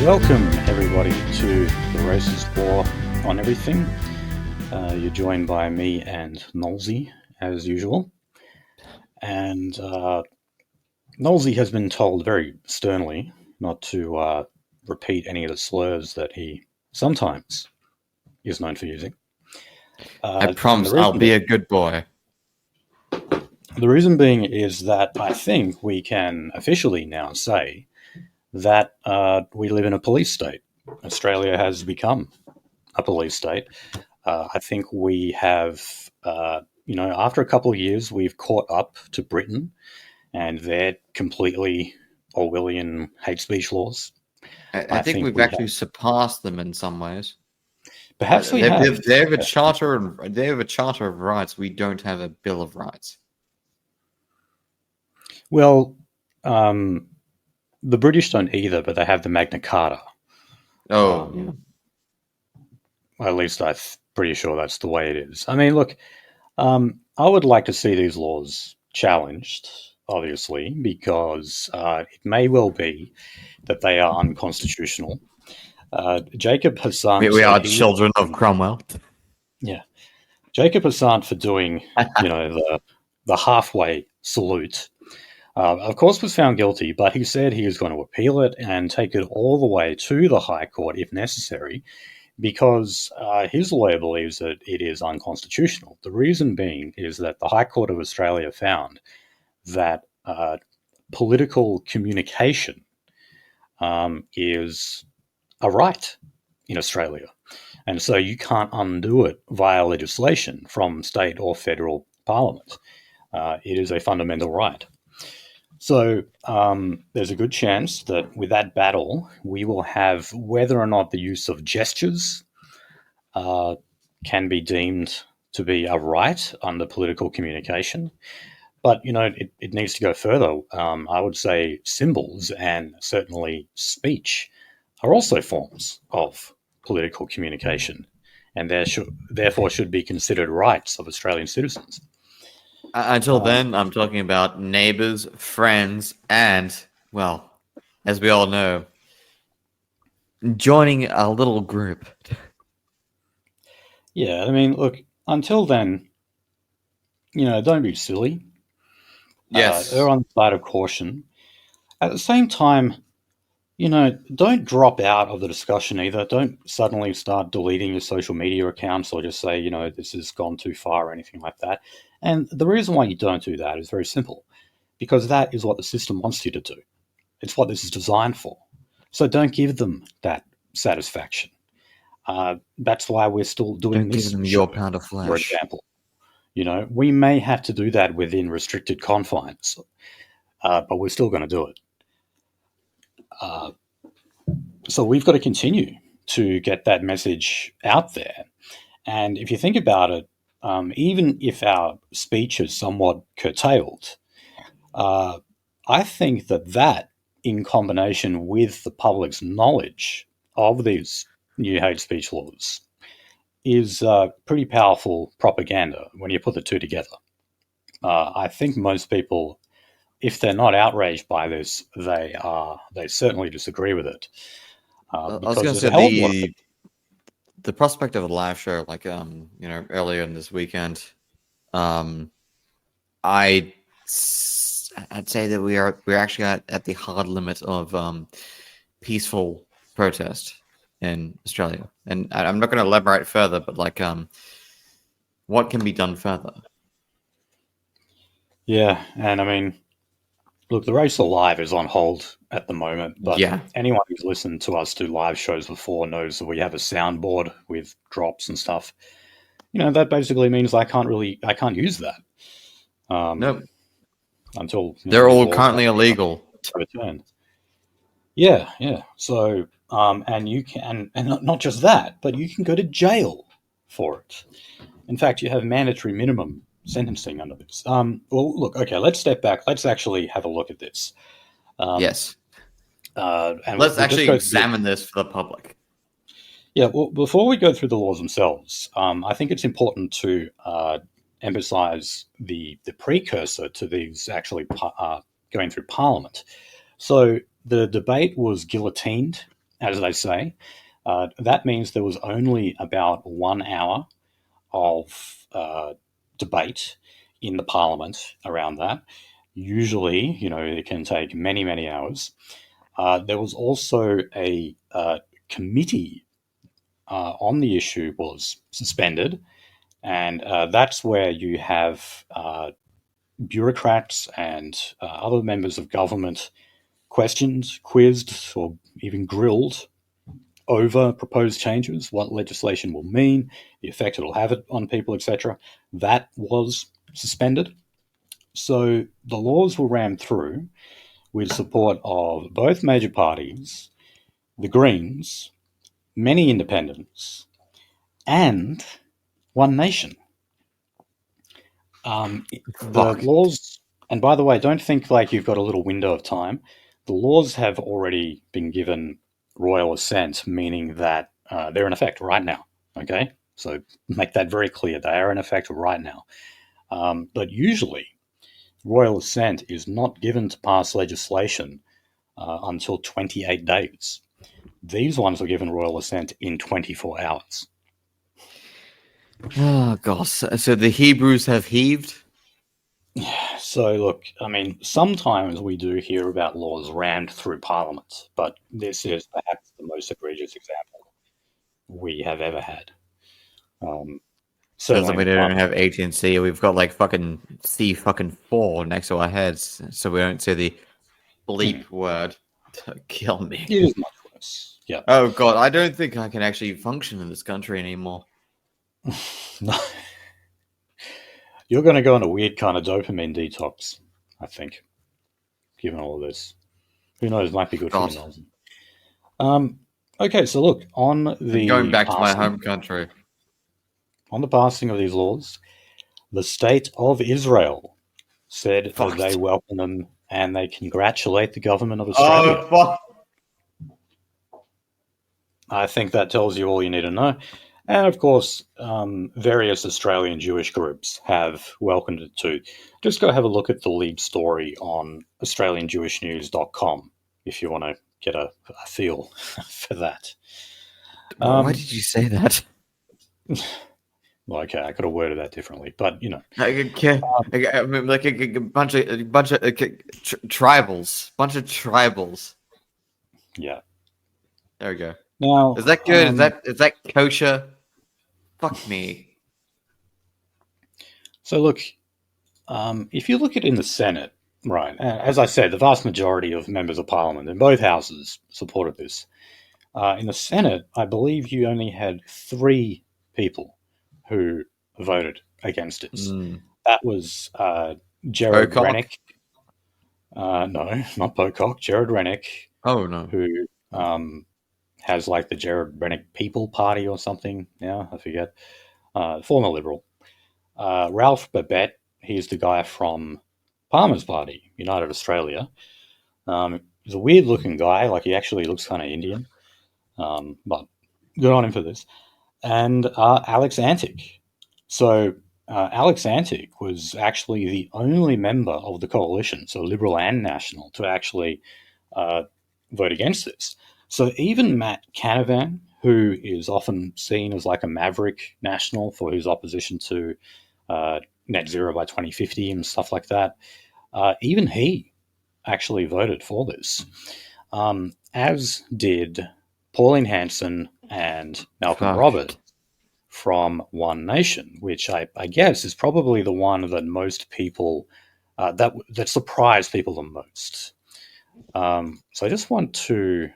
Welcome, everybody, to the Racist War on Everything. You're joined by me and Nolsey, as usual. And Nolsey has been told very sternly not to repeat any of the slurs that he sometimes is known for using. I promise I'll be a good boy. The reason being is that I think we can officially now say that we live in a police state. Australia has become a police state. I think we have, after a couple of years, we've caught up to Britain and their completely Orwellian hate speech laws. I think we've actually surpassed them in some ways. Perhaps we have. They have a charter. They have a charter of rights. We don't have a Bill of Rights. Well, the British don't either, but they have the Magna Carta. Yeah. At least I'm pretty sure that's the way it is. I mean, look, I would like to see these laws challenged, obviously, because it may well be that they are unconstitutional. Jacob Hassan... We are children of Cromwell. Yeah. Jacob Hassan for doing, the halfway salute... of course, was found guilty, but he said he was going to appeal it and take it all the way to the High Court if necessary, because his lawyer believes that it is unconstitutional. The reason being is that the High Court of Australia found that political communication is a right in Australia, and so you can't undo it via legislation from state or federal parliament. It is a fundamental right. So there's a good chance that with that battle, we will have whether or not the use of gestures can be deemed to be a right under political communication. But, it needs to go further. I would say symbols and certainly speech are also forms of political communication, and therefore should be considered rights of Australian citizens. Until then, I'm talking about neighbors, friends, and, well, as we all know, joining a little group. Yeah, I mean, look, until then, don't be silly. Yes. Err on the side of caution. At the same time, don't drop out of the discussion either. Don't suddenly start deleting your social media accounts or just say, this has gone too far or anything like that. And the reason why you don't do that is very simple, because that is what the system wants you to do. It's what this is designed for. So don't give them that satisfaction. That's why we're still doing this. Don't give them your pound of flesh. For example, we may have to do that within restricted confines, but we're still going to do it. So we've got to continue to get that message out there. And if you think about it, even if our speech is somewhat curtailed, I think that in combination with the public's knowledge of these new hate speech laws is pretty powerful propaganda when you put the two together. I think most people, if they're not outraged by this, they certainly disagree with it. I was going to say the prospect of a live show, like earlier in this weekend, I'd say that we're actually at the hard limit of peaceful protest in Australia, and I'm not going to elaborate further, but what can be done further? Yeah, and I mean, look, the Race Alive is on hold at the moment, but anyone who's listened to us do live shows before knows that we have a soundboard with drops and stuff. That basically means I can't use that. No. Until they're all currently illegal. Return. Yeah. So, and you can, and not just that, but you can go to jail for it. In fact, you have mandatory minimum sentencing under this. Well, look, okay, let's step back. Let's actually have a look at this. Yes. And let's actually examine this for the public. Yeah, well, before we go through the laws themselves, I think it's important to emphasize the precursor to these actually going through Parliament. So the debate was guillotined as they say. That means there was only about 1 hour of debate in the parliament around that. Usually, it can take many, many hours. There was also a committee on the issue was suspended, and that's where you have bureaucrats and other members of government questioned, quizzed, or even grilled over proposed changes, what legislation will mean, the effect it will have on people, etc. That was suspended. So the laws were rammed through with support of both major parties, the Greens, many independents, and One Nation. The laws, and by the way, don't think like you've got a little window of time. The laws have already been given royal assent, meaning that they're in effect right now. Okay, so make that very clear. They are in effect right now. But usually, royal assent is not given to pass legislation until 28 days. These ones were given royal assent in 24 hours. Oh, gosh. So the Hebrews have heaved? So, look, I mean, sometimes we do hear about laws rammed through Parliament, but this is perhaps the most egregious example we have ever had. Because we don't have AT&C, we've got like fucking C4 next to our heads, so we don't say the bleep word to kill me. It is much worse. Yeah. Oh god, I don't think I can actually function in this country anymore. No. You're going to go on a weird kind of dopamine detox, I think, given all of this. Who knows? Might be good for you. Okay, so look, on the going back to my home country. On the passing of these laws, the state of Israel said that they welcome them and they congratulate the government of Australia. Oh, fuck. I think that tells you all you need to know. And of course, various Australian Jewish groups have welcomed it too. Just go have a look at the Libs story on AustralianJewishNews.com if you want to get a feel for that. Why did you say that? Well, okay, I could have worded that differently, but I mean, like a bunch of tribals, Yeah. There we go. Now, is that good? Is that kosher? Fuck me. So look, if you look at in the Senate, right, as I said, the vast majority of members of Parliament in both houses supported this. In the Senate, I believe you only had 3 people who voted against it. That was Jared Pocock? Rennick. No, not Pocock. Jared Rennick. Oh, no. Who has like the Jared Rennick People Party or something now. I forget. Former Liberal. Ralph Babette, he's the guy from Palmer's Party, United Australia. He's a weird-looking guy. Like, he actually looks kind of Indian. But good on him for this. And Alex Antic. So Alex Antic was actually the only member of the coalition, so Liberal and National, to actually vote against this. So even Matt Canavan, who is often seen as like a maverick national for his opposition to net zero by 2050 and stuff like that, even he actually voted for this, as did Pauline Hanson and Malcolm Roberts from One Nation, which I guess is probably the one that most people, that surprised people the most. So I just want to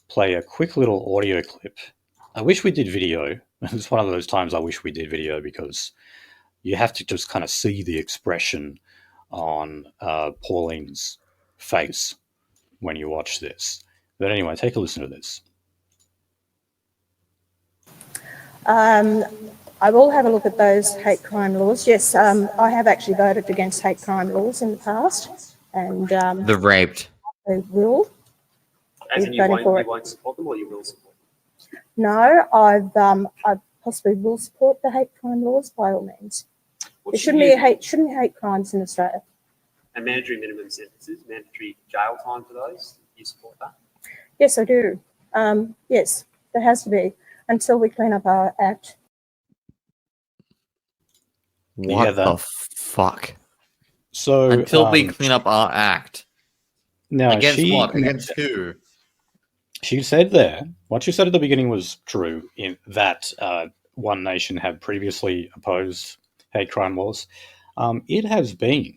play a quick little audio clip. I wish we did video. It's one of those times I wish we did video because you have to just kind of see the expression on Pauline's face when you watch this. But anyway, take a listen to this. I will have a look at those hate crime laws. Yes, I have actually voted against hate crime laws in the past. And the raped. I will. As in you won't support them or you will support them? No, I possibly will support the hate crime laws by all means. There shouldn't be hate crimes in Australia. And mandatory minimum sentences, mandatory jail time for those, you support that? Yes, I do. Yes, there has to be until we clean up our act. What the fuck? So Until we clean up our act. now Against what? Against who? She said there, what she said at the beginning was true, in that One Nation had previously opposed hate crime laws. It has been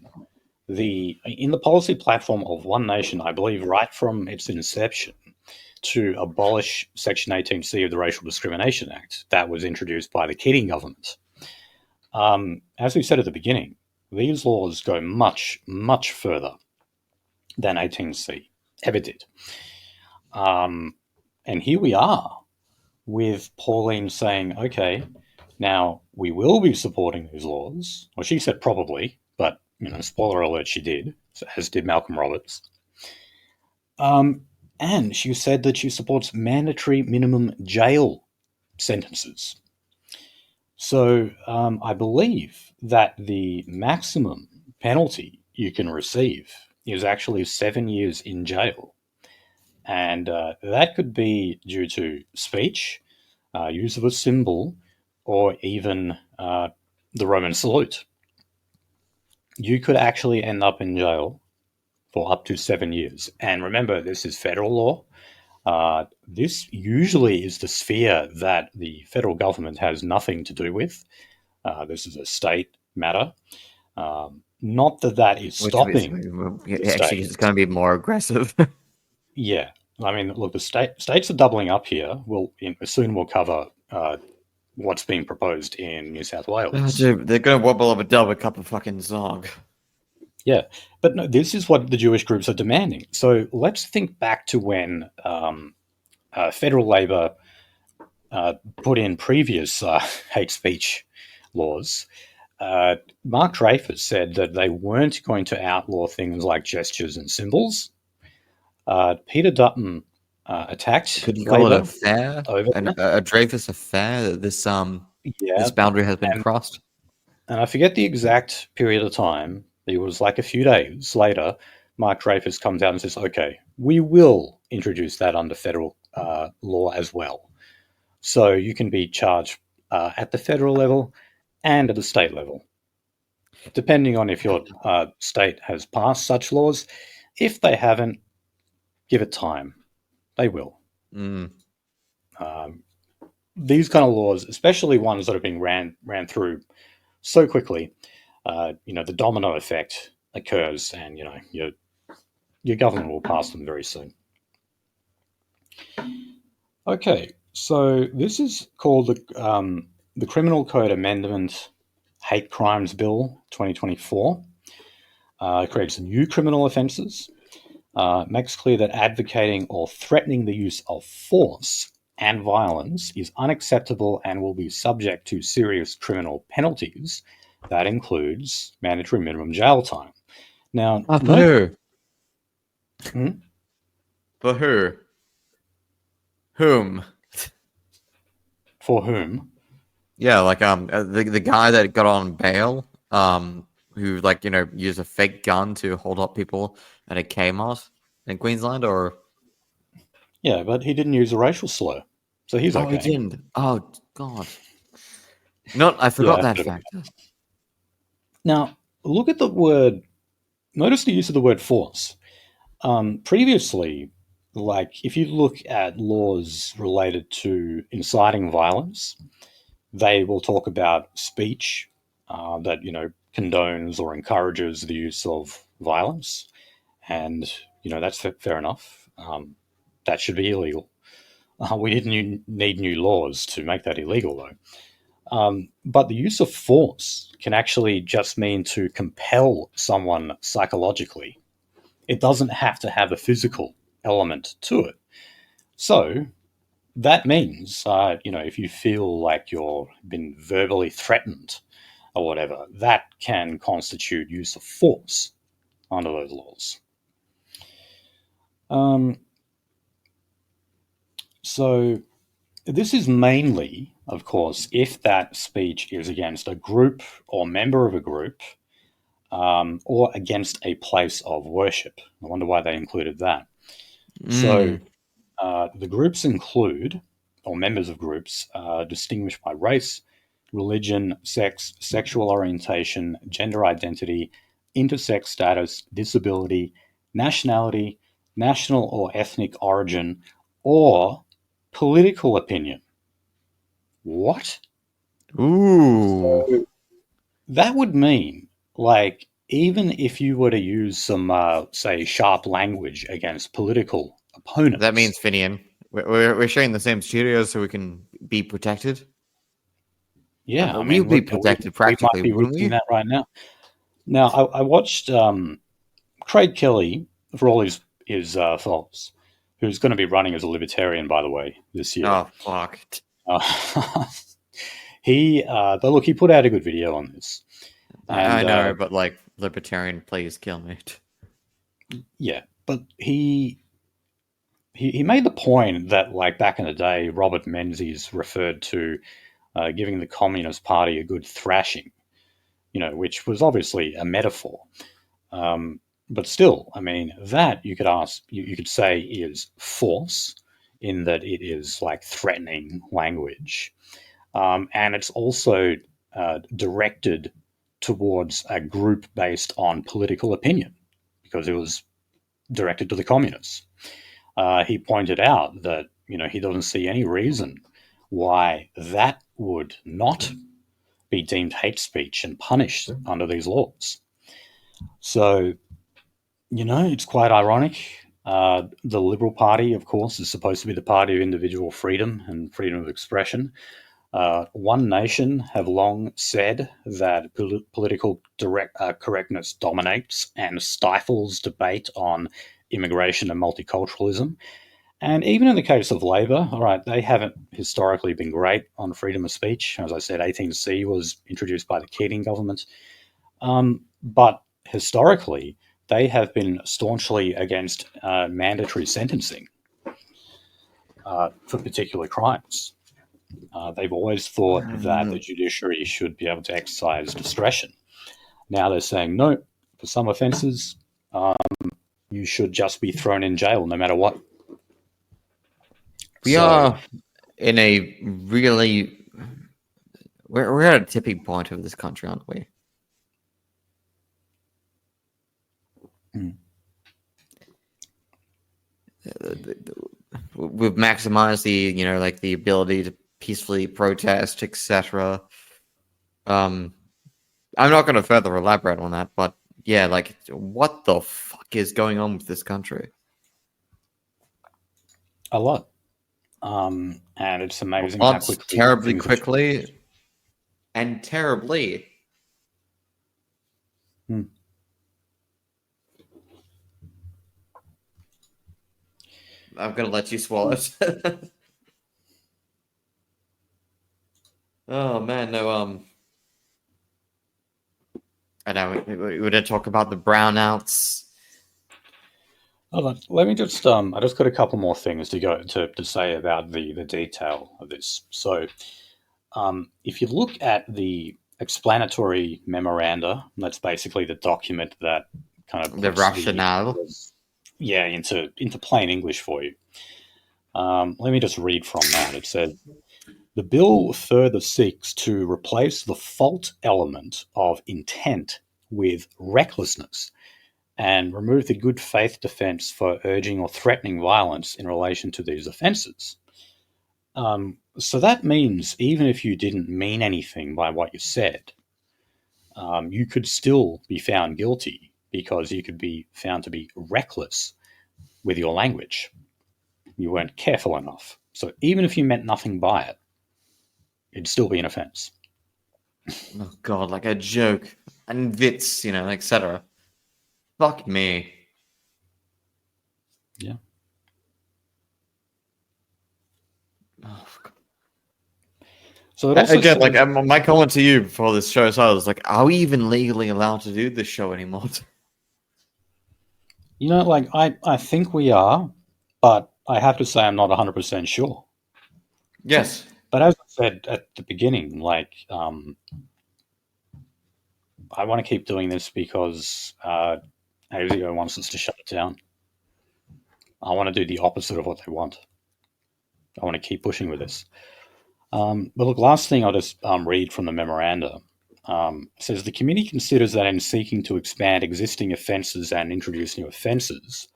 in the policy platform of One Nation, I believe, right from its inception, to abolish Section 18C of the Racial Discrimination Act that was introduced by the Keating government. As we said at the beginning, these laws go much, much further than 18C ever did. And here we are with Pauline saying, okay, now we will be supporting these laws. Well, she said probably, but, spoiler alert, she did, as did Malcolm Roberts. And she said that she supports mandatory minimum jail sentences. So I believe that the maximum penalty you can receive is actually 7 years in jail. And that could be due to speech, use of a symbol, or even the Roman salute. You could actually end up in jail for up to 7 years. And remember, this is federal law. This usually is the sphere that the federal government has nothing to do with. This is a state matter. Not that is stopping. Actually, it's going to be more aggressive. Yeah. I mean, look, the states are doubling up here. Soon we'll cover what's being proposed in New South Wales. They're going to wobble up a dub a cup of fucking zog. Yeah, but no, this is what the Jewish groups are demanding. So let's think back to when federal Labor put in previous hate speech laws. Mark Dreyfus said that they weren't going to outlaw things like gestures and symbols. Peter Dutton attacked. Could you call Labor it a fair? A Dreyfus affair? This boundary has been crossed. And I forget the exact period of time. It was like a few days later. Mark Dreyfus comes out and says, "Okay, we will introduce that under federal law as well." So you can be charged at the federal level and at the state level, depending on if your state has passed such laws. If they haven't, give it time. They will. These kind of laws, especially ones that are being ran through so quickly, the domino effect occurs, and your government will pass them very soon. Okay, so this is called the Criminal Code Amendment Hate Crimes Bill 2024. It creates new criminal offences, makes clear that advocating or threatening the use of force and violence is unacceptable and will be subject to serious criminal penalties. That includes mandatory minimum jail time. Now, for who? For who? Whom? For whom? Yeah, like the guy that got on bail, who used a fake gun to hold up people at a Kmart in Queensland, or yeah, but he didn't use a racial slur, so he's okay. Oh, he didn't. Oh God, I forgot that factor. Now look at the word. Notice the use of the word force. Previously, like if you look at laws related to inciting violence, they will talk about speech that condones or encourages the use of violence, and that's fair enough. That should be illegal. We didn't need new laws to make that illegal, though. But the use of force can actually just mean to compel someone psychologically. It doesn't have to have a physical element to it. So that means, if you feel like you've been verbally threatened or whatever, that can constitute use of force under those laws. So this is mainly, of course, if that speech is against a group or member of a group, or against a place of worship. I wonder why they included that. So The groups include, or members of groups, distinguished by race, religion, sex, sexual orientation, gender identity, intersex status, disability, nationality, national or ethnic origin, or political opinion. What? Ooh. So that would mean, like, even if you were to use some, say, sharp language against political opponents. That means, Finian, we're sharing the same studio so we can be protected. Yeah, I we'll mean, be protected practically, we might be wouldn't risking we? that right now. Now, I watched Craig Kelly, for all his faults, who's going to be running as a libertarian, by the way, this year. Oh, fuck. But look, he put out a good video on this. And, I know, but like, libertarian, please kill me. Yeah, but he made the point that, like, back in the day, Robert Menzies referred to giving the Communist Party a good thrashing, which was obviously a metaphor. But still, I mean, that you could say is force, in that it is like threatening language. And it's also directed towards a group based on political opinion, because it was directed to the communists. He pointed out that, he doesn't see any reason why that would not be deemed hate speech and punished under these laws. So, it's quite ironic. The Liberal Party, of course, is supposed to be the party of individual freedom and freedom of expression. One Nation have long said that political correctness dominates and stifles debate on immigration and multiculturalism. And even in the case of Labor, all right, they haven't historically been great on freedom of speech. As I said, 18C was introduced by the Keating government. But historically, they have been staunchly against mandatory sentencing for particular crimes. They've always thought that the judiciary should be able to exercise discretion. Now they're saying, no, for some offences, you should just be thrown in jail no matter what. We are in a really... We're at a tipping point of this country, aren't we? We've maximized the, the ability to peacefully protest, etc. I'm not going to further elaborate on that, but yeah, what the fuck is going on with this country? A lot. And it's amazing how quickly and terribly. I'm going to let you swallow it. Oh, man, no, I know, we were to talk about the brownouts. Hold on. Let me just, I just got a couple more things to say about the detail of this. So, if you look at the explanatory memoranda, that's basically the document that kind of... The rationale. Into plain English for you. Let me just read from that. It says, the bill further seeks to replace the fault element of intent with recklessness and remove the good faith defense for urging or threatening violence in relation to these offenses. So that means even if you didn't mean anything by what you said, you could still be found guilty, because you could be found to be reckless with your language. You weren't careful enough. So even if you meant nothing by it, it'd still be an offense. Oh, God, like a joke. And wits, etc. Fuck me. Yeah. Oh, God. So it also again, says, my comment to you before this show started was are we even legally allowed to do this show anymore? I think we are, but I have to say I'm not 100% sure. Yes. But as I said at the beginning, I want to keep doing this because ASIO wants us to shut it down. I want to do the opposite of what they want. I want to keep pushing with this. But look, last thing I'll just read from the memoranda. Says the committee considers that in seeking to expand existing offences and introduce new offences,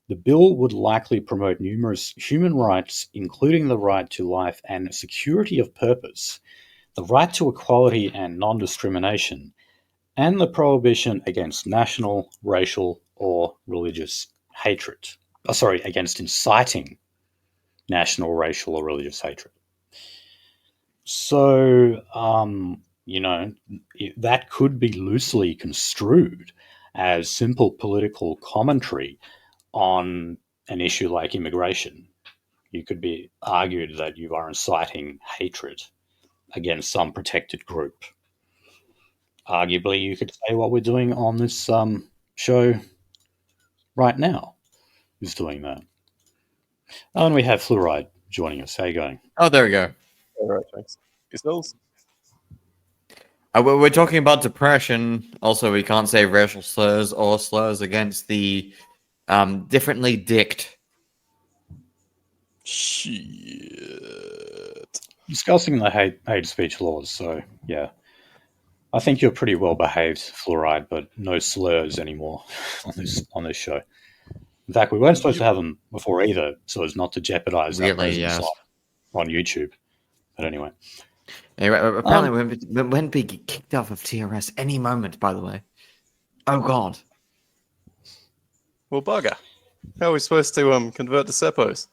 the bill would likely promote numerous human rights, including the right to life and security of purpose, the right to equality and non-discrimination, and the prohibition against national, racial, or religious hatred. Against inciting national, racial, or religious hatred. So, that could be loosely construed as simple political commentary on an issue like immigration. You could be argued that you are inciting hatred against some protected group. Arguably, you could say what we're doing on this show right now is doing that. And we have Fluoride joining us. How you going? Oh, there we go. All right, thanks. Yourselves? We're talking about depression. Also, we can't say racial slurs or slurs against the differently dicked. Shit. Discussing the hate speech laws, so yeah. I think you're pretty well behaved, Fluoride, but no slurs anymore on this show. In fact, we weren't supposed to have them before either, so as not to jeopardize our presence on YouTube. But anyway. Apparently, we won't be kicked off of TRS any moment, by the way. Oh, God. Well, bugger. How are we supposed to convert to Seppos?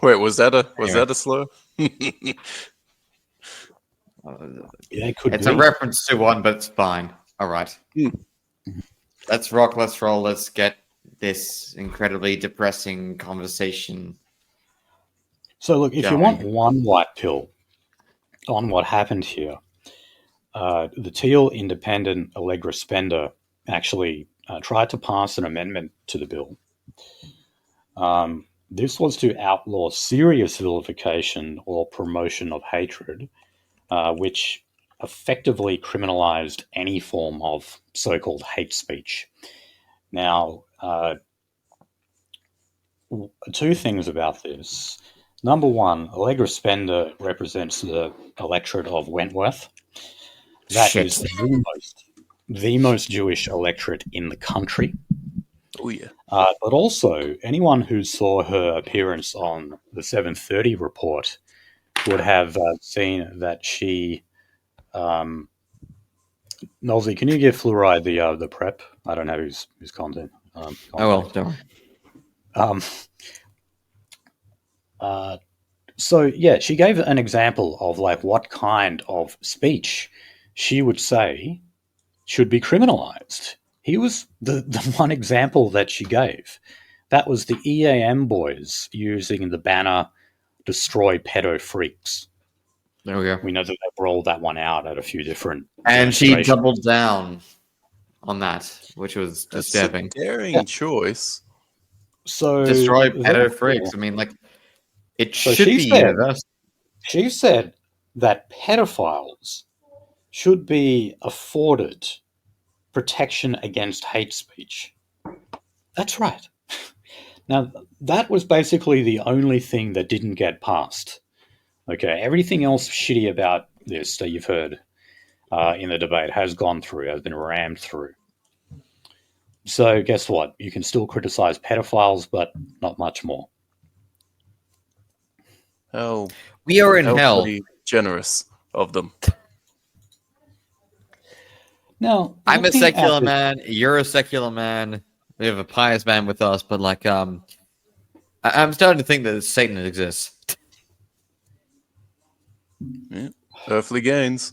Wait, was that a slur? Yeah, it could it's be. a reference to one, but it's fine. All right. Let's rock, let's roll, let's get this incredibly depressing conversation. So look, if you want one white pill on what happened here, the Teal Independent Allegra Spender actually tried to pass an amendment to the bill. This was to outlaw serious vilification or promotion of hatred, which effectively criminalized any form of so-called hate speech. Now, two things about this. Number one, Allegra Spender represents the electorate of Wentworth. That is the most Jewish electorate in the country. Oh, yeah. But also, anyone who saw her appearance on the 7:30 report would have seen that she... Nolsey, can you give Fluoride the prep? I don't have his content. Don't worry. So, yeah, she gave an example of like what kind of speech she would say should be criminalized. He was the one example that she gave. That was the EAM boys using the banner "Destroy Pedo Freaks." There we go. We know that they've rolled that one out at a few different... And she doubled down on that, which was disturbing. That's a daring choice. So destroy pedo freaks. I mean, like, it should be universal. She said that pedophiles should be afforded protection against hate speech. That's right. Now, that was basically the only thing that didn't get passed. Okay, everything else shitty about this that you've heard in the debate has gone through, has been rammed through. So guess what? You can still criticize pedophiles, but not much more. How we are in hell. Pretty generous of them. Now, I'm a secular man. You're a secular man. We have a pious man with us, but like, I'm starting to think that Satan exists. Yeah. Earthly gains.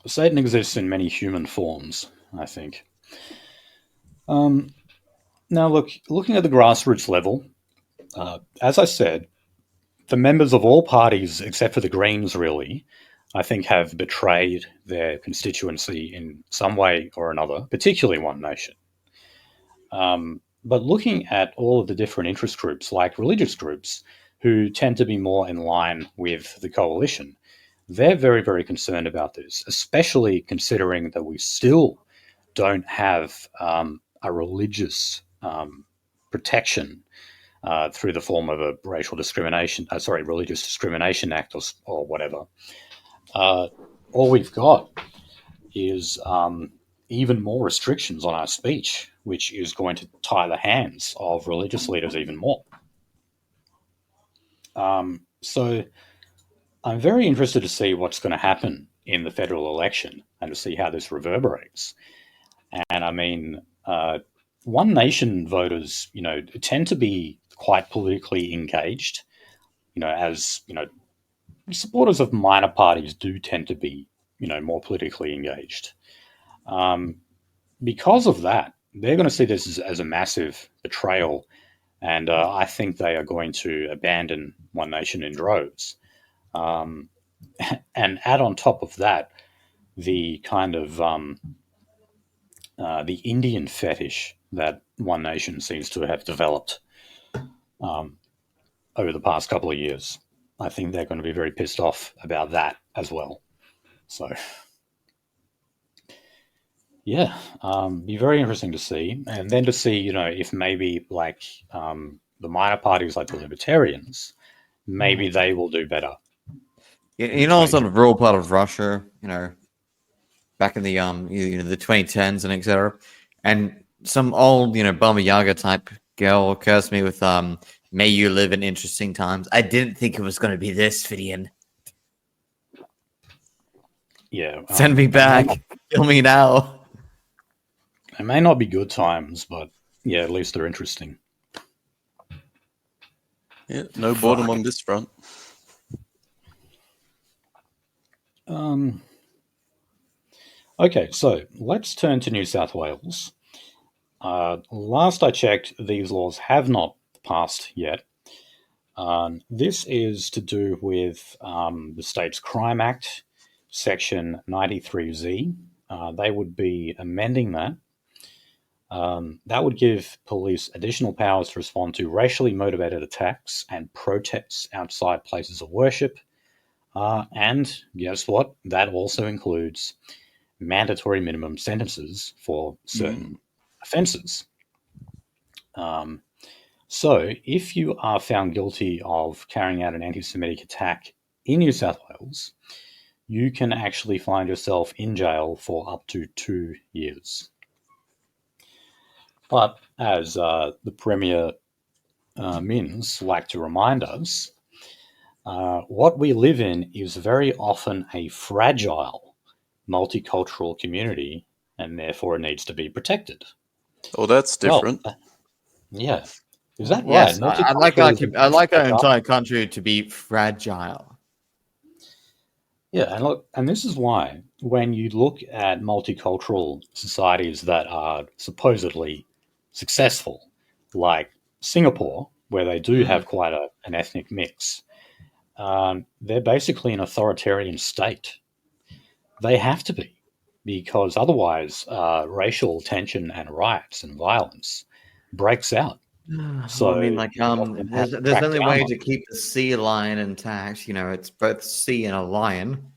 Satan exists in many human forms, I think. Now, looking at the grassroots level, as I said, the members of all parties, except for the Greens, really, I think have betrayed their constituency in some way or another, particularly One Nation. But looking at all of the different interest groups, like religious groups, who tend to be more in line with the coalition, they're very, very concerned about this, especially considering that we still don't have a religious protection through the form of a Religious Discrimination Act or whatever. All we've got is even more restrictions on our speech, which is going to tie the hands of religious leaders even more. So I'm very interested to see what's going to happen in the federal election and to see how this reverberates. And I mean, One Nation voters, tend to be quite politically engaged. Supporters of minor parties do tend to be, more politically engaged. Because of that, they're going to see this as a massive betrayal, and I think they are going to abandon One Nation in droves. And add on top of that the kind of the Indian fetish that One Nation seems to have developed over the past couple of years. I think they're going to be very pissed off about that as well. So, yeah, be very interesting to see. And then to see, if maybe like the minor parties like the Libertarians, maybe they will do better. Sort of rural part of Russia, back in the the 2010s and etc. And some old, Baba Yaga type girl cursed me with "May you live in interesting times." I didn't think it was going to be this, Fidian. Yeah, send me back. Kill me now. It may not be good times, but yeah, at least they're interesting. Yeah, no boredom on this front. Okay, so let's turn to New South Wales. Last I checked, these laws have not passed yet. This is to do with the state's Crime Act, Section 93Z. They would be amending that. That would give police additional powers to respond to racially motivated attacks and protests outside places of worship. And guess what? That also includes mandatory minimum sentences for certain offences. So if you are found guilty of carrying out an anti-Semitic attack in New South Wales, you can actually find yourself in jail for up to 2 years. But as the Premier Mins like to remind us, what we live in is very often a fragile multicultural community, and therefore it needs to be protected. Oh, that's different. Well, yeah. Is that yes, right? I like our entire country to be fragile. Yeah, and look, and this is why when you look at multicultural societies that are supposedly successful, like Singapore, where they do have quite an ethnic mix, they're basically an authoritarian state. They have to be, because otherwise racial tension and riots and violence breaks out. So I mean, like, there's only way to keep the sea lion intact. It's both sea and a lion.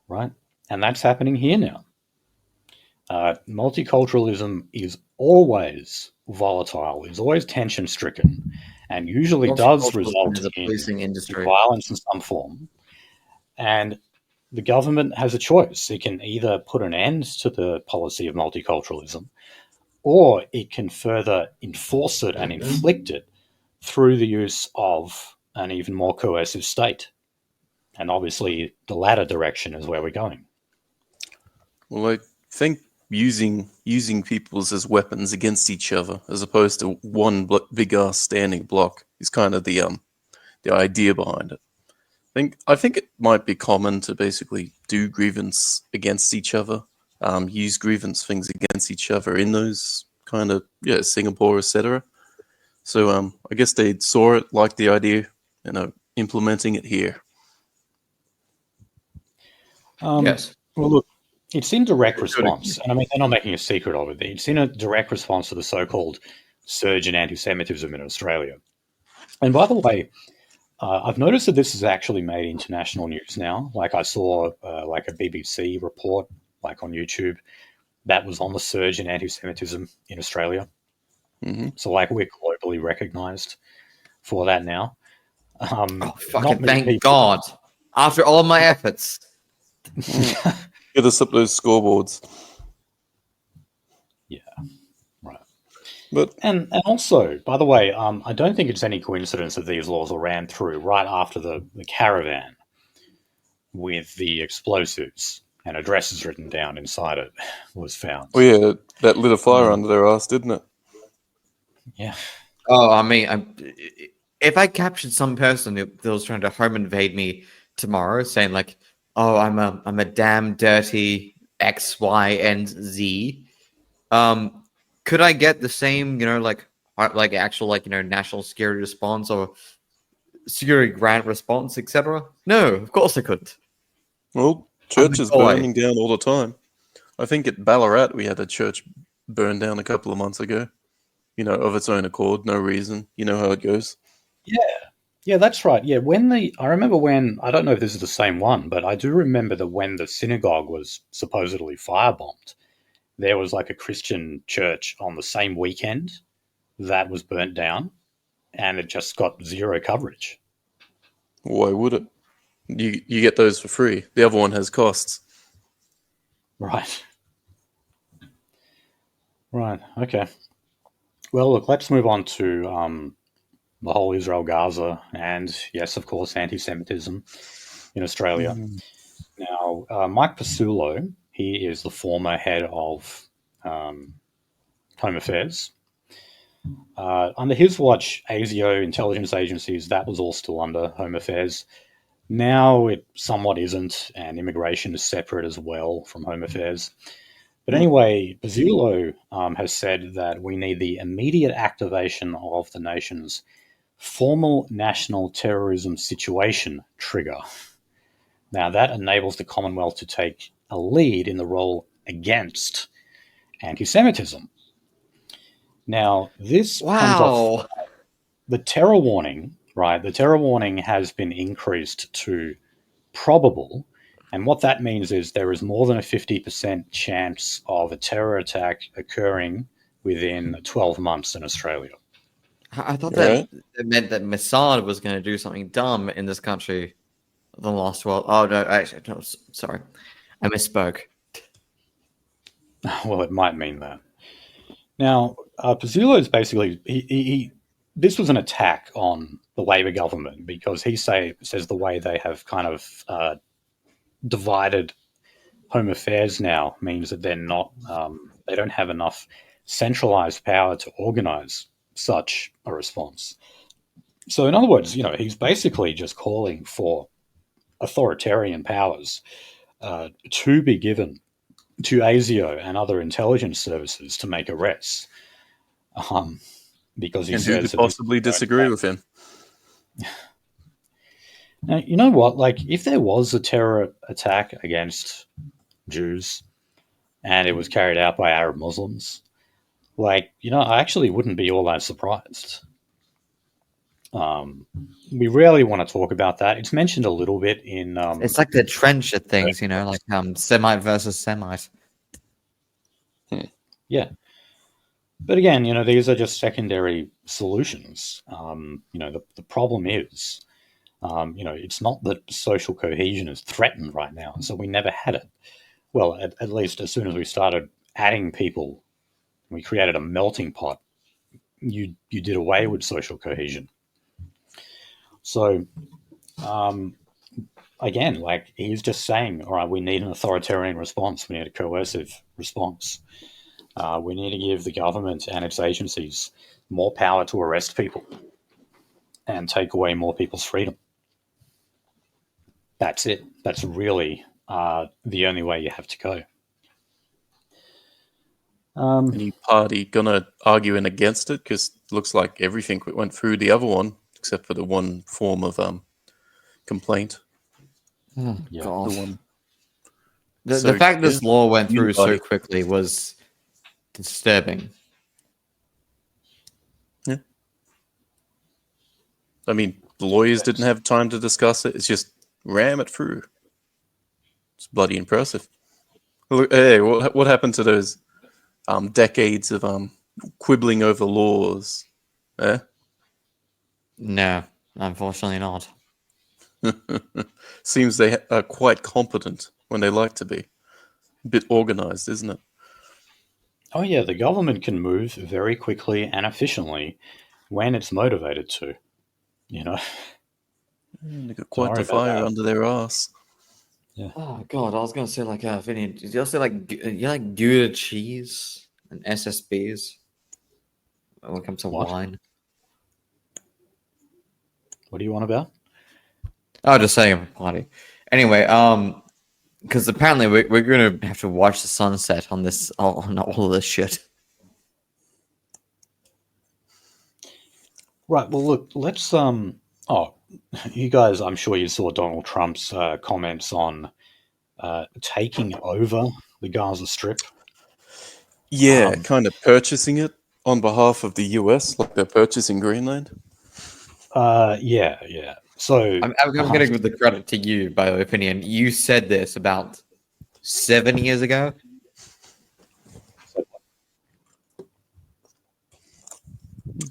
Right. And that's happening here now. Multiculturalism is always volatile, is always tension-stricken, and usually does result in violence in some form. And the government has a choice. It can either put an end to the policy of multiculturalism, or it can further enforce it and inflict it through the use of an even more coercive state. And obviously, the latter direction is where we're going. Well, I think using peoples as weapons against each other, as opposed to one big ass standing block, is kind of the idea behind it. I think it might be common to basically do grievance against each other, use grievance things against each other in those kind of Singapore, etc. So I guess they saw it, liked the idea, implementing it here. Yes. Well, look, it's in direct response, and I mean, they're not making a secret of it. It's in a direct response to the so-called surge in anti-Semitism in Australia. And by the way, I've noticed that this has actually made international news now. Like I saw like a BBC report, like on YouTube, that was on the surge in anti-Semitism in Australia. So, like, we're globally recognized for that now. Oh, Not fucking many thank people- God. After all my efforts. Get us up those scoreboards. Yeah, right. But And also, by the way, I don't think it's any coincidence that these laws were ran through right after the caravan with the explosives and addresses written down inside it was found. oh yeah, that lit a fire under their ass, didn't it? Yeah. Oh, I mean, if I captured some person that was trying to home invade me tomorrow, saying like, "Oh, I'm a damn dirty X, Y, and Z," could I get the same, like actual national security response or security grant response, etc.? No, of course I couldn't. Well, churches burning down all the time. I think at Ballarat we had a church burned down a couple of months ago. Of its own accord, no reason. You know how it goes. Yeah, that's right. Yeah, I remember when, I don't know if this is the same one, but I do remember that when the synagogue was supposedly firebombed, there was like a Christian church on the same weekend that was burnt down, and it just got zero coverage. Why would it? You get those for free. The other one has costs. Right. Right. Okay. Well, look, let's move on to the whole Israel-Gaza and, yes, of course, anti-Semitism in Australia. Now, Mike Pasulo, he is the former head of Home Affairs. Under his watch, ASIO, intelligence agencies, that was all still under Home Affairs. Now it somewhat isn't, and immigration is separate as well from Home Affairs. But anyway, Pasulo has said that we need the immediate activation of the nation's formal national terrorism situation trigger. Now, that enables the Commonwealth to take a lead in the role against anti-Semitism. Now, this comes off the terror warning, right? The terror warning has been increased to probable. And what that means is there is more than a 50% chance of a terror attack occurring within 12 months in Australia. I thought that it meant that Mossad was going to do something dumb in this country the last world. Oh, no, actually, no, sorry. I misspoke. Well, it might mean that. Now, Pasulo is basically, this was an attack on the Labor government because he says the way they have kind of divided Home Affairs now means that they're not, they don't have enough centralized power to organize such a response. So, in other words, he's basically just calling for authoritarian powers to be given to ASIO and other intelligence services to make arrests. Because he and says who could possibly disagree with him? Now, you know what? Like, if there was a terror attack against Jews and it was carried out by Arab Muslims, I actually wouldn't be all that surprised. We rarely want to talk about that. It's mentioned a little bit in. It's like the trencher things, like Semite versus Semite. Yeah. But again, these are just secondary solutions. The problem is, it's not that social cohesion is threatened right now. So we never had it. Well, at least as soon as we started adding people, we created a melting pot. You did away with social cohesion. So, again, he's just saying, all right, we need an authoritarian response. We need a coercive response. We need to give the government and its agencies more power to arrest people and take away more people's freedom. That's it. That's really the only way you have to go. Any party gonna argue in against it? Because it looks like everything went through the other one, except for the one form of complaint. Oh, Yeah. God. The one. The fact this law went through so quickly was disturbing. Yeah. I mean, the lawyers didn't have time to discuss it. It's just ram it through. It's bloody impressive. Look, hey, what happened to those decades of quibbling over laws. Eh? No, unfortunately not. Seems they are quite competent when they like to be. A bit organized, isn't it? Oh yeah, the government can move very quickly and efficiently when it's motivated to. You know, They got don't quite worry the about fire that. under their ass. Oh god, I was gonna say like Vinny, did you also like Gouda cheese and SSBs when it comes to What? wine? What do you want about? Oh, just saying party. Anyway, because apparently we're gonna have to watch the sunset on this on all of this shit. Right. Well, look. Let's. Oh, you guys. I'm sure you saw Donald Trump's comments on taking over the Gaza Strip. Yeah, kind of purchasing it on behalf of the US, like they're purchasing Greenland. Yeah. So I'm going to give the credit to you, by your opinion. You said this about 7 years ago.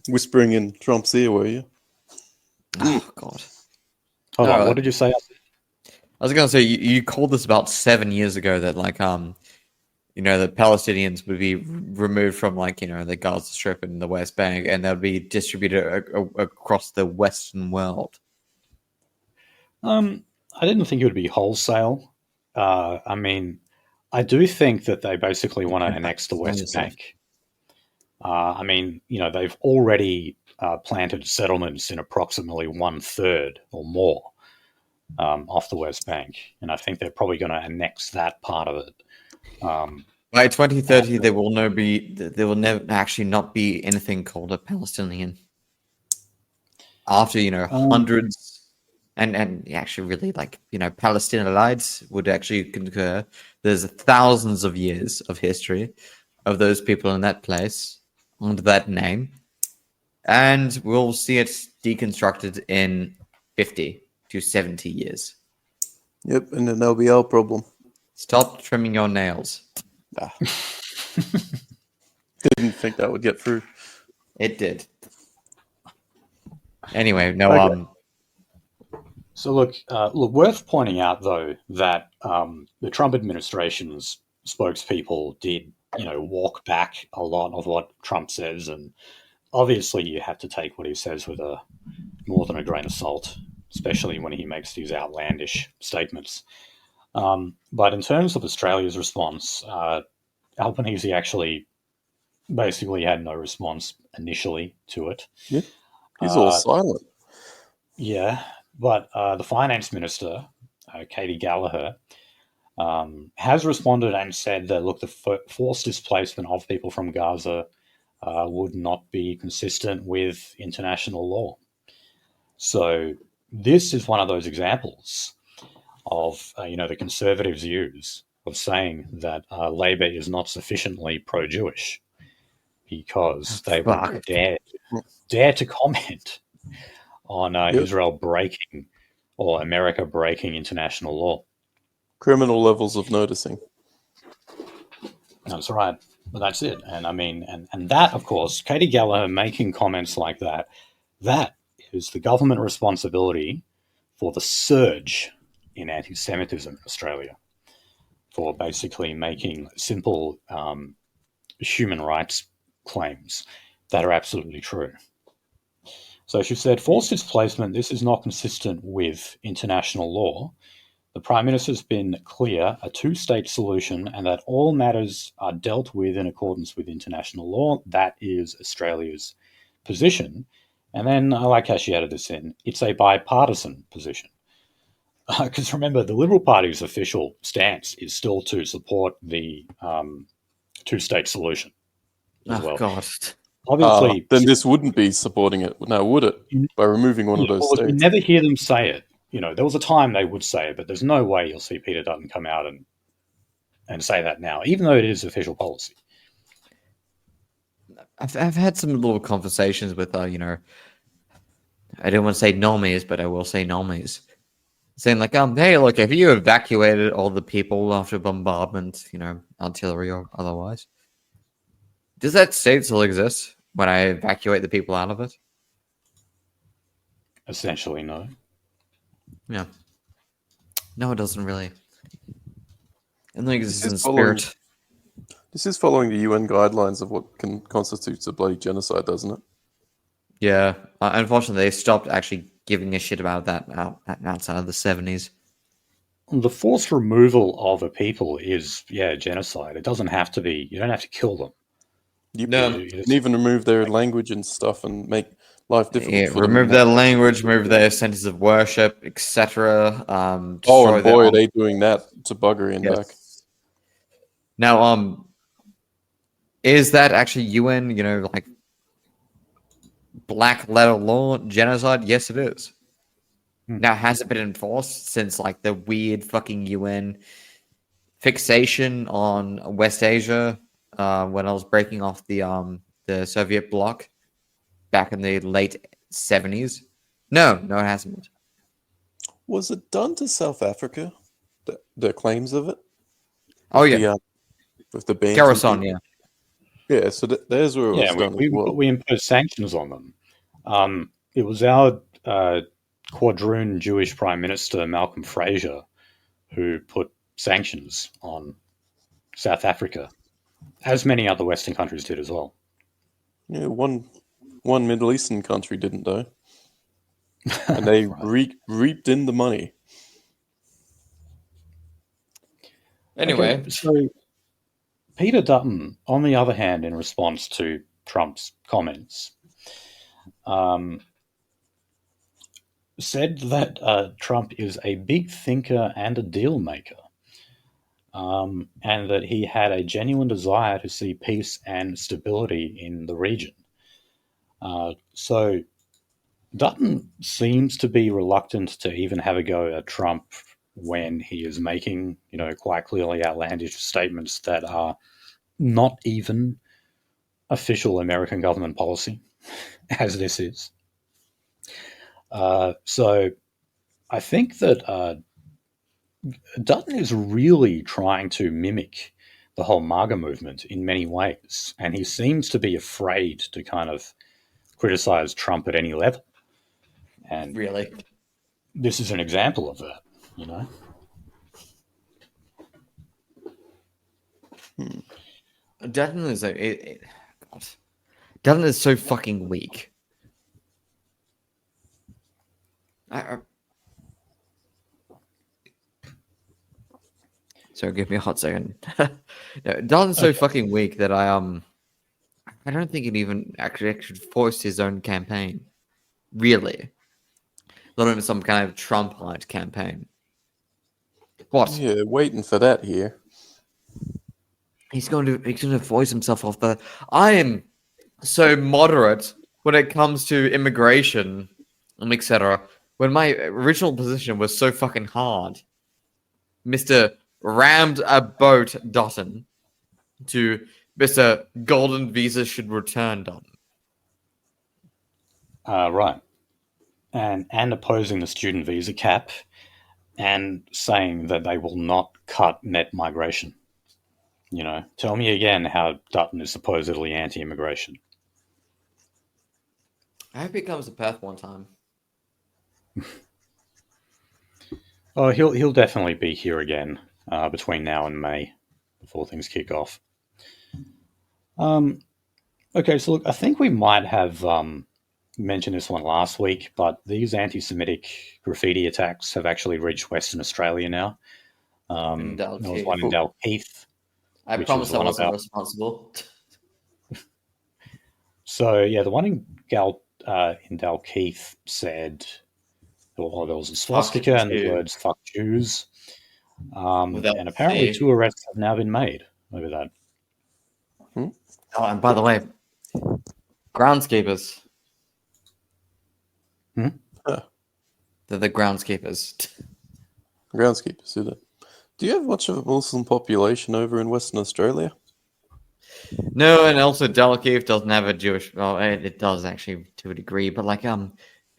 Whispering in Trump's ear, were you? Oh god. hold No, on. What did you say? I was going to say you called this about 7 years ago that like the Palestinians would be removed from the Gaza Strip and the West Bank, and they'll be distributed across the Western world. I didn't think it would be wholesale. I mean, I do think that they basically want to annex the West Bank. I mean, they've already planted settlements in approximately 1/3 or more off the West Bank, and I think they're probably going to annex that part of it. By 2030, there will never actually not be anything called a Palestinian. After hundreds and actually really Palestinians would actually concur. There's thousands of years of history of those people in that place under that name, and we'll see it deconstructed in 50 to 70 years. Yep, and then that'll be our problem. Stop trimming your nails. Didn't think that would get through. It did. Anyway, no. Okay. So look, worth pointing out though that the Trump administration's spokespeople did, walk back a lot of what Trump says, and obviously you have to take what he says with more than a grain of salt, especially when he makes these outlandish statements. But in terms of Australia's response, Albanese actually basically had no response initially to it. Yeah, he's all silent. Yeah, but the finance minister, Katie Gallagher, has responded and said that, look, the forced displacement of people from Gaza would not be consistent with international law. So this is one of those examples of, the Conservatives' use of saying that Labor is not sufficiently pro-Jewish because they would dare to comment on Israel breaking or America breaking international law. Criminal levels of noticing. That's right. But that's it. And I mean, and that, of course, Katie Gallagher making comments like that, that is the government responsibility for the surge in anti-Semitism in Australia, for basically making simple human rights claims that are absolutely true. So she said, forced displacement, this is not consistent with international law. The Prime Minister's been clear, a two-state solution, and that all matters are dealt with in accordance with international law. That is Australia's position. And then I like how she added this in. It's a bipartisan position. Because remember, the Liberal Party's official stance is still to support the two-state solution as well. God. Obviously, then this wouldn't be supporting it, now would it? By removing one of those states. You never hear them say it. There was a time they would say it, but there's no way you'll see Peter Dutton come out and say that now, even though it is official policy. I've had some little conversations with, I don't want to say normies, but I will say normies, saying like, hey, look, if you evacuated all the people after bombardment, artillery or otherwise, Does that state still exist when I evacuate the people out of it? Essentially, no. Yeah. No, it doesn't really. It only exists in following- spirit. This is following the UN guidelines of what constitutes a bloody genocide, doesn't it? Yeah. Unfortunately, they stopped actually giving a shit about that outside of the 70s. The forced removal of a people is, genocide. It doesn't have to be. You don't have to kill them. You No. can even remove their language and stuff and make life difficult Yeah, for them. remove their language, remove their centers of worship, etc. Oh, and boy, are they doing that to buggery and back. Now, is that actually UN, like black letter law genocide? Yes, it is. Now, has it been enforced since like the weird fucking UN fixation on West Asia when I was breaking off the Soviet bloc back in the late 70s? No, it hasn't. Was it done to South Africa? The claims of it? Oh yeah, with the ban. Kherson, yeah. Yeah, so there's where it was done as well. We imposed sanctions on them. It was our quadroon Jewish Prime Minister, Malcolm Fraser, who put sanctions on South Africa, as many other Western countries did as well. Yeah, one Middle Eastern country didn't, though. And they reaped in the money. Anyway. Okay, so Peter Dutton, on the other hand, in response to Trump's comments, said that Trump is a big thinker and a deal maker, and that he had a genuine desire to see peace and stability in the region. So Dutton seems to be reluctant to even have a go at Trump when he is making, quite clearly outlandish statements that are not even official American government policy, as this is. So I think that Dutton is really trying to mimic the whole MAGA movement in many ways, and he seems to be afraid to kind of criticize Trump at any level. And really, this is an example of that, Dutton is Dutton is so fucking weak. So give me a hot second. No, Dutton's so fucking weak that I don't think it even actually forced his own campaign. Really, not even some kind of Trump-like campaign. What? Yeah, waiting for that here. He's going to voice himself off the. I am so moderate when it comes to immigration and etc. When my original position was so fucking hard, Mr. Rammed a boat Dutton to Mr. Golden Visa should return Dutton. Right. And opposing the student visa cap and saying that they will not cut net migration. Tell me again how Dutton is supposedly anti-immigration. I hope he comes to Perth one time. Oh, he'll definitely be here again between now and May before things kick off. Okay, so look, I think we might have mentioned this one last week, but these anti-Semitic graffiti attacks have actually reached Western Australia now. There was one in Dalkeith. I promise I wasn't responsible. So, yeah, the one in Dalkeith said, there was a swastika and the words "fuck Jews." And apparently 2 arrests have now been made over that. Oh, and by the way, groundskeepers. They're the groundskeepers. Groundskeepers, do they? Do you have much of a Muslim population over in Western Australia? No, and also Dalkeith doesn't have a Jewish. Well, it does actually to a degree, but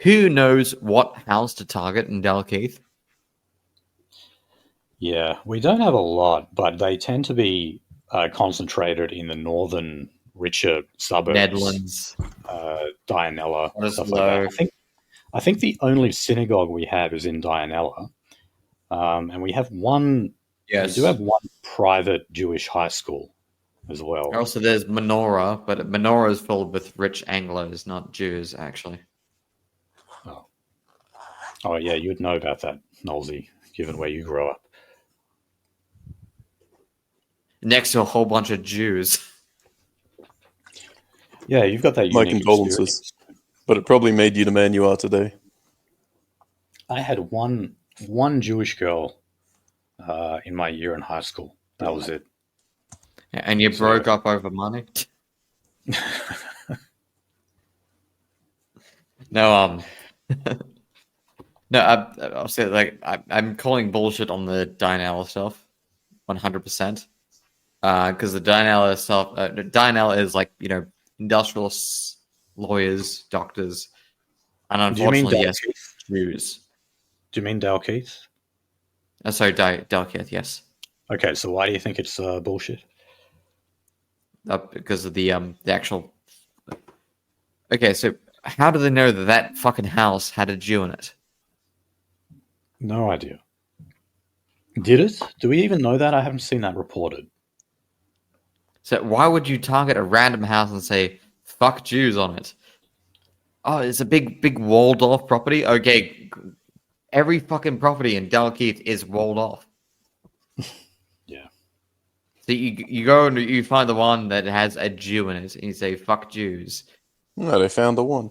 who knows what house to target in Dalkeith? Yeah, we don't have a lot, but they tend to be concentrated in the northern richer suburbs, Netherlands, Dianella, Honest stuff Low. like that. I think the only synagogue we have is in Dianella, and we have one. Yes. We do have one private Jewish high school as well. Also, there's Menorah, but Menorah is filled with rich Anglos, not Jews, actually. Oh yeah, you'd know about that, Nolsey, given where you grew up. Next to a whole bunch of Jews. Yeah, you've got that My unique condolences. experience. But it probably made you the man you are today. I had one Jewish girl in my year in high school. That was it. And you broke up over money? No, no, I'll say, like, I'm calling bullshit on the Dianella stuff, 100%. Because the Dianella stuff, Dianella is like, industrialists, lawyers, doctors, and unfortunately, yes, Jews. Do you mean Dalkeith? Sorry, Dalkeith, yes. Okay, so why do you think it's bullshit? Because of the actual. Okay, so how do they know that fucking house had a Jew in it? No idea. Did it? Do we even know that? I haven't seen that reported. So why would you target a random house and say "fuck Jews" on it? Oh, it's a big walled off property. Okay, every fucking property in Dalkeith is walled off. Yeah. So you go and you find the one that has a Jew in it, and you say "fuck Jews." No, they found the one.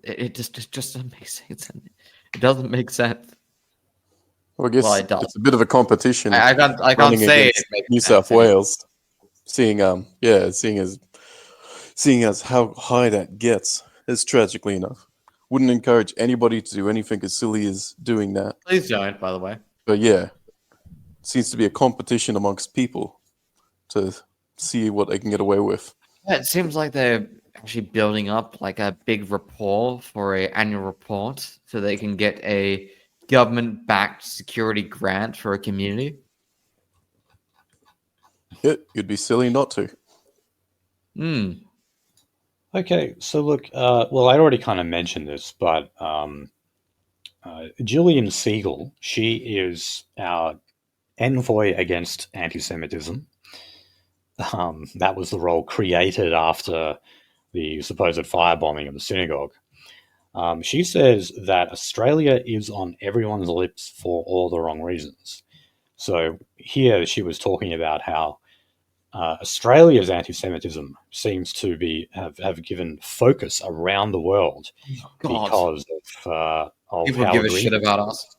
It just doesn't make sense. It doesn't make sense. Well, I guess Well, it does. it's a bit of a competition. I can't running say against it makes New sense. South Wales, seeing as how high that gets is tragically enough. Wouldn't encourage anybody to do anything as silly as doing that. Please don't, by the way. But yeah, seems to be a competition amongst people to see what they can get away with. Yeah, it seems like they're actually building up like a big rapport for an annual report so they can get a government-backed security grant for a community. Yeah, you'd be silly not to. Okay, so look, well, I already kind of mentioned this, but Gillian Siegel, she is our envoy against anti-Semitism. That was the role created after the supposed firebombing of the synagogue. She says that Australia is on everyone's lips for all the wrong reasons. So here she was talking about how Australia's anti-Semitism seems to have given focus around the world because of people give a shit about us.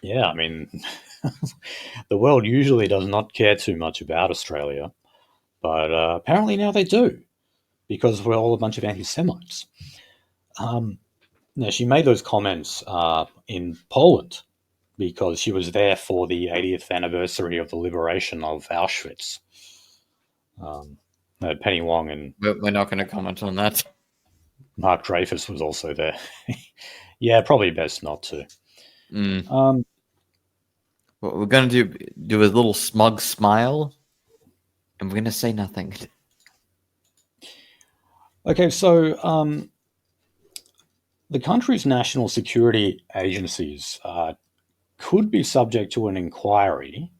Yeah, I mean, the world usually does not care too much about Australia, but apparently now they do, because we're all a bunch of anti-Semites. Now, she made those comments in Poland because she was there for the 80th anniversary of the liberation of Auschwitz. Penny Wong and We're not going to comment on that. Mark Dreyfus was also there. Yeah, probably best not to. What we're going to do a little smug smile, and we're going to say nothing. Okay, so the country's national security agencies could be subject to an inquiry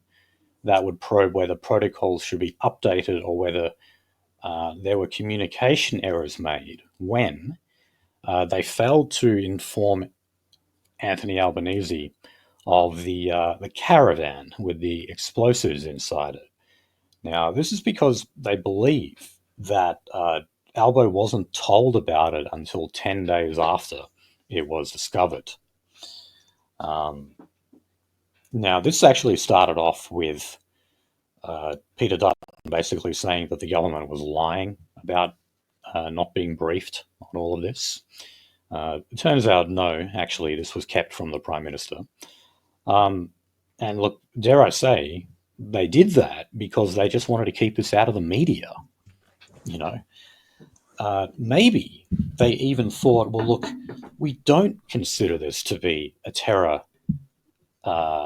that would probe whether protocols should be updated or whether there were communication errors made when they failed to inform Anthony Albanese of the caravan with the explosives inside it. Now, this is because they believe that Albo wasn't told about it until 10 days after it was discovered. Now, this actually started off with Peter Dutton basically saying that the government was lying about not being briefed on all of this. It turns out, no, actually, this was kept from the Prime Minister. And look, dare I say, they did that because they just wanted to keep this out of the media. You know, maybe they even thought, well, look, we don't consider this to be a terror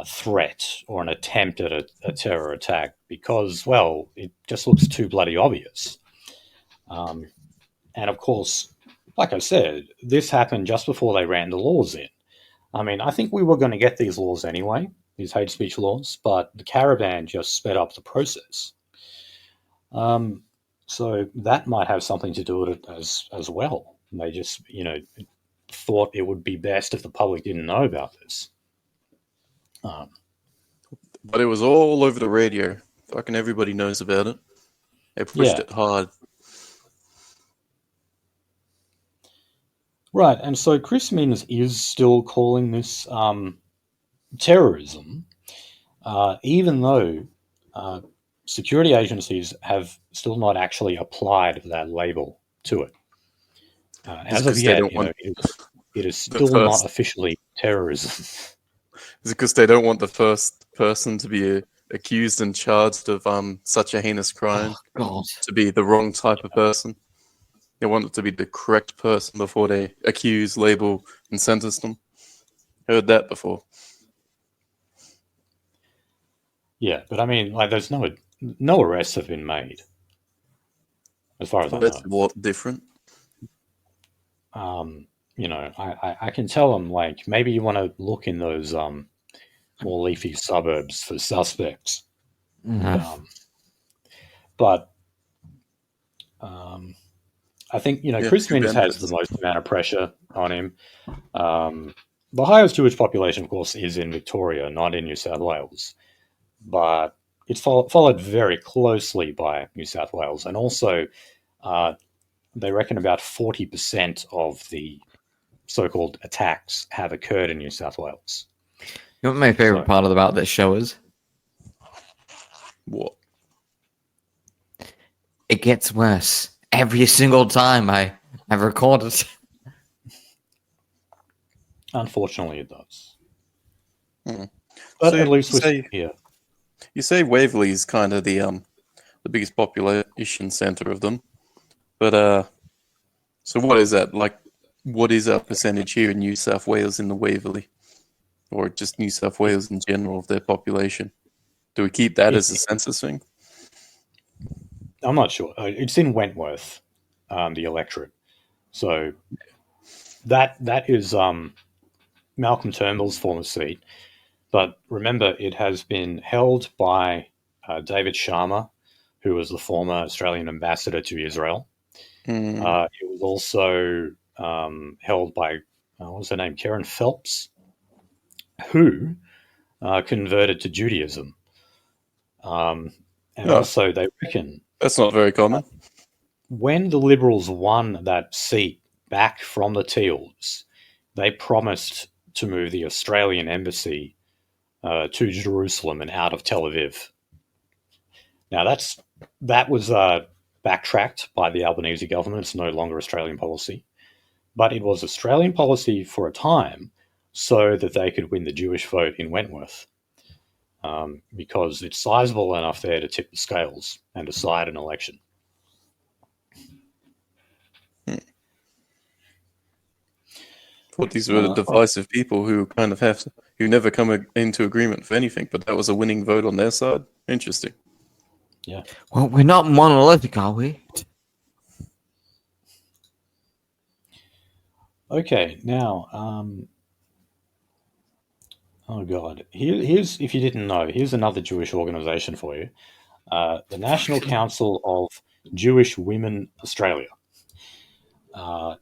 threat or an attempt at a terror attack because, well, it just looks too bloody obvious. And of course, like I said, this happened just before they ran the laws in. I mean, I think we were going to get these laws anyway, these hate speech laws, but the caravan just sped up the process. So that might have something to do with it as well. They just, thought it would be best if the public didn't know about this. But it was all over the radio. Fucking everybody knows about it. They pushed it hard. Right, and so Chris Minns is still calling this terrorism, even though security agencies have still not actually applied that label to it. As of yet, it is still not officially terrorism. Is it because they don't want the first person to be accused and charged of such a heinous crime to be the wrong type of person? They want it to be the correct person before they accuse, label, and sentence them. Heard that before. Yeah, but I mean, like, there's no arrests have been made, as far as I know. That's a lot different. I can tell them, like, maybe you want to look in those more leafy suburbs for suspects. Mm-hmm. But I think, Chris Minns has the most amount of pressure on him. The highest Jewish population, of course, is in Victoria, not in New South Wales. But it's followed very closely by New South Wales. And also, they reckon about 40% of the so-called attacks have occurred in New South Wales. You know what my favorite part about this show is? What? It gets worse every single time I record it. Unfortunately, it does. Mm. But So at least you say Waverley is kind of the biggest population center of them, but so what is that like? What is our percentage here in New South Wales in the Waverley, or just New South Wales in general of their population? Do we keep that as a census thing? I'm not sure. It's in Wentworth, the electorate. So that is Malcolm Turnbull's former seat. But remember, it has been held by David Sharma, who was the former Australian ambassador to Israel. It was also held by, what was her name, Karen Phelps, who converted to Judaism. Also, they reckon... That's not very common. When the Liberals won that seat back from the Teals, they promised to move the Australian embassy to Jerusalem and out of Tel Aviv. Now, that was backtracked by the Albanese government. It's no longer Australian policy. But it was Australian policy for a time so that they could win the Jewish vote in Wentworth, because it's sizable enough there to tip the scales and decide an election. Thought these were the divisive people who kind of who never come into agreement for anything, but that was a winning vote on their side. Interesting. Yeah. Well, we're not monolithic, are we? Okay, now, oh God, here's, if you didn't know, here's another Jewish organization for you. The National Council of Jewish Women Australia.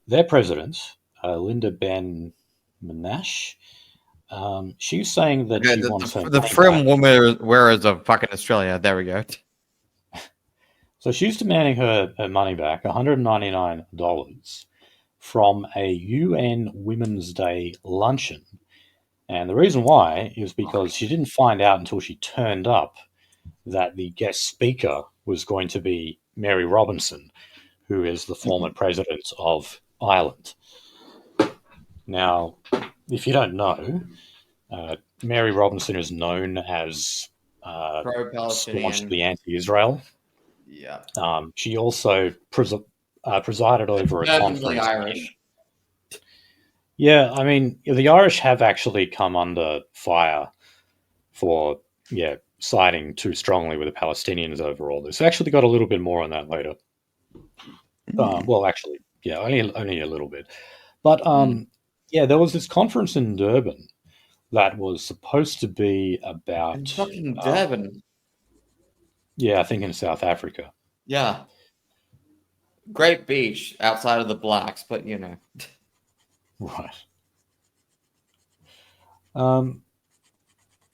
Their president, Linda Ben Menash, she's saying that she wants her the firm woman wearers of fucking Australia. There we go. So she's demanding her money back, $199, from a UN Women's Day luncheon. And the reason why is because she didn't find out until she turned up that the guest speaker was going to be Mary Robinson, who is the former president of Ireland. Now, if you don't know, Mary Robinson is known as staunchly anti-Israel. Yeah. She also presided over a conference. Irish. Yeah, I mean, the Irish have actually come under fire for siding too strongly with the Palestinians over all this. I actually got a little bit more on that later. Well, actually, only a little bit. But there was this conference in Durban that was supposed to be about In fucking Durban. I think in South Africa. Yeah. Great beach outside of the blacks, but you know. Right.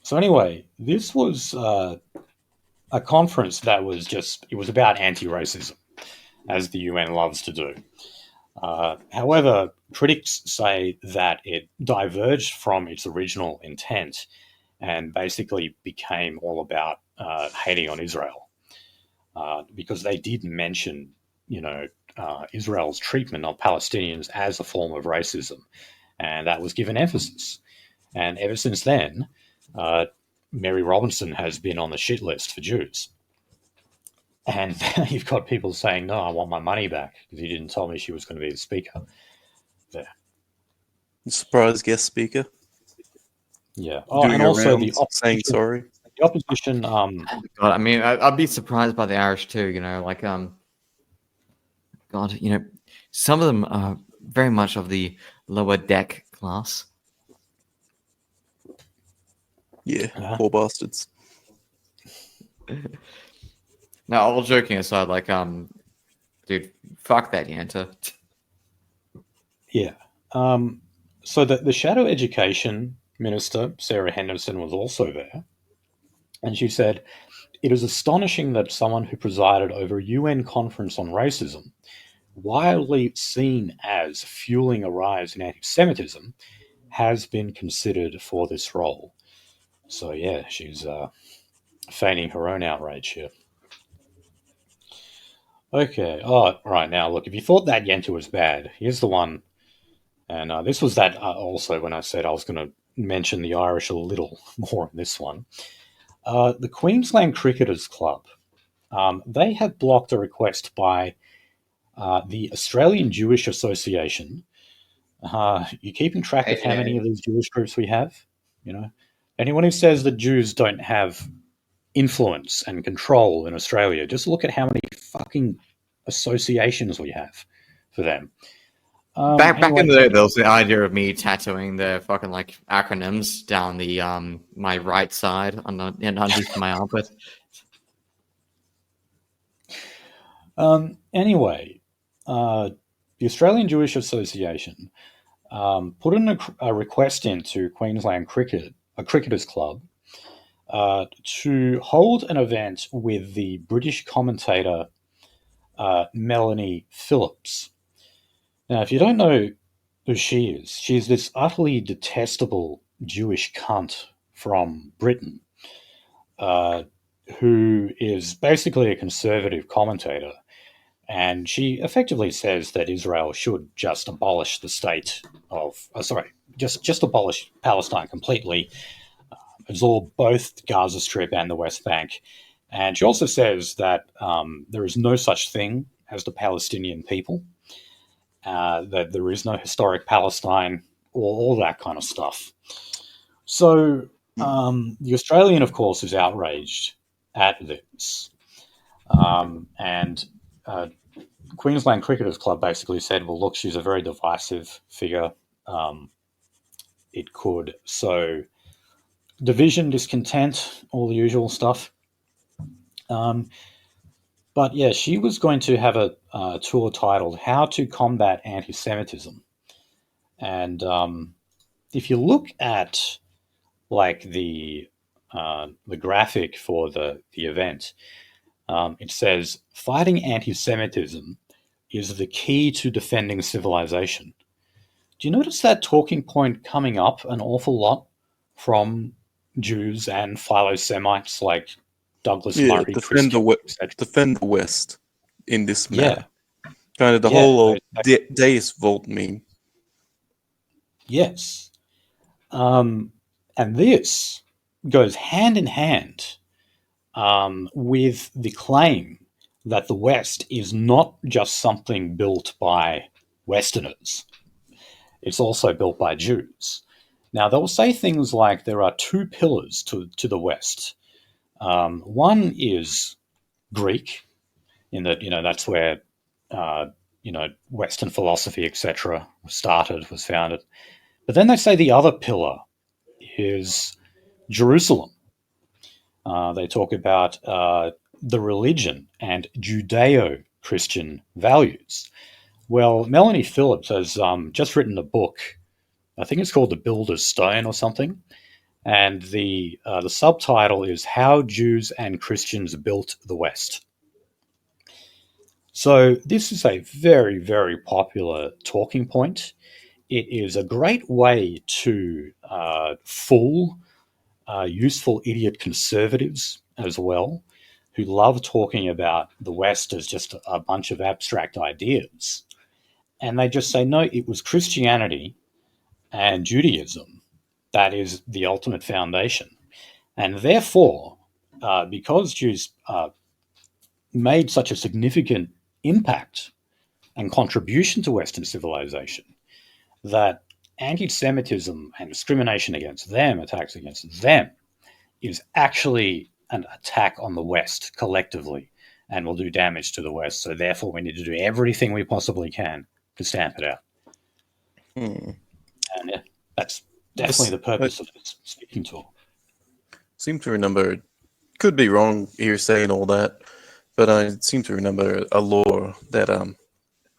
So anyway, this was a conference that was it was about anti-racism, as the UN loves to do. However, critics say that it diverged from its original intent and basically became all about hating on Israel, because they did mention, Israel's treatment of Palestinians as a form of racism, and that was given emphasis. And ever since then, Mary Robinson has been on the shit list for Jews. And you've got people saying, no, I want my money back because you didn't tell me she was going to be the speaker there. Surprise guest speaker. Yeah. Doing and also the saying sorry. The opposition. God, I mean, I'd be surprised by the Irish too. God, some of them are very much of the lower deck class. Yeah, poor bastards. No, all joking aside, dude, fuck that Yanta. Yeah. So the Shadow Education Minister, Sarah Henderson, was also there. And she said, it is astonishing that someone who presided over a UN conference on racism, widely seen as fueling a rise in anti-Semitism, has been considered for this role. So, yeah, she's feigning her own outrage here. Okay. Oh, right. Now, look, if you thought that Yenta was bad, here's the one. And this was that also when I said I was going to mention the Irish a little more in this one. The Queensland Cricketers Club, they have blocked a request by the Australian Jewish Association. You keeping track of how many of these Jewish groups we have? Anyone who says that Jews don't have influence and control in Australia, just look at how many fucking associations we have for them. Back in the day, there was the idea of me tattooing the fucking acronyms down the my right side underneath my armpit. Anyway, the Australian Jewish Association put in a request into Queensland Cricketers Club to hold an event with the British commentator Melanie Phillips. Now, if you don't know who she is, she's this utterly detestable Jewish cunt from Britain who is basically a conservative commentator. And she effectively says that Israel should just abolish the state of, just abolish Palestine completely, absorb both Gaza Strip and the West Bank. And she also says that there is no such thing as the Palestinian people, that there is no historic Palestine, or all that kind of stuff. So the Australian, of course, is outraged at this. And Queensland Cricketers Club basically said, well, look, she's a very divisive figure. It could sow division, discontent, all the usual stuff. But yeah, she was going to have a tour titled How to Combat Anti-Semitism. And if you look at the graphic for the event, it says, fighting anti-Semitism is the key to defending civilization. Do you notice that talking point coming up an awful lot from Jews and philo-Semites like Douglas Murray? Defend the West in this matter. Kind of the whole old deist vault meme. Yes. And this goes hand in hand with the claim that the West is not just something built by Westerners. It's also built by Jews. Now, they'll say things like there are two pillars to the West. One is Greek, in that, that's where, Western philosophy, etc., was founded. But then they say the other pillar is Jerusalem. They talk about the religion and Judeo-Christian values. Well, Melanie Phillips has just written a book. I think it's called The Builder's Stone or something. And the subtitle is How Jews and Christians Built the West. So this is a very, very popular talking point. It is a great way to fool useful idiot conservatives as well, who love talking about the West as just a bunch of abstract ideas. And they just say, no, it was Christianity and Judaism that is the ultimate foundation. And therefore, because Jews made such a significant impact and contribution to Western civilization, that anti-Semitism and discrimination against them, attacks against them, is actually an attack on the West collectively and will do damage to the West. So therefore, we need to do everything we possibly can to stamp it out. And yeah, that's definitely the purpose of this speaking tour. Seem to remember, could be wrong here saying all that, but I seem to remember a law that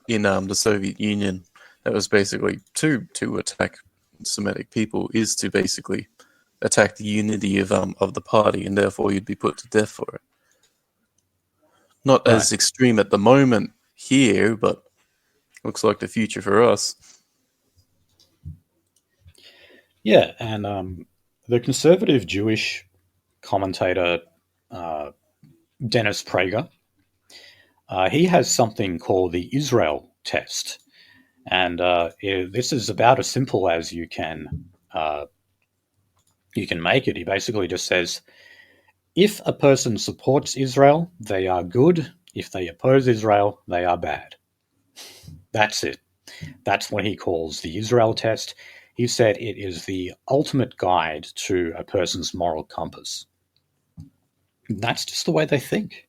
in the Soviet Union that was basically to attack Semitic people is to basically attack the unity of the party, and therefore you'd be put to death for it. Not as extreme at the moment here, but looks like the future for us. Yeah, and the conservative Jewish commentator Dennis Prager, he has something called the Israel test, and this is about as simple as you can make it. He basically just says, if a person supports Israel, they are good. If they oppose Israel, they are bad. That's it. That's what he calls the Israel test. He said it is the ultimate guide to a person's moral compass. That's just the way they think.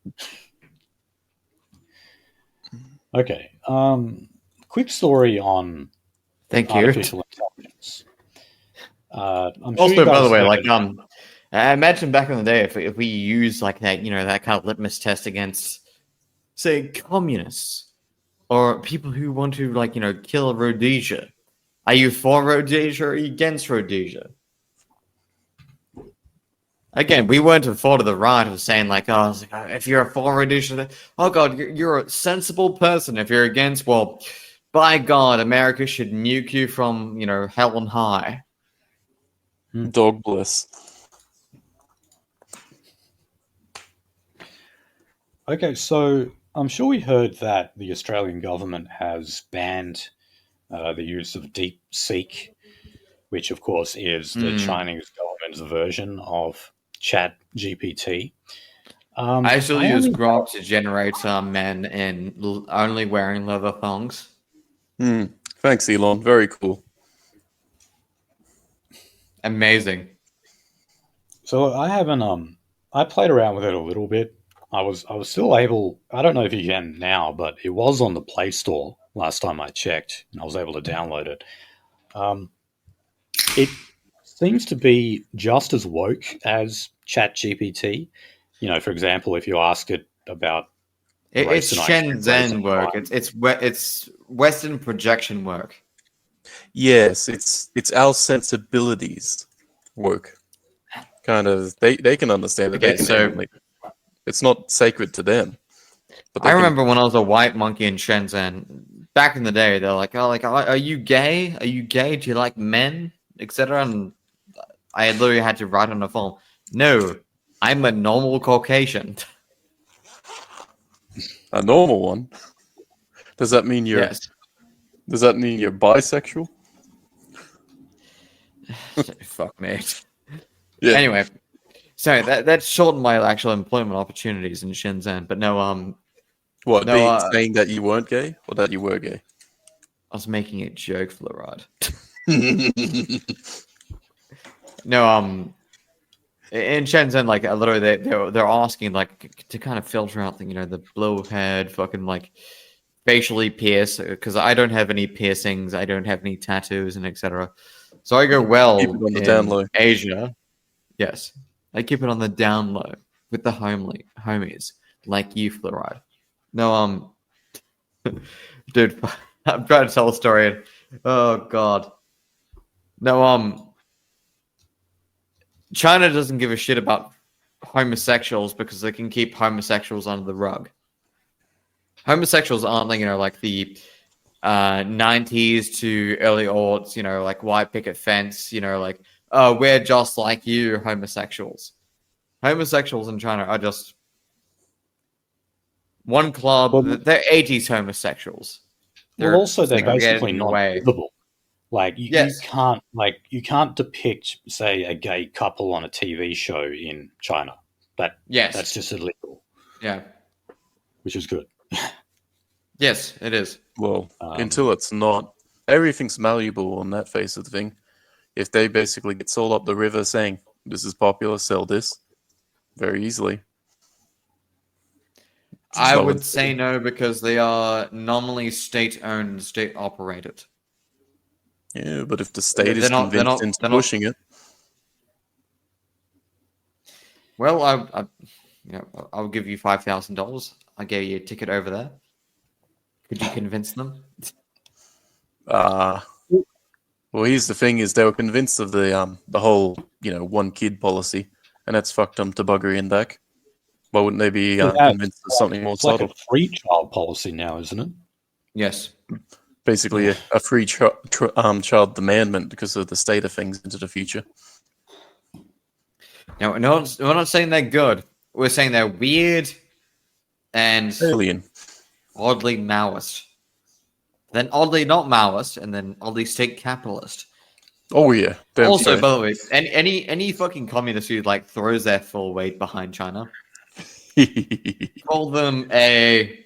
Okay. Quick story on artificial intelligence. Also, by the way, I imagine back in the day, if we use like that, that kind of litmus test against, say, communists or people who want to kill Rhodesia. Are you for Rhodesia or are you against Rhodesia? Again, we weren't for the right of saying if you're for Rhodesia, oh God, you're a sensible person. If you're against, well, by God, America should nuke you from hell and high. Dog bless. Okay, so I'm sure we heard that the Australian government has banned the use of DeepSeek, which of course is the Chinese government's version of ChatGPT. I still use Grok to generate men in only wearing leather thongs. Thanks, Elon. Very cool. Amazing. So I haven't I played around with it a little bit. I was still able, I don't know if you can now, but it was on the Play Store last time I checked, and I was able to download it. It seems to be just as woke as ChatGPT. For example, if you ask it about it's Shenzhen work. It's Western projection work. Yes, it's our sensibilities work. Kind of, they can understand it. Okay, it's not sacred to them. But I remember when I was a white monkey in Shenzhen back in the day. They're like, "Oh, are you gay? Are you gay? Do you like men, etc." And I literally had to write on the phone, "No, I'm a normal Caucasian." A normal one? Does that mean you're? Yes. Does that mean you're bisexual? Fuck me. Yeah. Anyway, sorry, that shortened my actual employment opportunities in Shenzhen. But no, what? No, saying that you weren't gay or that you were gay? I was making a joke for the ride. No, in Shenzhen, like literally, they're asking like to kind of filter out the blue-haired fucking like facially pierced, because I don't have any piercings, I don't have any tattoos, and etc. So I go well Keep it on the in down low. Asia. Yes, I keep it on the down low with the homies like you, Fluoride. No, dude, I'm trying to tell a story. Oh God, no, China doesn't give a shit about homosexuals because they can keep homosexuals under the rug. Homosexuals aren't like the 90s to early aughts, like white picket fence, like, oh, we're just like you, homosexuals. Homosexuals in China are just one club. Well, they're 80s homosexuals. Well, also they're segregated basically in a not way. visible. Like Yes. you can't depict, say, a gay couple on a TV show in China. Yes. That's just illegal, Yeah. which is good. Yes, it is. Well, until it's not, everything's malleable on that face of the thing. If they basically get sold up the river saying, this is popular, sell this, very easily. I So would it's- say no because they are nominally state-owned, state-operated. Yeah, but if the state They're is not- they're convinced not- into they're not- pushing it, Well, I'll give you $5,000. I'll give you a ticket over there. Could you convince them? well, here's the thing: is they were convinced of the whole one kid policy, and that's fucked them to buggery and back. Why wouldn't they be Yeah, convinced of something more It's like subtle? a free child policy now, isn't it? Yes. Basically, a free child demandment because of the state of things into the future. No, we're not saying they're good. We're saying they're weird and Alien. oddly Maoist. Then oddly not Maoist, and then oddly state capitalist. Oh yeah. Damn Also, straight. by the way, any fucking communist who throws their full weight behind China, call them a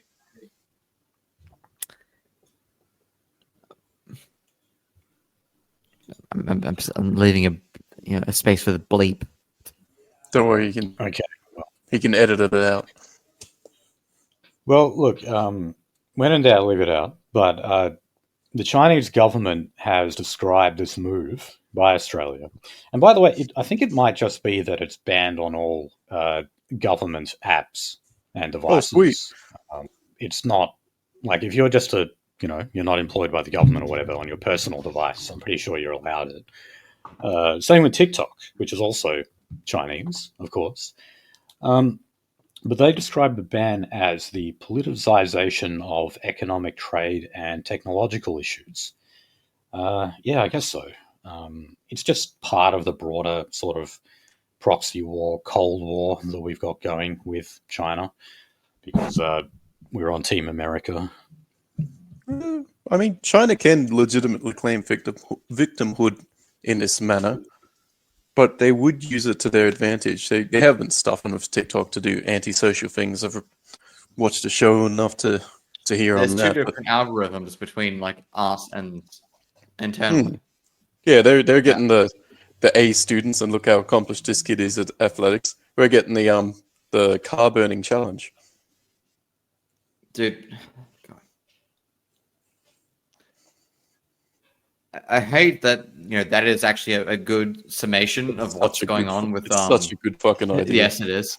I'm leaving a space for the bleep. Don't worry, he can Okay. edit it out. Well, look, when in doubt, leave it out. But the Chinese government has described this move by Australia. And by the way, I think it might just be that it's banned on all government apps and devices. sweet. It's not like if you're just you're not employed by the government or whatever on your personal device, I'm pretty sure you're allowed it. Same with TikTok, which is also Chinese, of course. But they describe the ban as the politicization of economic, trade, and technological issues. Yeah, I guess so. It's just part of the broader sort of proxy war, Cold War that we've got going with China because we're on Team America. I mean, China can legitimately claim victimhood in this manner, but they would use it to their advantage. They have been stuffing with TikTok to do antisocial things. I've watched the show enough to hear There's on two that. different algorithms between us and internally. Yeah, they're getting the A students, and look how accomplished this kid is at athletics. We're getting the car burning challenge. Dude, God. I hate that that is actually a good summation of what's Such a going good- on with it's such a good fucking idea. Yes, it is.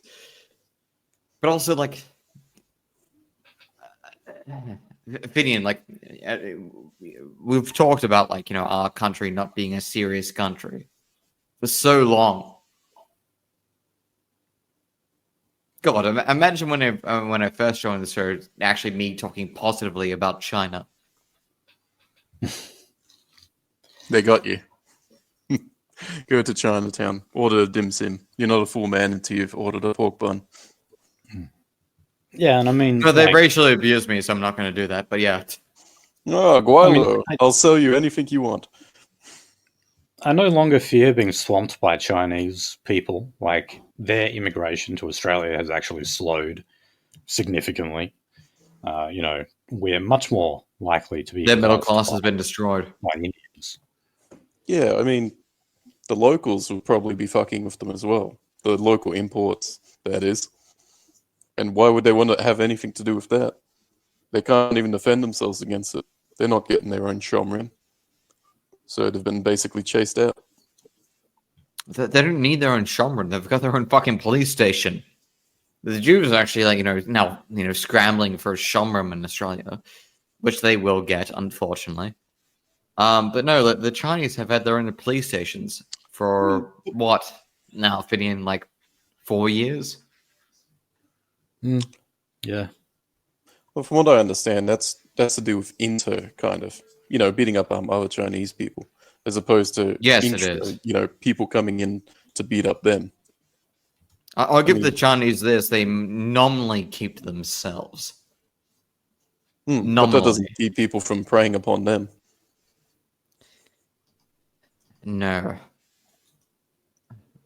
But also, opinion, we've talked about our country not being a serious country for so long. God, imagine when I first joined the show, actually me talking positively about China. They got you. Go to Chinatown, order a dim sim. You're not a full man until you've ordered a pork bun. Yeah, and I mean, No, they racially abused me, so I'm not going to do that. But yeah, Oh, Guilo, I- I'll sell you anything you want. I no longer fear being swamped by Chinese people. Like, their immigration to Australia has actually slowed significantly. We're much more likely to be their middle engulfed class has been destroyed. by Indians. Yeah, I mean, the locals will probably be fucking with them as well. The local imports, that is. And why would they want to have anything to do with that? They can't even defend themselves against it. They're not getting their own shomrin. So they've been basically chased out. They don't need their own shomrin. They've got their own fucking police station. The Jews are actually now scrambling for a shomrin in Australia, which they will get, unfortunately. But no, the Chinese have had their own police stations for what now? Fitting in like 4 years. Yeah. Well, from what I understand, that's to do with kind of, beating up other Chinese people, as opposed to it is. People coming in to beat up them. I'll give the Chinese this: they nominally keep themselves. But that doesn't keep people from preying upon them. No.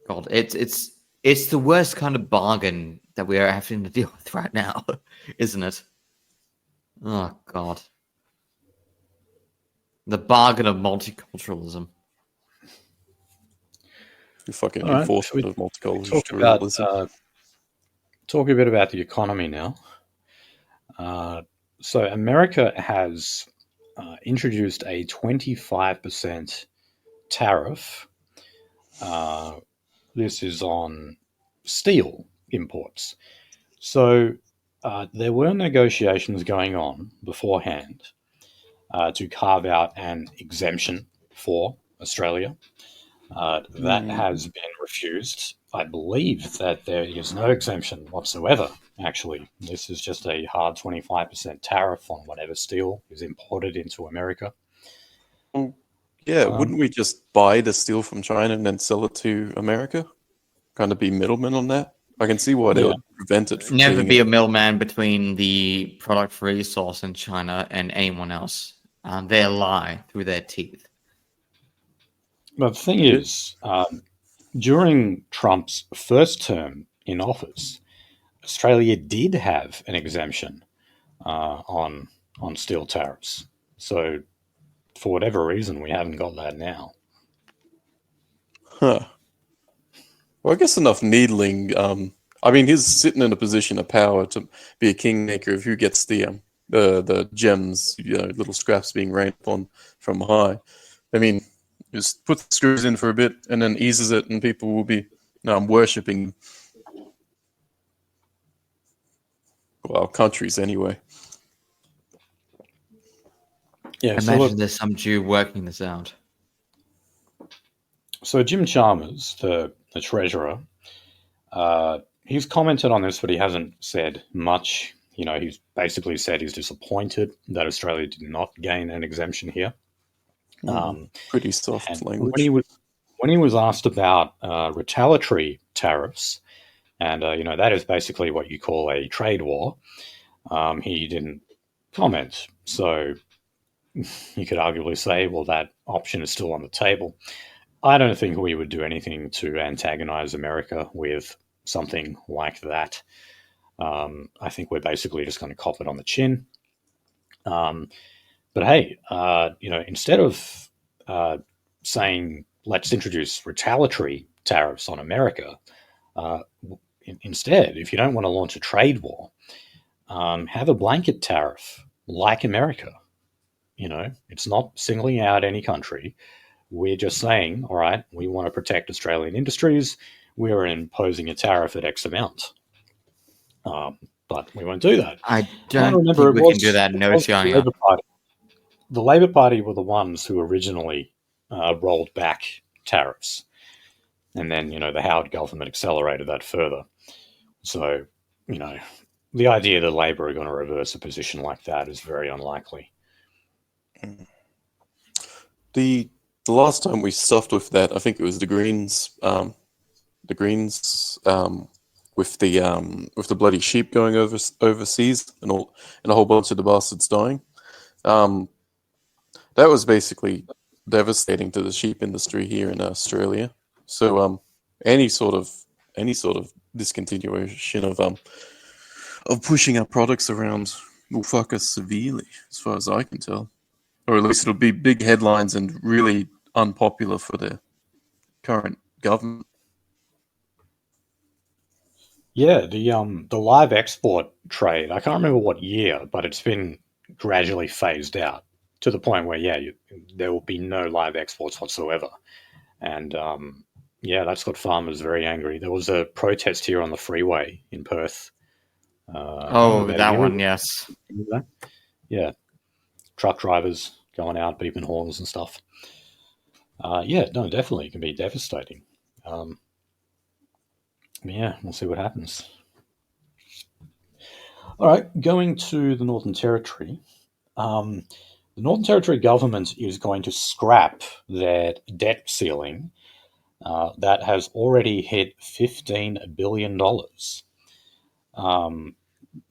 God, it's the worst kind of bargain that we are having to deal with right now, isn't it? Oh God. The bargain of multiculturalism. The fucking All enforcement of multiculturalism. Talk a bit about the economy now. So America has introduced a 25% tariff. This is on steel imports. So there were negotiations going on beforehand to carve out an exemption for Australia. That has been refused. I believe that there is no exemption whatsoever, actually. This is just a hard 25% tariff on whatever steel is imported into America. Yeah, wouldn't we just buy the steel from China and then sell it to America? Kind of be middlemen on that? I can see why they would prevent it from never be a middleman between the product resource in China and anyone else. They lie through their teeth. But the thing is, during Trump's first term in office, Australia did have an exemption on steel tariffs. So, for whatever reason, we haven't got that now. Huh. Well, I guess enough needling. He's sitting in a position of power to be a kingmaker of who gets the gems, little scraps being rained upon from high. Just put the screws in for a bit and then eases it, and people will be worshipping. Well, countries anyway. Yeah. Imagine there's some Jew working this out. So Jim Chalmers, the treasurer, he's commented on this, but he hasn't said much. He's basically said he's disappointed that Australia did not gain an exemption here. Pretty soft language. When he was asked about retaliatory tariffs, and that is basically what you call a trade war, he didn't comment. So you could arguably say, well, that option is still on the table. I don't think we would do anything to antagonize America with something like that. I think we're basically just going to cop it on the chin. But hey, instead of saying let's introduce retaliatory tariffs on America, instead, if you don't want to launch a trade war, have a blanket tariff like America. It's not singling out any country. We're just saying, all right, we want to protect Australian industries. We're imposing a tariff at X amount. But we won't do that. I don't think we can do that in Oceania. The Labor Party were the ones who originally rolled back tariffs. And then, the Howard government accelerated that further. So, the idea that Labor are going to reverse a position like that is very unlikely. The last time we stuffed with that, I think it was the Greens. With the bloody sheep going overseas and a whole bunch of the bastards dying. That was basically devastating to the sheep industry here in Australia. So any sort of discontinuation of pushing our products around will fuck us severely, as far as I can tell. Or at least it'll be big headlines and really unpopular for the current government. Yeah, the live export trade, I can't remember what year, but it's been gradually phased out to the point where, there will be no live exports whatsoever. And that's got farmers very angry. There was a protest here on the freeway in Perth. That one, yes. Yeah, truck drivers going out, beeping horns and stuff. Definitely, it can be devastating. We'll see what happens. All right, going to the Northern Territory. The Northern Territory government is going to scrap their debt ceiling that has already hit $15 billion.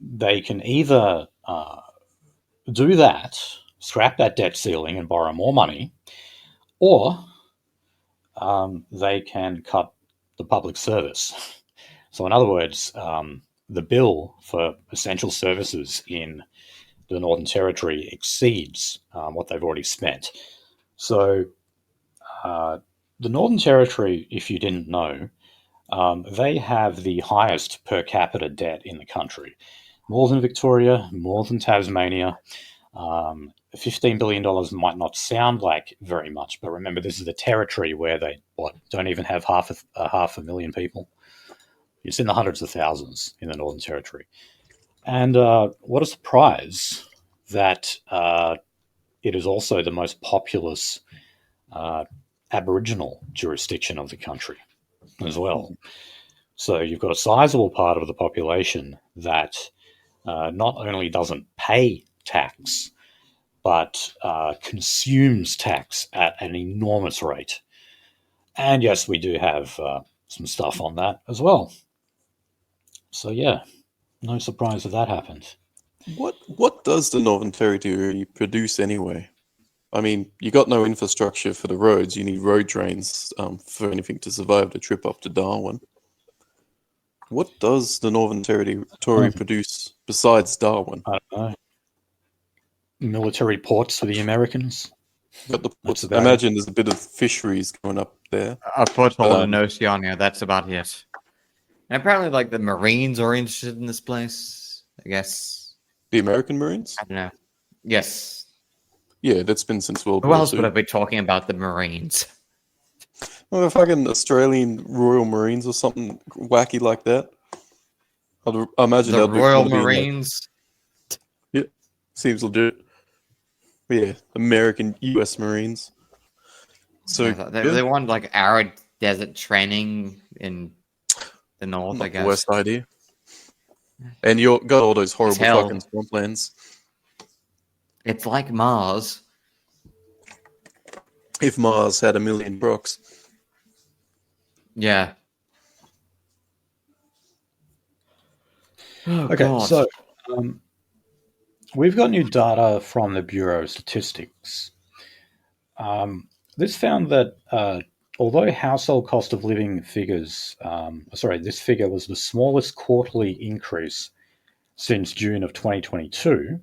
They can either do that, scrap that debt ceiling and borrow more money, or they can cut the public service. So in other words, the bill for essential services in the Northern Territory exceeds what they've already spent. So the Northern Territory, if you didn't know, they have the highest per capita debt in the country. More than Victoria, more than Tasmania. $15 billion might not sound like very much, but remember, this is a territory where they don't even have half a million people. It's in the hundreds of thousands in the Northern Territory. And what a surprise that it is also the most populous Aboriginal jurisdiction of the country as well. So you've got a sizable part of the population that not only doesn't pay tax, but consumes tax at an enormous rate. And yes, we do have some stuff on that as well. So no surprise that happened. What does the Northern Territory produce anyway? I mean, you got no infrastructure for the roads. You need road trains for anything to survive the trip up to Darwin. What does the Northern Territory produce besides Darwin? I don't know. Military ports for the Americans. Got the ports. I imagine there's a bit of fisheries going up there. A foothold in Oceania, that's about it. And apparently, like, the Marines are interested in this place, I guess. The American Marines? I don't know. Yes. Yeah, that's been since World Who War else II. would I be talking about the Marines? Well, the fucking Australian Royal Marines or something wacky like that. I imagine The they'll be Royal wanna be in, like- Marines? Yeah, seems legit. Yeah, American US Marines. So They want, like, arid desert training in the north, I not the guess. worst idea. And you got all those horrible hell. fucking swamplands. It's like Mars. If Mars had a million rocks. Yeah. Oh, Okay, God. so we've got new data from the Bureau of Statistics. This found that although household cost of living figures, this figure was the smallest quarterly increase since June of 2022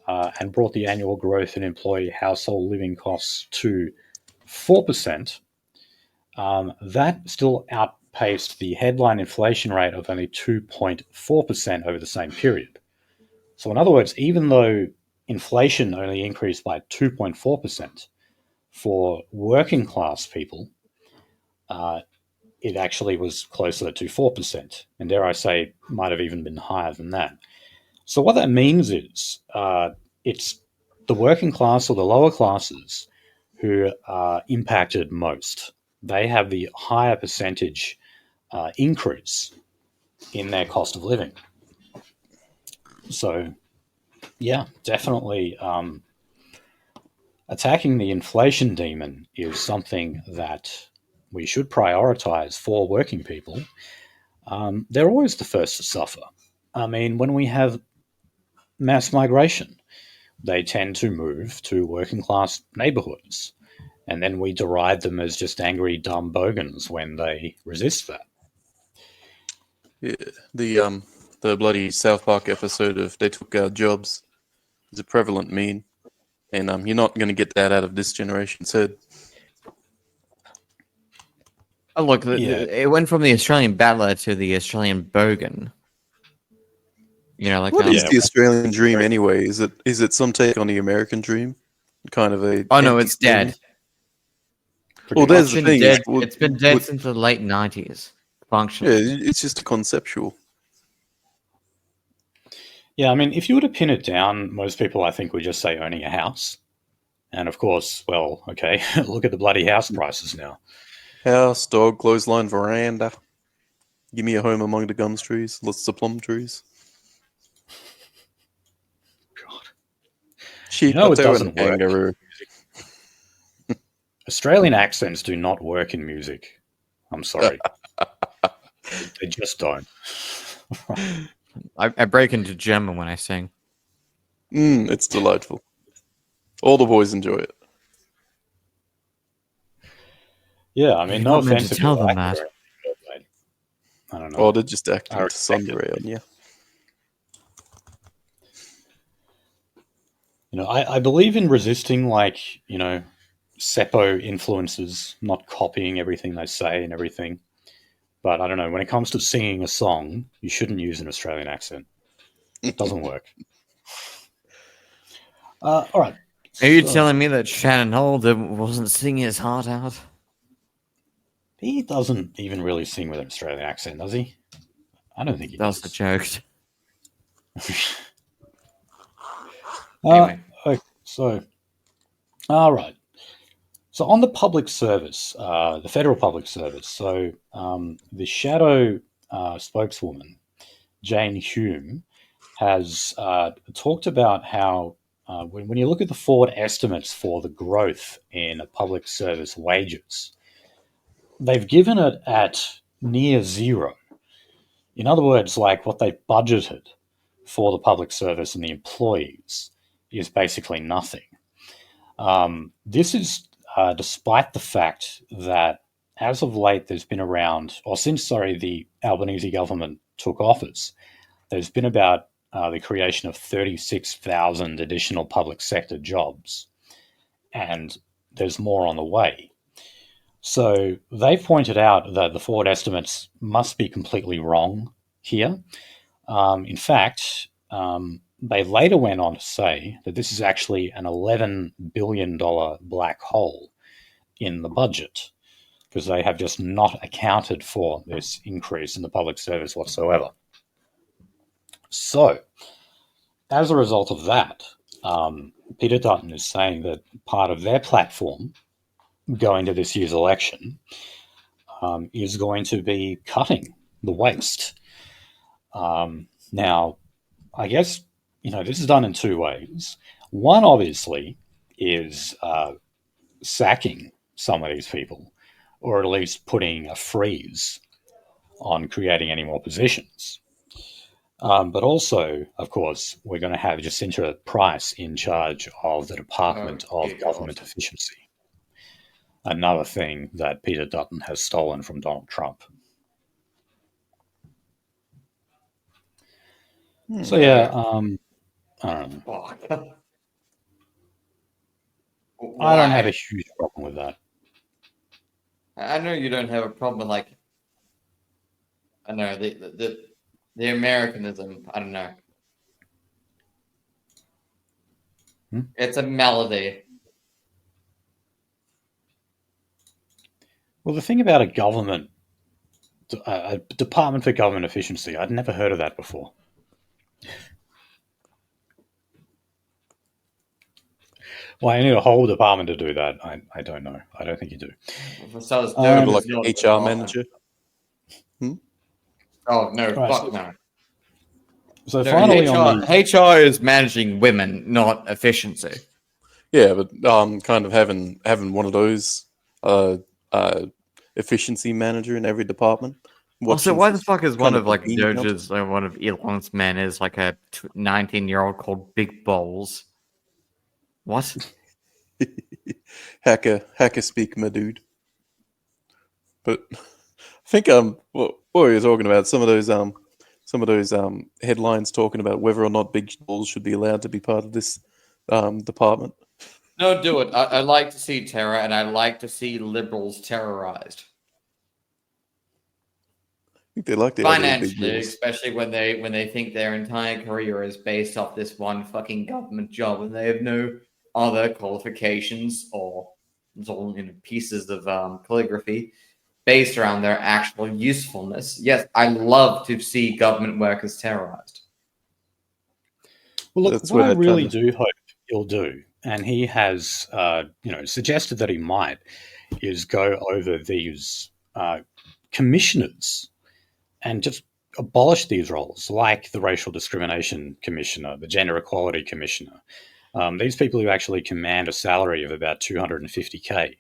and brought the annual growth in employee household living costs to 4%. That still outpaced the headline inflation rate of only 2.4% over the same period. So in other words, even though inflation only increased by 2.4%, for working class people, it actually was closer to 4%. And dare I say, might have even been higher than that. So what that means is it's the working class or the lower classes who are impacted most. They have the higher percentage increase in their cost of living. So, definitely attacking the inflation demon is something that we should prioritize for working people. They're always the first to suffer. I mean, when we have mass migration, they tend to move to working class neighborhoods. And then we deride them as just angry, dumb bogans when they resist that. Yeah, the bloody South Park episode of They Took Our Jobs is a prevalent meme. And you're not going to get that out of this generation's head. Oh, look, it went from the Australian battler to the Australian bogan. You know, like What is the Australian dream anyway? Is it some take on the American dream? Kind of a. Oh no, it's dead. Well, there's the thing. It's been dead since the late 90s. Functionally. Yeah, it's just conceptual. Yeah, I mean, if you were to pin it down, most people, I think, would just say owning a house. And of course, well, okay, look at the bloody house prices now. House, dog, clothesline, veranda. Give me a home among the gum trees, lots of plum trees. God. Sheep, it doesn't work. Kangaroo. Australian accents do not work in music. I'm sorry. They just don't. I break into German when I sing. It's delightful. All the boys enjoy it. Yeah, I mean, no offense to tell them that. I don't know. Oh, they're just acting to Sunday on you. You know, I believe in resisting, Seppo influences, not copying everything they say and everything. But I don't know, when it comes to singing a song, you shouldn't use an Australian accent. It doesn't work. All right. Are you telling me that Shannon Holt wasn't singing his heart out? He doesn't even really sing with an Australian accent, does he? I don't think he does. That's the joke. Anyway. Okay, so, all right. So on the public service, the federal public service, so the shadow spokeswoman, Jane Hume, has talked about how when you look at the forward estimates for the growth in public service wages, they've given it at near zero. In other words, like what they've budgeted for the public service and the employees is basically nothing. This is despite the fact that as of late there's been since the Albanese government took office, there's been about the creation of 36,000 additional public sector jobs, and there's more on the way. So they pointed out that the forward estimates must be completely wrong here. In fact, they later went on to say that this is actually an $11 billion black hole in the budget because they have just not accounted for this increase in the public service whatsoever. So, as a result of that, Peter Dutton is saying that part of their platform going to this year's election is going to be cutting the waste. Now, I guess, this is done in two ways. One, obviously, is sacking some of these people, or at least putting a freeze on creating any more positions. But also, of course, we're going to have Jacinta Price in charge of the Department of Government Efficiency. Another thing that Peter Dutton has stolen from Donald Trump. So yeah, I don't know. I don't have a huge problem with that. I know you don't have a problem with I know the Americanism. I don't know. It's a melody. Well, the thing about a Department for Government Efficiency, I'd never heard of that before. Well, I need a whole department to do that. I don't know. I don't think you do. Like an HR manager. Oh no! Right, Fuck no. So finally, HR is managing women, not efficiency. Yeah, but kind of having one of those efficiency manager in every department. Also, why the fuck is one of Doge's or one of Elon's men is like a 19-year-old called Big Balls? What? hacker speak, my dude. But I think what you're talking about, some of those headlines talking about whether or not big balls should be allowed to be part of this department. No, do it. I like to see terror, and I like to see liberals terrorized. think they like the idea of big Financially, deals. especially when they think their entire career is based off this one fucking government job and they have no other qualifications or it's all pieces of calligraphy based around their actual usefulness. Yes, I love to see government workers terrorized. Well, look, That's what I where really do hope he'll do, and he has, suggested that he might, is go over these commissioners and just abolish these roles, like the Racial Discrimination Commissioner, the Gender Equality Commissioner. These people who actually command a salary of about 250K.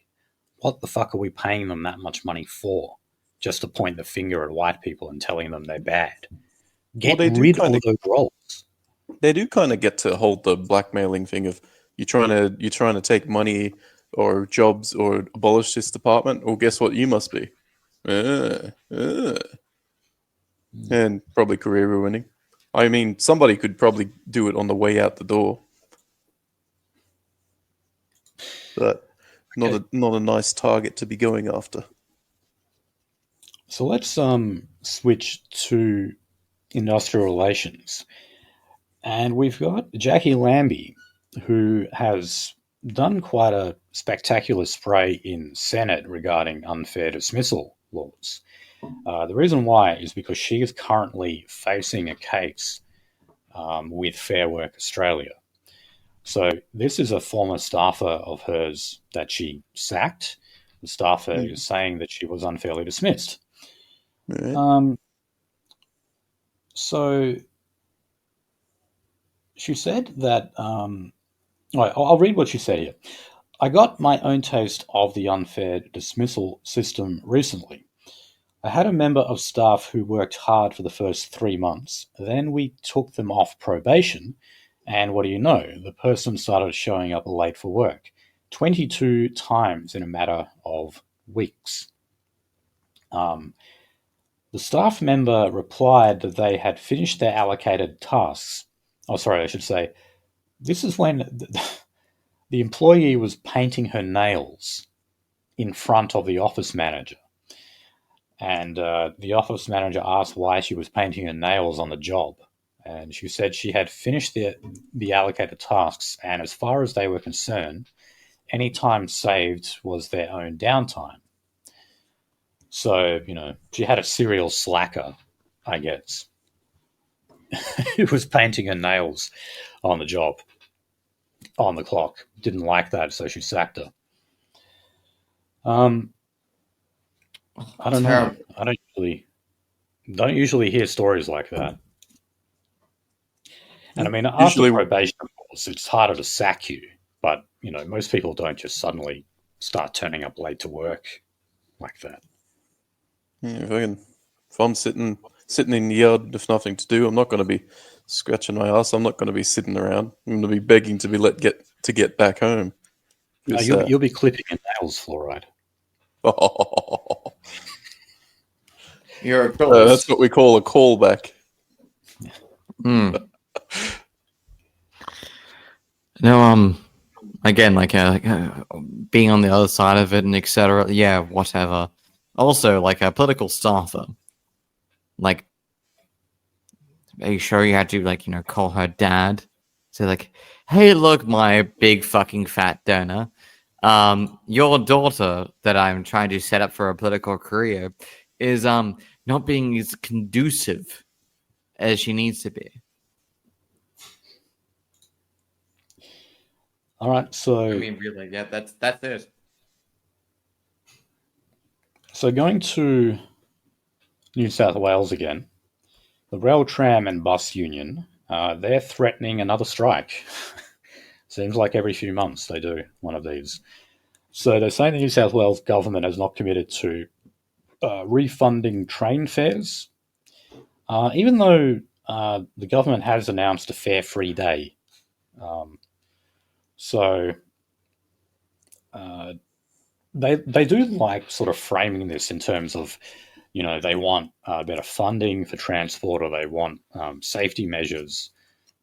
What the fuck are we paying them that much money for? Just to point the finger at white people and telling them they're bad. Get rid of those roles. They do kind of get to hold the blackmailing thing of you're trying to take money or jobs or abolish this department. Well, guess what? You must be, and probably career ruining. I mean, somebody could probably do it on the way out the door, but not a nice target to be going after. So let's switch to industrial relations. And we've got Jackie Lambie, who has done quite a spectacular spray in Senate regarding unfair dismissal laws. The reason why is because she is currently facing a case with Fair Work Australia. So this is a former staffer of hers that she sacked. The staffer is saying that she was unfairly dismissed. Right. So she said that, I'll read what she said here. I got my own taste of the unfair dismissal system recently. I had a member of staff who worked hard for the first 3 months. Then we took them off probation. And what do you know? The person started showing up late for work 22 times in a matter of weeks. The staff member replied that they had finished their allocated tasks. Oh, sorry, I should say, this is when the employee was painting her nails in front of the office manager. And the office manager asked why she was painting her nails on the job. And she said she had finished the allocated tasks, and as far as they were concerned, any time saved was their own downtime. So, she had a serial slacker, I guess, who was painting her nails on the job, on the clock. Didn't like that, so she sacked her. I don't know. I don't usually hear stories like that. And I mean, after probation, of course, it's harder to sack you. But, most people don't just suddenly start turning up late to work like that. Yeah, if I'm sitting in the yard with nothing to do, I'm not going to be scratching my ass. I'm not going to be sitting around. I'm going to be begging to be get back home. No, you'll be clipping your nails, fluoride. You're a that's what we call a callback. No, again, being on the other side of it and etc. Yeah, whatever. Also, like a political staffer. Like, are you sure you had to call her dad? Say hey, look, my big fucking fat donor. Your daughter that I'm trying to set up for a political career is not being as conducive as she needs to be. All right, so I mean, really, yeah, that's it. So going to New South Wales again, the Rail, Tram and Bus Union, they're threatening another strike. Seems like every few months they do one of these. So they're saying the New South Wales government has not committed to refunding train fares, even though the government has announced a fare-free day. They do like sort of framing this in terms of, they want better funding for transport, or they want safety measures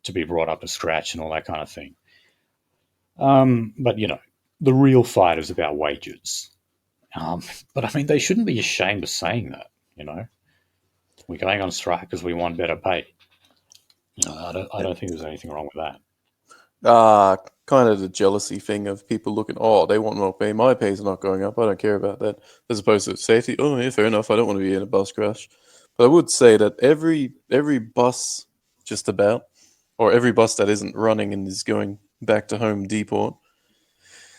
to be brought up to scratch and all that kind of thing. But, the real fight is about wages. But I mean, they shouldn't be ashamed of saying that, We're going on strike because we want better pay. I don't think there's anything wrong with that. Kind of the jealousy thing of people looking, oh, they want more pay. My pay's not going up. I don't care about that. As opposed to safety. Oh, yeah, fair enough. I don't want to be in a bus crash. But I would say that every bus, just about, or every bus that isn't running and is going back to home depot,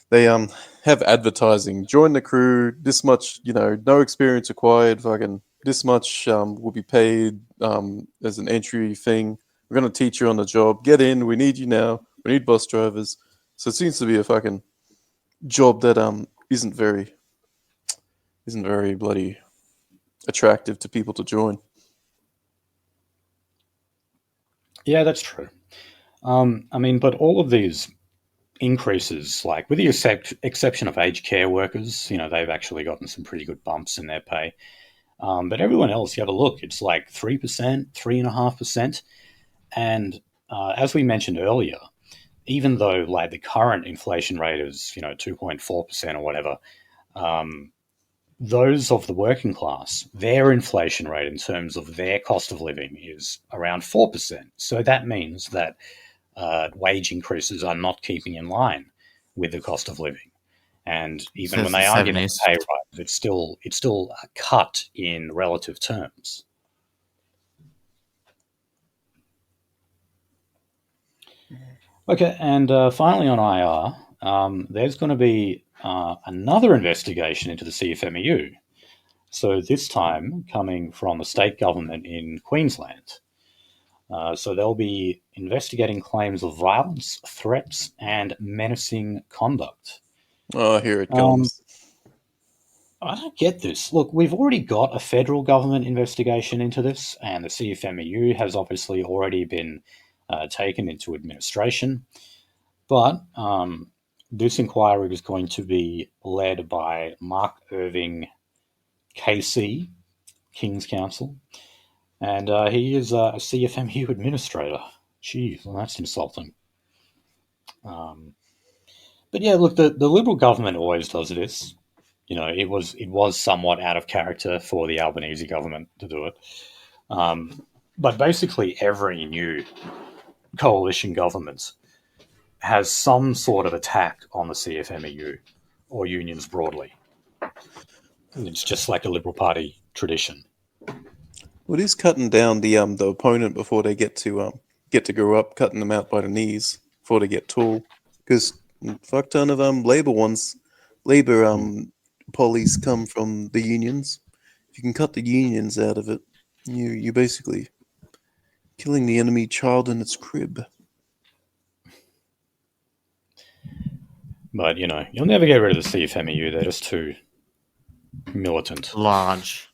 they have advertising. Join the crew. This much, no experience required. Fucking this much will be paid as an entry thing. We're going to teach you on the job. Get in. We need you now. We need bus drivers. So it seems to be a fucking job that isn't very bloody attractive to people to join. Yeah, that's true. But all of these increases, like with the exception of aged care workers, they've actually gotten some pretty good bumps in their pay. But everyone else, you have a look, it's like 3%, 3.5%. And as we mentioned earlier, even though like the current inflation rate is 2.4% or whatever, those of the working class, their inflation rate in terms of their cost of living is around 4%. So that means that wage increases are not keeping in line with the cost of living. And even when they are getting pay rise, it's still a cut in relative terms. Okay, and finally on IR, there's going to be another investigation into the CFMEU. So this time coming from the state government in Queensland. So they'll be investigating claims of violence, threats, and menacing conduct. Oh, here it comes. I don't get this. Look, we've already got a federal government investigation into this, and the CFMEU has obviously already been taken into administration. But this inquiry is going to be led by Mark Irving KC, King's Counsel, and he is a CFMEU administrator. Jeez, well, that's insulting. But yeah, look, the Liberal government always does this. It was somewhat out of character for the Albanese government to do it. But basically every new coalition government has some sort of attack on the CFMEU or unions broadly. It's just like a Liberal Party tradition. Well, it is cutting down the opponent before they get to grow up, cutting them out by the knees before they get tall. Because fuck ton of Labour police come from the unions. If you can cut the unions out of it, you basically killing the enemy child in its crib. But you'll never get rid of the CFMEU. They're just too militant, large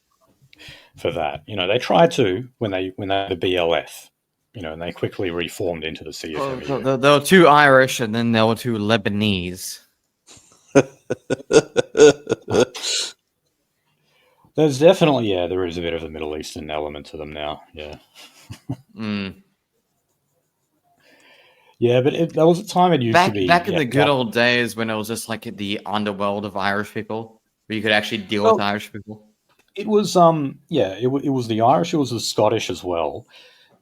for that. They tried to when they the BLF, and they quickly reformed into the CFMEU. Well, there were two Irish, and then there were two Lebanese. There's definitely, there is a bit of a Middle Eastern element to them now. Yeah. Yeah, but there was a time it used to be back in the good old days when it was just like the underworld of Irish people, where you could actually deal with Irish people. It was it was the Irish, it was the Scottish as well,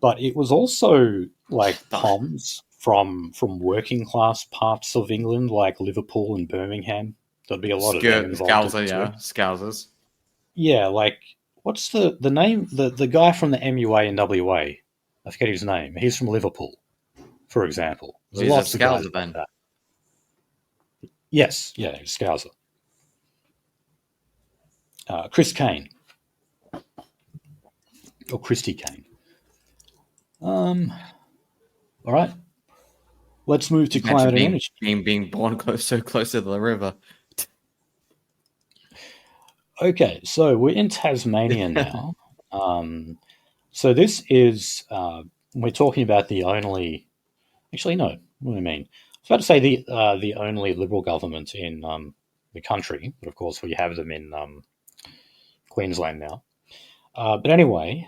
but it was also like Poms from working class parts of England, like Liverpool and Birmingham. There'd be a lot of them involved. Scousers. Yeah, like what's the name? The guy from the MUA in WA, I forget his name. He's from Liverpool, for example. There's lots of guys then. Like yes, yeah, Scouser. Chris Kane. Or Christy Kane. All right. Let's move to climate and energy. Being born so close to the river. Okay, so we're in Tasmania now. So this is, we're talking about the only, actually no, what do I mean? I was about to say the only Liberal government in the country, but of course we have them in Queensland now. But anyway,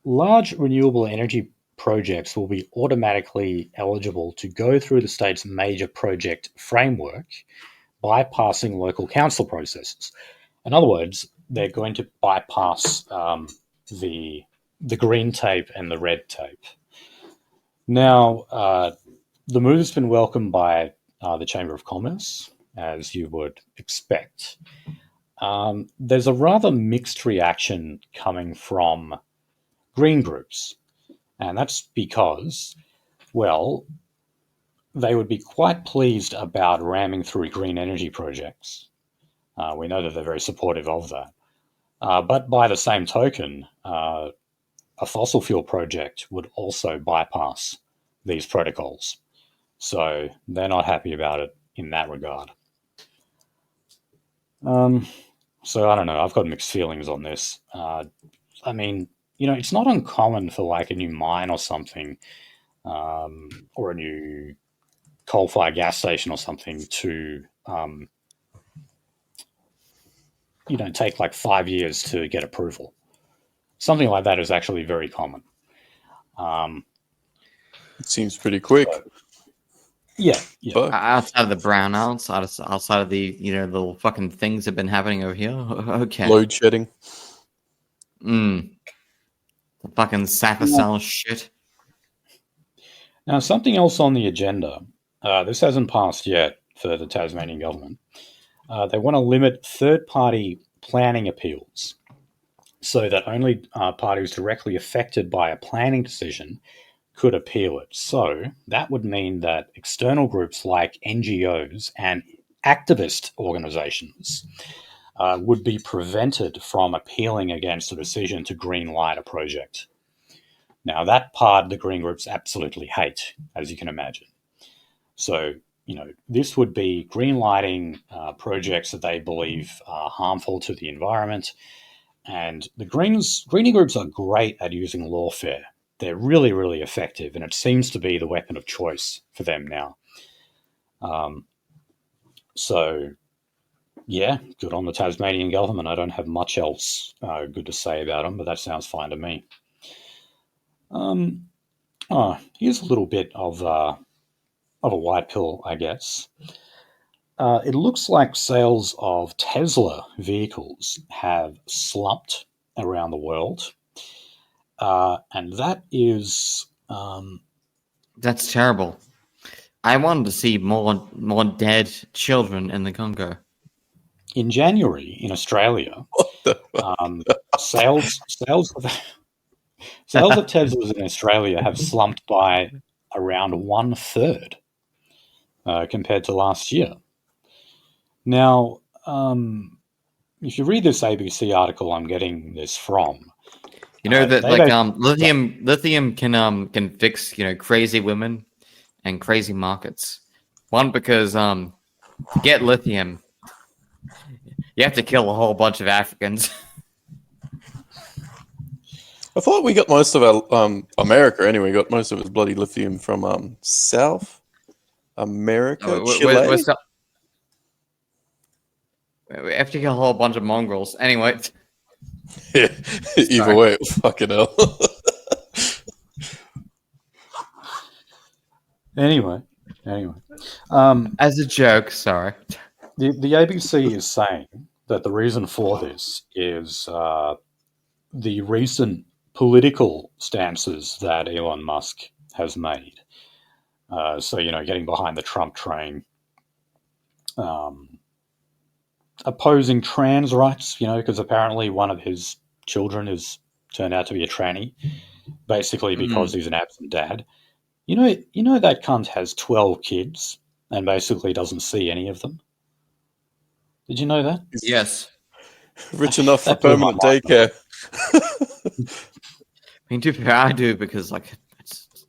large renewable energy projects will be automatically eligible to go through the state's major project framework, bypassing local council processes. In other words, they're going to bypass the green tape and the red tape. Now, the move has been welcomed by the Chamber of Commerce, as you would expect. There's a rather mixed reaction coming from green groups, and that's because, well, they would be quite pleased about ramming through green energy projects. We know that they're very supportive of that. But by the same token, a fossil fuel project would also bypass these protocols. So they're not happy about it in that regard. So I don't know. I've got mixed feelings on this. I mean, it's not uncommon for like a new mine or something, or a new coal-fired gas station or something to, take like 5 years to get approval. Something like that is actually very common. It seems pretty quick. Yeah. But Outside of the brownouts, outside of the the fucking things that have been happening over here. Okay. load shedding. The fucking Sapper shit. Now, something else on the agenda. This hasn't passed yet for the Tasmanian government. They want to limit third-party planning appeals so that only parties directly affected by a planning decision could appeal it. So that would mean that external groups like NGOs and activist organizations would be prevented from appealing against a decision to green light a project. Now, that part the green groups absolutely hate, as you can imagine. So, this would be green lighting projects that they believe are harmful to the environment. And the greening groups are great at using lawfare. They're really, really effective, and it seems to be the weapon of choice for them now. So, yeah, good on the Tasmanian government. I don't have much else good to say about them, but that sounds fine to me. Here's a little bit of a white pill, I guess. It looks like sales of Tesla vehicles have slumped around the world. And that is... That's terrible. I wanted to see more dead children in the Congo. In January, in Australia, sales of Teslas in Australia have slumped by around 1/3 compared to last year. Now, if you read this ABC article I'm getting this from, lithium can fix crazy women and crazy markets. One, because to get lithium, you have to kill a whole bunch of Africans. I thought we got most of our America anyway. Got most of its bloody lithium from South America, Chile. We have to kill a whole bunch of mongrels. Anyway. Yeah, either way, fucking hell. Anyway. As a joke, sorry. The ABC is saying that the reason for this is the recent political stances that Elon Musk has made. So, getting behind the Trump train, opposing trans rights, because apparently one of his children has turned out to be a tranny, basically because he's an absent dad. That cunt has 12 kids and basically doesn't see any of them. Did you know that? Yes. Rich enough for permanent daycare. I mean, to be fair, I do, because it's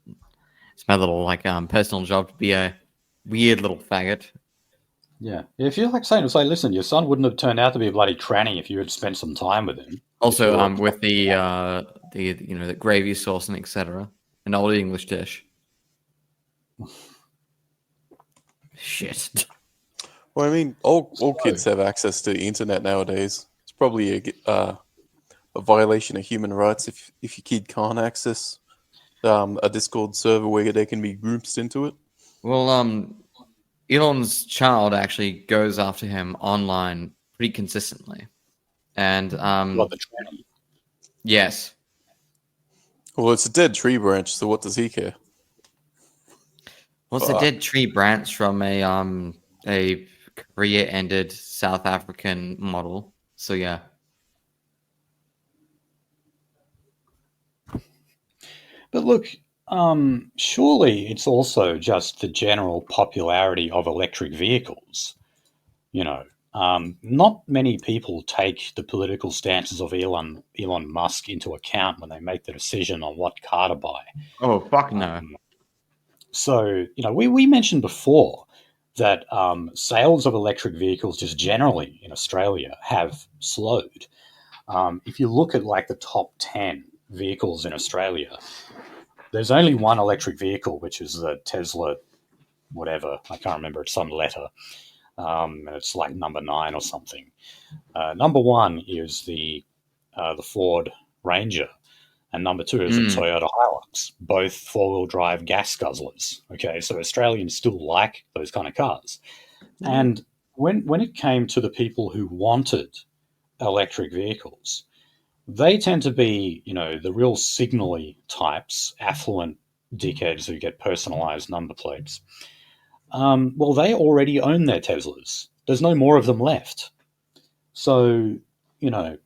my little personal job to be a weird little faggot. Yeah. If you're saying, listen, your son wouldn't have turned out to be a bloody tranny if you had spent some time with him. Also, with the the gravy sauce and etc. An old English dish. Shit. Well, I mean, all kids have access to the internet nowadays. It's probably a violation of human rights if your kid can't access a Discord server where they can be grouped into it. Well, Elon's child actually goes after him online pretty consistently, and the tranny. Yes. Well, it's a dead tree branch, so what does he care? Well, it's a dead tree branch from a career-ended South African model. So yeah. But look, surely it's also just the general popularity of electric vehicles. You know, not many people take the political stances of Elon Musk into account when they make the decision on what car to buy. Oh, fuck no. So, you know, we mentioned before that sales of electric vehicles just generally in Australia have slowed. If you look at like the top 10 vehicles in Australia, there's only one electric vehicle, which is the Tesla, whatever. I can't remember. It's some letter. And it's like number 9 or something. Number 1 is the Ford Ranger, and number 2 is a Toyota Hilux, both four-wheel drive gas guzzlers. Okay, so Australians still like those kind of cars. And when it came to the people who wanted electric vehicles, they tend to be, you know, the real signally types, affluent dickheads who get personalized number plates. Well, they already own their Teslas. There's no more of them left. So, you know,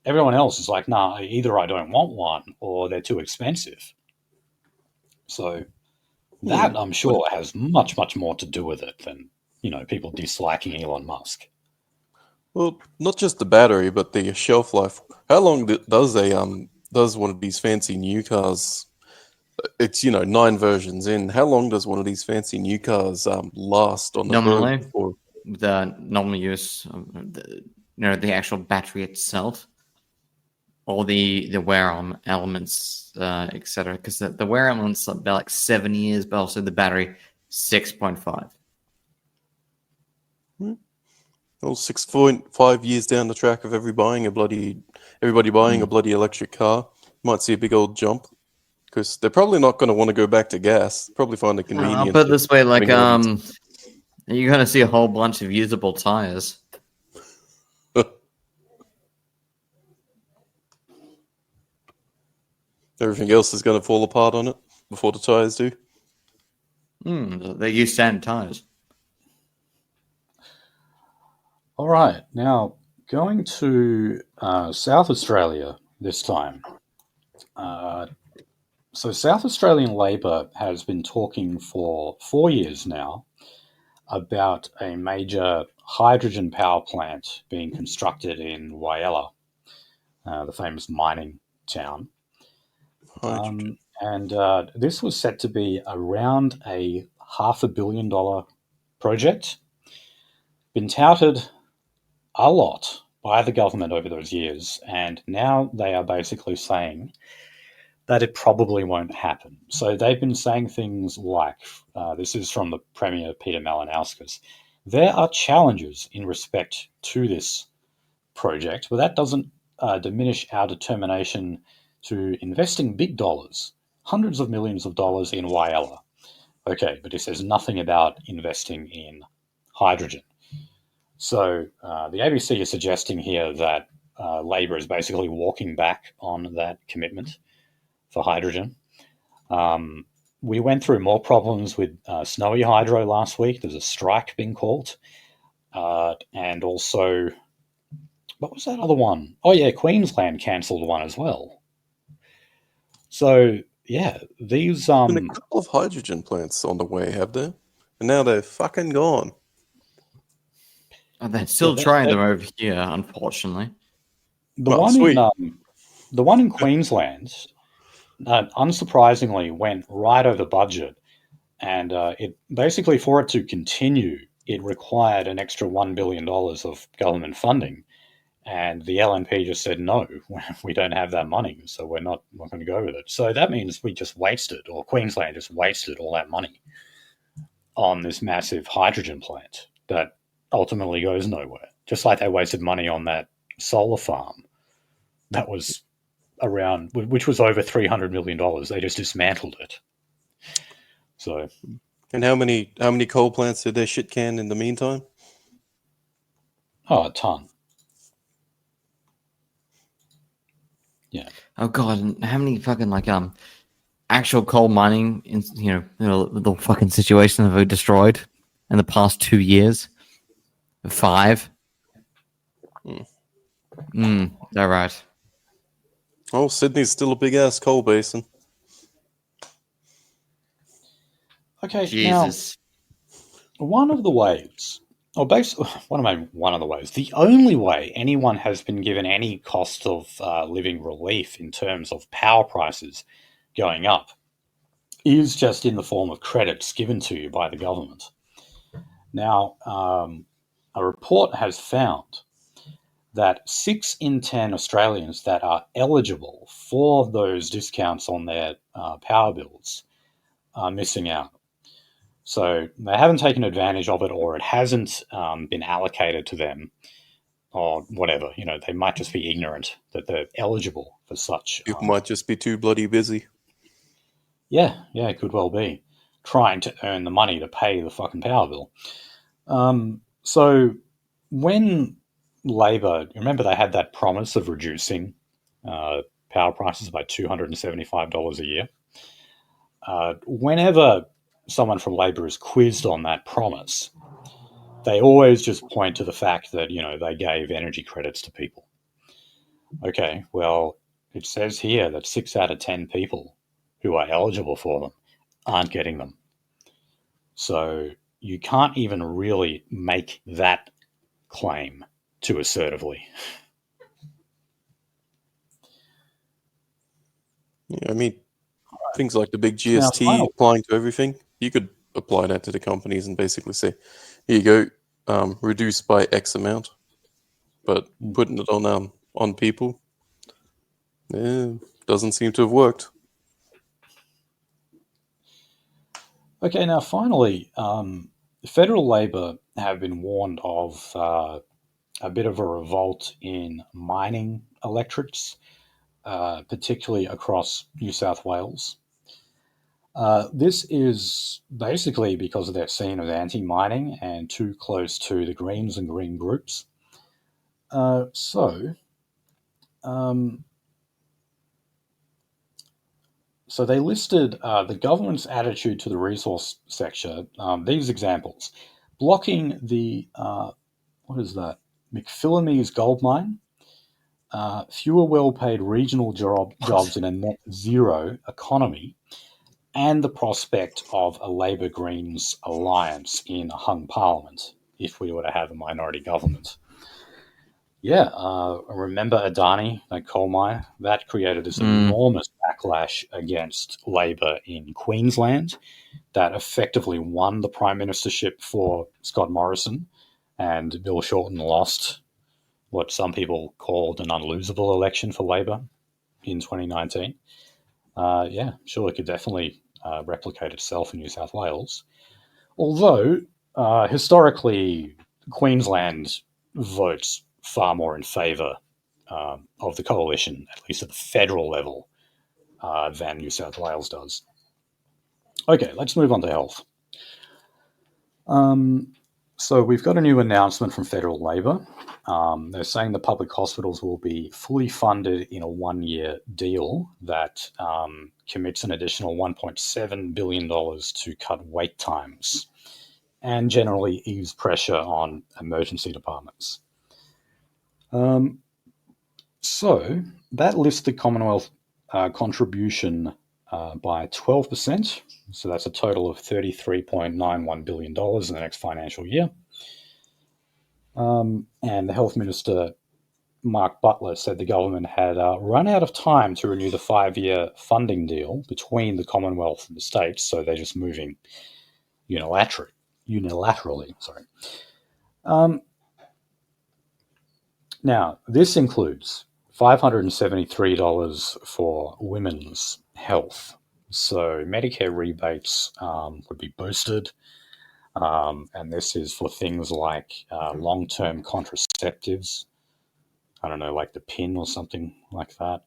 everyone else is like, nah, either I don't want one or they're too expensive. So that, I'm sure, has much, much more to do with it than, you know, people disliking Elon Musk. Well, not just the battery, but the shelf life. How long does one of these fancy new cars? It's 9 versions in. How long does one of these fancy new cars last on the road? Normally, Before? the normal use, the actual battery itself, or the wear elements, etc. Because the wear elements are about like 7 years, but also the battery 6.5. Well, 6.5 years down the track of everybody buying a bloody electric car, might see a big old jump. Because they're probably not going to want to go back to gas. Probably find it convenient. I'll put it this way, like, you're going to see a whole bunch of usable tires. Everything else is going to fall apart on it before the tires do. They use standard tires. All right, now going to South Australia this time. So South Australian Labor has been talking for 4 years now about a major hydrogen power plant being constructed in Whyalla, the famous mining town. And this was set to be around a $500 million project. Been touted a lot by the government over those years, and now they are basically saying that it probably won't happen. So they've been saying things like, this is from the Premier Peter Malinauskas, there are challenges in respect to this project, but that doesn't diminish our determination to investing big dollars, hundreds of millions of dollars in Whyalla. Okay, but he says nothing about investing in hydrogen. So the ABC is suggesting here that Labor is basically walking back on that commitment for hydrogen. We went through more problems with Snowy Hydro last week. There's a strike being called. And also, what was that other one? Oh, yeah, Queensland cancelled one as well. So, yeah, these... There's been a couple of hydrogen plants on the way, have there? And now they're fucking gone. Oh, they're still trying them over here, unfortunately. The one in Queensland... unsurprisingly, went right over budget, and it basically, for it to continue, it required an extra $1 billion of government funding, and the LNP just said no, we don't have that money, so we're not going to go with it. So that means we just wasted, or Queensland just wasted all that money on this massive hydrogen plant that ultimately goes nowhere. Just like they wasted money on that solar farm that was around, which was over $300 million. They just dismantled it. So, and how many coal plants did they shit can in the meantime? Oh, a ton. Yeah. Oh god, and how many fucking actual coal mining the fucking situation that we destroyed in the past 2 years? 5. Is that right? Oh, Sydney's still a big ass coal basin. Okay, Jesus. now, one of the ways, or basically, one of the ways, the only way anyone has been given any cost of living relief in terms of power prices going up is just in the form of credits given to you by the government. Now, a report has found that 6 in 10 Australians that are eligible for those discounts on their power bills are missing out. So they haven't taken advantage of it, or it hasn't been allocated to them, or whatever. They might just be ignorant that they're eligible for such. People might just be too bloody busy. Yeah, it could well be trying to earn the money to pay the fucking power bill. So when Labor, remember they had that promise of reducing power prices by $275 a year. Whenever someone from Labor is quizzed on that promise, they always just point to the fact that, they gave energy credits to people. Okay, well, it says here that 6 out of 10 people who are eligible for them aren't getting them. So you can't even really make that claim too assertively. Yeah, I mean, things like the big GST applying to everything, you could apply that to the companies and basically say, here you go, reduced by X amount. But putting it on people, doesn't seem to have worked. Okay, now finally, federal Labor have been warned of a bit of a revolt in mining electorates, particularly across New South Wales. This is basically because they're seen as anti-mining and too close to the Greens and Green groups. So they listed the government's attitude to the resource sector. These examples: blocking the McPhillamys gold mine, fewer well-paid regional jobs in a net zero economy, and the prospect of a Labor Greens alliance in a hung parliament if we were to have a minority government. Yeah, remember Adani, that coal mine? That created this enormous backlash against Labor in Queensland that effectively won the prime ministership for Scott Morrison, and Bill Shorten lost what some people called an unlosable election for Labor in 2019. Sure, it could definitely replicate itself in New South Wales. Although, historically, Queensland votes far more in favour of the coalition, at least at the federal level, than New South Wales does. Okay, let's move on to health. So we've got a new announcement from federal Labor. They're saying the public hospitals will be fully funded in a 1-year deal that commits an additional $1.7 billion to cut wait times and generally ease pressure on emergency departments. So that lifts the Commonwealth contribution by 12%. So that's a total of $33.91 billion in the next financial year. And the Health Minister, Mark Butler, said the government had run out of time to renew the 5-year funding deal between the Commonwealth and the states, so they're just moving unilaterally. Now, this includes $573 for women's health. So Medicare rebates would be boosted. And this is for things like long-term contraceptives. I don't know, like the PIN or something like that.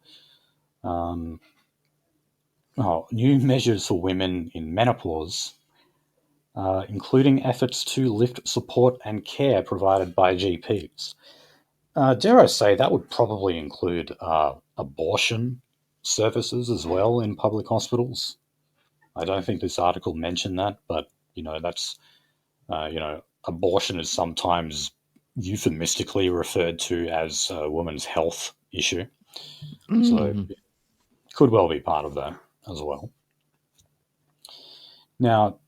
New measures for women in menopause, including efforts to lift support and care provided by GPs. Dare I say, that would probably include abortion services as well in public hospitals. I don't think this article mentioned that, but that's abortion is sometimes euphemistically referred to as a woman's health issue. So it could well be part of that as well. Now,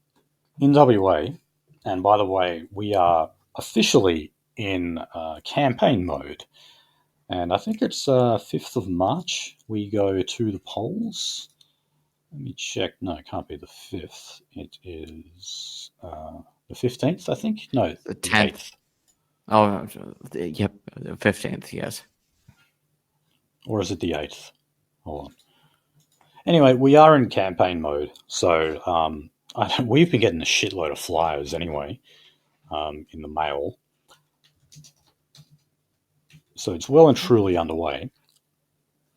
in WA, and by the way, we are officially in campaign mode, and I think it's 5th of March we go to the polls. Let me check. No, it can't be the 5th. It is the 15th, I think. No, the 10th. Oh, yep, the 15th, yes. Or is it the 8th? Hold on. Anyway, we are in campaign mode, so we've been getting a shitload of flyers anyway in the mail. So it's well and truly underway.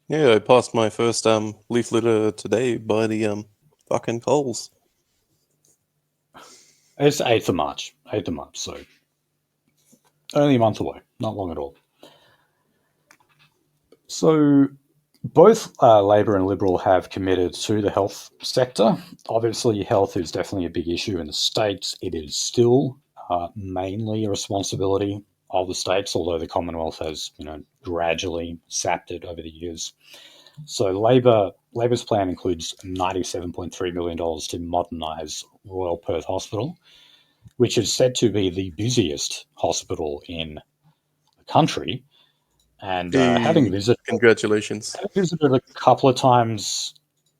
Yeah, I passed my first leaflet today by the fucking polls. It's 8th of March. 8th of March, so only a month away. Not long at all. So both Labor and Liberal have committed to the health sector. Obviously, health is definitely a big issue in the States. It is still mainly a responsibility of the states, although the Commonwealth has, gradually sapped it over the years. So Labor's plan includes $97.3 million to modernise Royal Perth Hospital, which is said to be the busiest hospital in the country. And having visited a couple of times,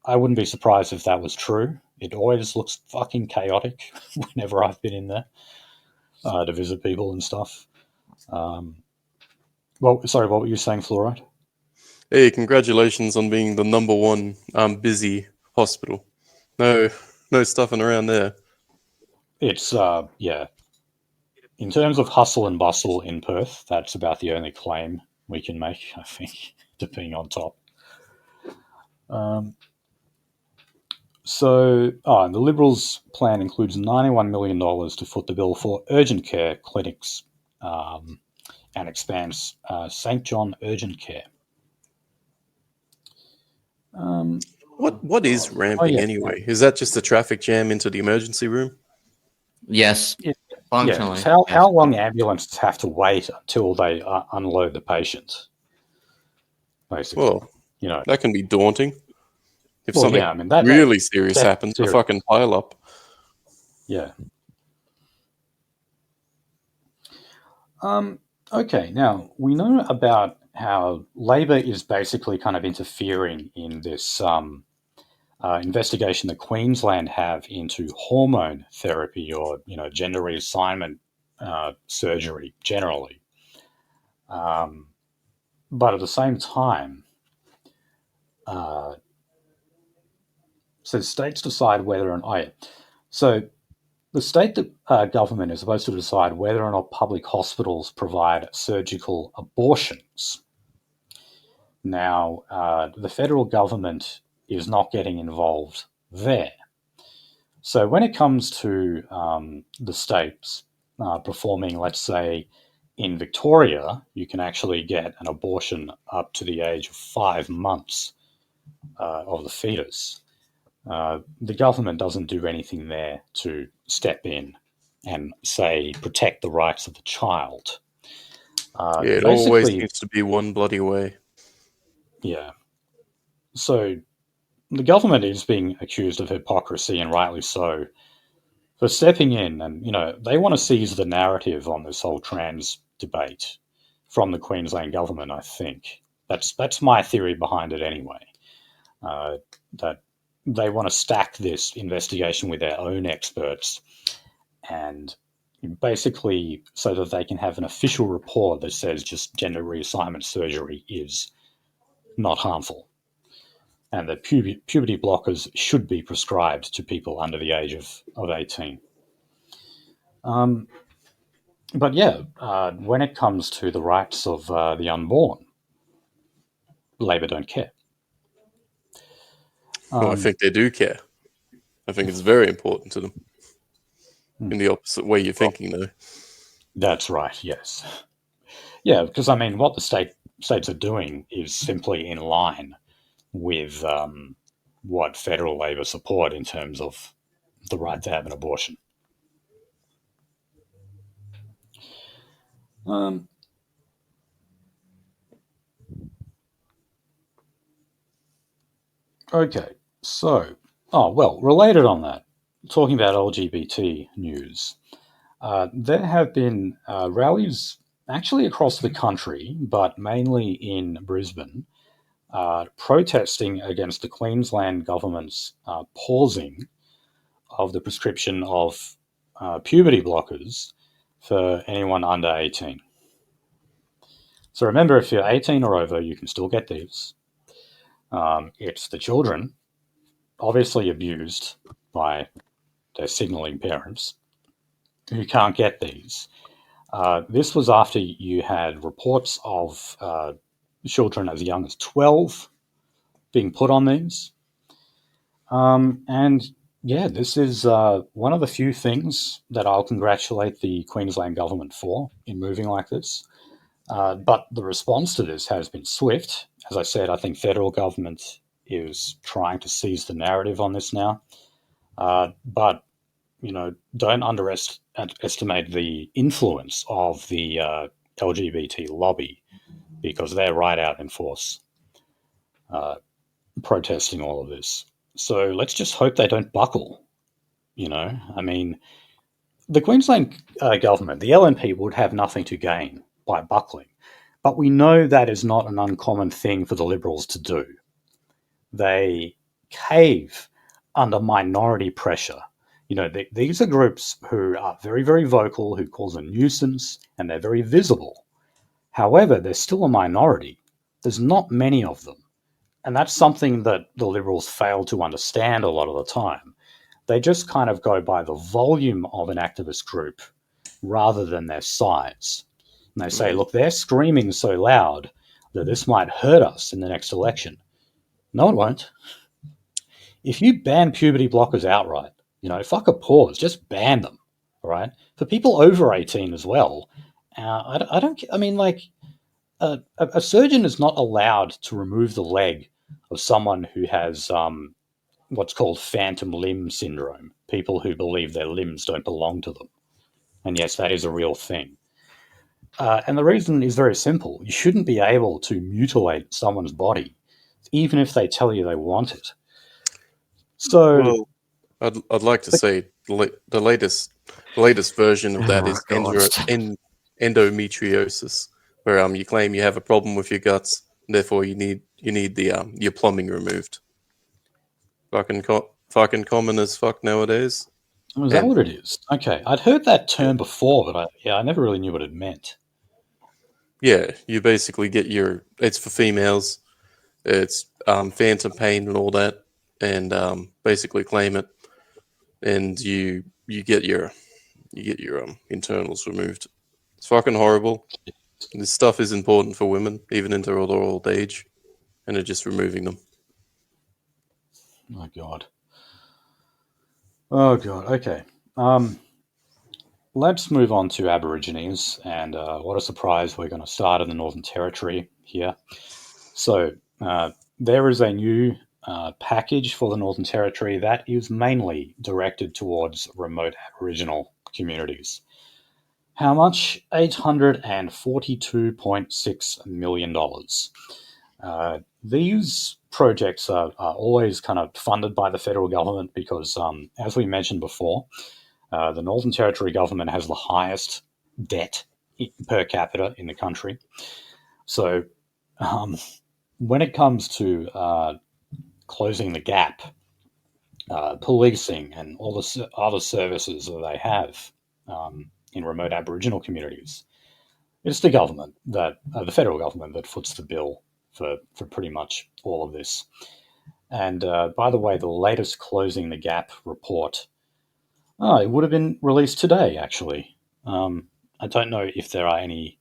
I wouldn't be surprised if that was true. It always looks fucking chaotic whenever I've been in there to visit people and stuff. Sorry, what were you saying, Fluoride? Hey, congratulations on being the number one busy hospital. No stuffing around there. It's, in terms of hustle and bustle in Perth, that's about the only claim we can make, I think, to being on top. And the Liberals' plan includes $91 million to foot the bill for urgent care clinics and expands St. John Urgent Care. What is ramping anyway? Is that just a traffic jam into the emergency room? Yes. Functionally. Yeah, how long ambulances have to wait until they unload the patient? Basically, well, that can be daunting. If something really serious happens, a fucking pile up. Yeah. Okay, now we know about how Labor is basically kind of interfering in this investigation that Queensland have into hormone therapy or, gender reassignment surgery generally. But at the same time, so states decide whether or not... So the state government is supposed to decide whether or not public hospitals provide surgical abortions. Now, the federal government is not getting involved there. So when it comes to the states performing, let's say, in Victoria, you can actually get an abortion up to the age of 5 months of the fetus. The government doesn't do anything there to step in and, say, protect the rights of the child. It always seems to be one bloody way. Yeah. So the government is being accused of hypocrisy, and rightly so, for stepping in and, they want to seize the narrative on this whole trans debate from the Queensland government, I think. That's my theory behind it anyway. That they want to stack this investigation with their own experts and basically so that they can have an official report that says just gender reassignment surgery is not harmful and that puberty blockers should be prescribed to people under the age of 18. But yeah, when it comes to the rights of the unborn, Labor don't care. Well, I think they do care. I think it's very important to them. In the opposite way you're thinking, though. That's right, yes. Yeah, because, what the state states are doing is simply in line with what federal Labor support in terms of the right to have an abortion. Okay, so, related on that, talking about LGBT news, there have been rallies actually across the country, but mainly in Brisbane, protesting against the Queensland government's pausing of the prescription of puberty blockers for anyone under 18. So remember, if you're 18 or over, you can still get these. It's the children, obviously abused by their signalling parents, who can't get these. This was after you had reports of children as young as 12 being put on these. And yeah, this is one of the few things that I'll congratulate the Queensland government for in moving like this. But the response to this has been swift. As I said, I think federal government is trying to seize the narrative on this now. But, don't underestimate the influence of the LGBT lobby, because they're right out in force protesting all of this. So let's just hope they don't buckle. I mean, the Queensland government, the LNP, would have nothing to gain by buckling. But we know that is not an uncommon thing for the Liberals to do. They cave under minority pressure. These are groups who are very, very vocal, who cause a nuisance, and they're very visible. However, they're still a minority. There's not many of them. And that's something that the Liberals fail to understand a lot of the time. They just kind of go by the volume of an activist group rather than their size. And they say, look, they're screaming so loud that this might hurt us in the next election. No, it won't. If you ban puberty blockers outright, fuck a pause, just ban them, all right? For people over 18 as well, a surgeon is not allowed to remove the leg of someone who has what's called phantom limb syndrome, people who believe their limbs don't belong to them. And yes, that is a real thing. And the reason is very simple. You shouldn't be able to mutilate someone's body, even if they tell you they want it. So, I'd like to say the latest version of that is endometriosis, where you claim you have a problem with your guts, and therefore you need the your plumbing removed. Fucking common as fuck nowadays. Is that what it is? Okay, I'd heard that term before, but I never really knew what it meant. Yeah, you basically get it's for females. It's phantom pain and all that, and basically claim it, and you get your internals removed. It's fucking horrible. This stuff is important for women, even into their old age, and they're just removing them. Oh God. Okay. Let's move on to Aborigines, and what a surprise, we're going to start in the Northern Territory here. So there is a new package for the Northern Territory that is mainly directed towards remote Aboriginal communities. How much? $842.6 million. These projects are always kind of funded by the federal government because, as we mentioned before, the Northern Territory government has the highest debt per capita in the country. So when it comes to closing the gap, policing and all the other services that they have in remote Aboriginal communities, it's the government the federal government that foots the bill for pretty much all of this. And by the way, the latest Closing the Gap report, it would have been released today, actually. I don't know if there are any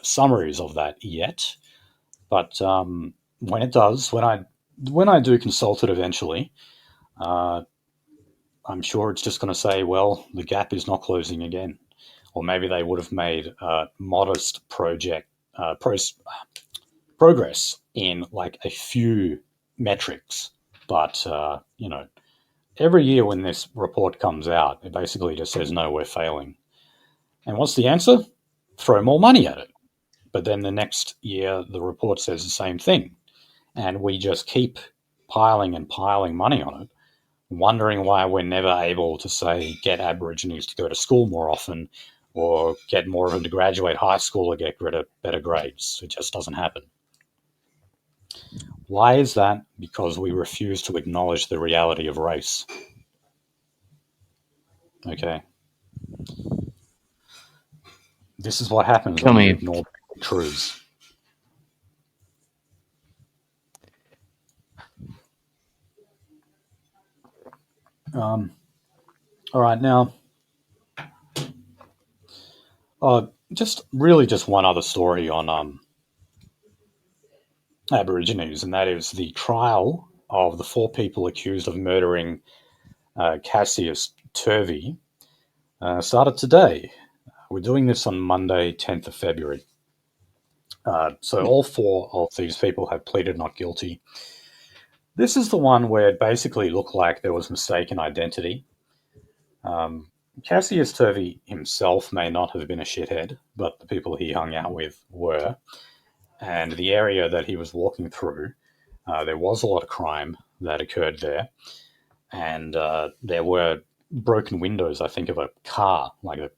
summaries of that yet, but when it does, when I do consult it eventually, I'm sure it's just going to say, well, the gap is not closing again. Or maybe they would have made a modest progress in like a few metrics, but every year when this report comes out, it basically just says, no, we're failing. And what's the answer? Throw more money at it. But then the next year, the report says the same thing. And we just keep piling and piling money on it, wondering why we're never able to, say, get Aborigines to go to school more often or get more of them to graduate high school or get better grades. It just doesn't happen. Why is that? Because we refuse to acknowledge the reality of race. Okay. This is what happens when you ignore truths. All right, now, just one other story on Aborigines, and that is the trial of the 4 people accused of murdering Cassius Turvey started today. We're doing this on Monday, 10th of February. So all 4 of these people have pleaded not guilty. This is the one where it basically looked like there was mistaken identity. Cassius Turvey himself may not have been a shithead, but the people he hung out with were. And the area that he was walking through, there was a lot of crime that occurred there. And there were broken windows, I think, of a car. Like the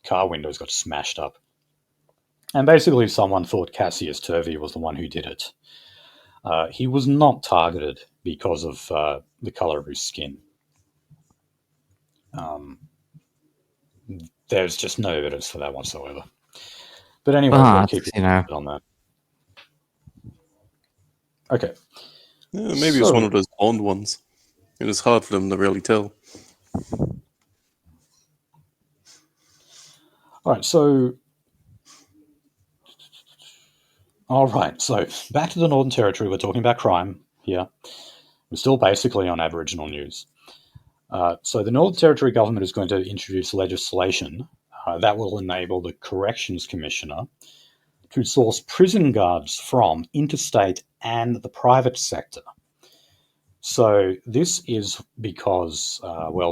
car windows got smashed up. And basically someone thought Cassius Turvey was the one who did it. He was not targeted because of the color of his skin. There's just no evidence for that whatsoever. But anyway, we'll keep you on that. Okay. Yeah, maybe it's one of those blonde ones. It was hard for them to really tell. All right, so back to the Northern Territory. We're talking about crime here. We're still basically on Aboriginal news. So the Northern Territory government is going to introduce legislation that will enable the Corrections Commissioner to source prison guards from interstate and the private sector. So this is because,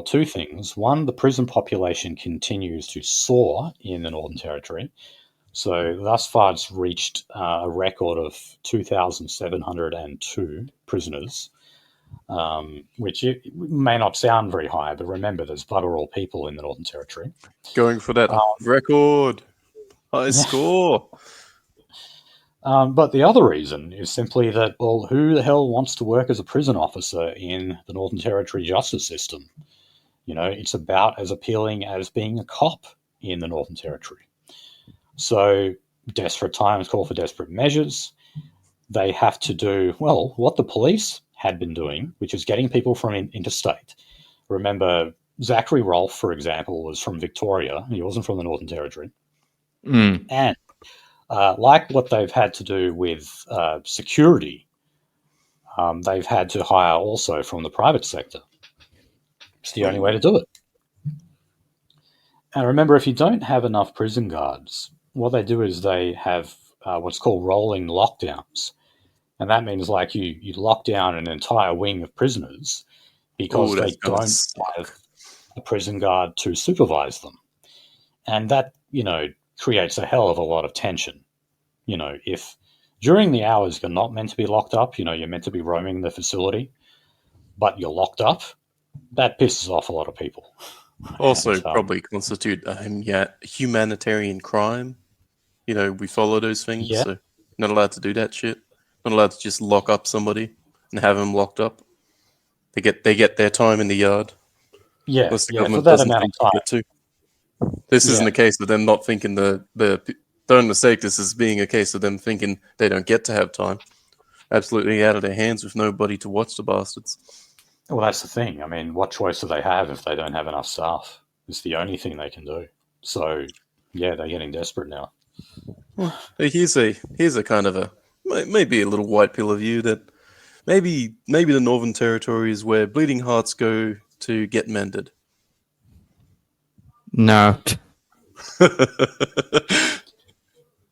2 things. One, the prison population continues to soar in the Northern Territory. So thus far it's reached a record of 2,702 prisoners, which may not sound very high, but remember there's bugger all people in the Northern Territory. Going for that record, high score. But the other reason is simply that, well, who the hell wants to work as a prison officer in the Northern Territory justice system? It's about as appealing as being a cop in the Northern Territory. So desperate times call for desperate measures. They have to do, what the police had been doing, which is getting people from interstate. Remember, Zachary Rolfe, for example, was from Victoria. He wasn't from the Northern Territory. And like what they've had to do with security, they've had to hire also from the private sector. It's the only way to do it. And remember, if you don't have enough prison guards, what they do is they have what's called rolling lockdowns. And that means like you lock down an entire wing of prisoners because they don't have a prison guard to supervise them. And that, creates a hell of a lot of tension. If during the hours you're not meant to be locked up, you're meant to be roaming the facility, but you're locked up, that pisses off a lot of people. Also, probably constitute a humanitarian crime. We follow those things, so not allowed to do that shit. Not allowed to just lock up somebody and have them locked up. They get their time in the yard. Yeah, plus the for government that doesn't amount think of it too. This isn't a case of them not thinking don't mistake this as being a case of them thinking they don't get to have time. Absolutely out of their hands with nobody to watch the bastards. Well, that's the thing. I mean, what choice do they have if they don't have enough staff? It's the only thing they can do. So, they're getting desperate now. Here's a kind of maybe a little white pill of view that maybe the Northern Territory is where bleeding hearts go to get mended. No.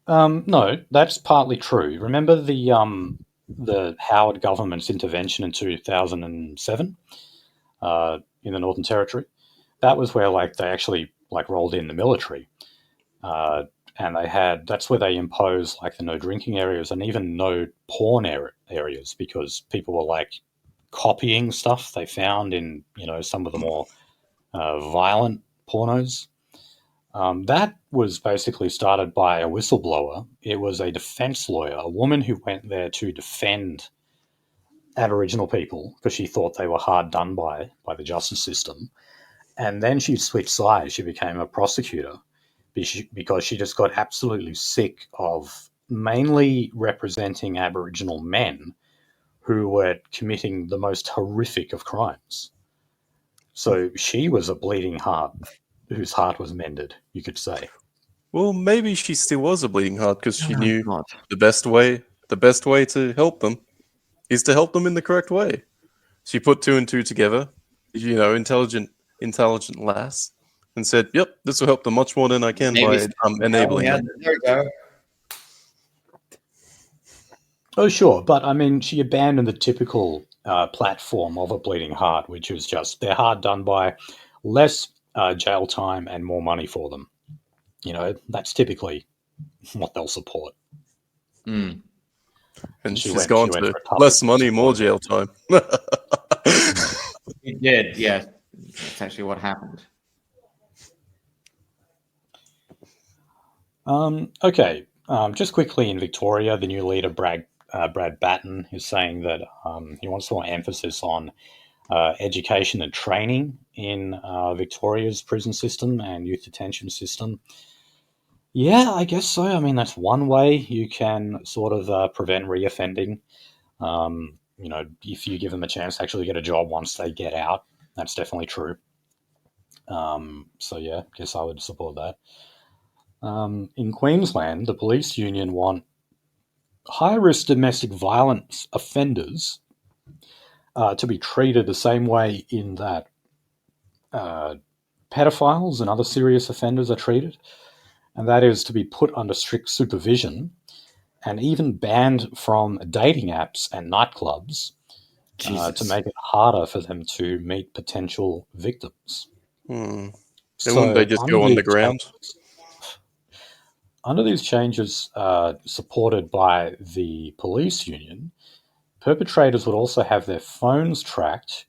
No, that's partly true. Remember the Howard government's intervention in 2007 in the Northern Territory? That was where they actually rolled in the military, and that's where they imposed the no drinking areas and even no porn areas, because people were copying stuff they found in some of the more violent pornos. That was basically started by a whistleblower. It was a defense lawyer, a woman who went there to defend Aboriginal people because she thought they were hard done by the justice system. And then she switched sides. She became a prosecutor because she just got absolutely sick of mainly representing Aboriginal men who were committing the most horrific of crimes. So she was a bleeding heart whose heart was mended, you could say. Well, maybe she still was a bleeding heart because she knew the best way to help them is to help them in the correct way. She put two and two together, intelligent lass, and said, "Yep, this will help them much more than I can by enabling them." There we go. Oh, sure, but I mean, she abandoned the typical platform of a bleeding heart, which was just they're hard done by, less jail time and more money for them. That's typically what they'll support. Mm. And she's gone to less money, more jail time. He did, yeah. That's actually what happened. Okay, just quickly in Victoria, the new leader, Brad Batten, is saying that he wants more emphasis on education and training in Victoria's prison system and youth detention system. Yeah, I guess so. I mean, that's one way you can sort of prevent reoffending. If you give them a chance to actually get a job once they get out, that's definitely true. So yeah, I guess I would support that. In Queensland, the police union want high-risk domestic violence offenders to be treated the same way in that pedophiles and other serious offenders are treated, and that is to be put under strict supervision and even banned from dating apps and nightclubs to make it harder for them to meet potential victims. Wouldn't they just go on the ground? Under these changes supported by the police union, perpetrators would also have their phones tracked,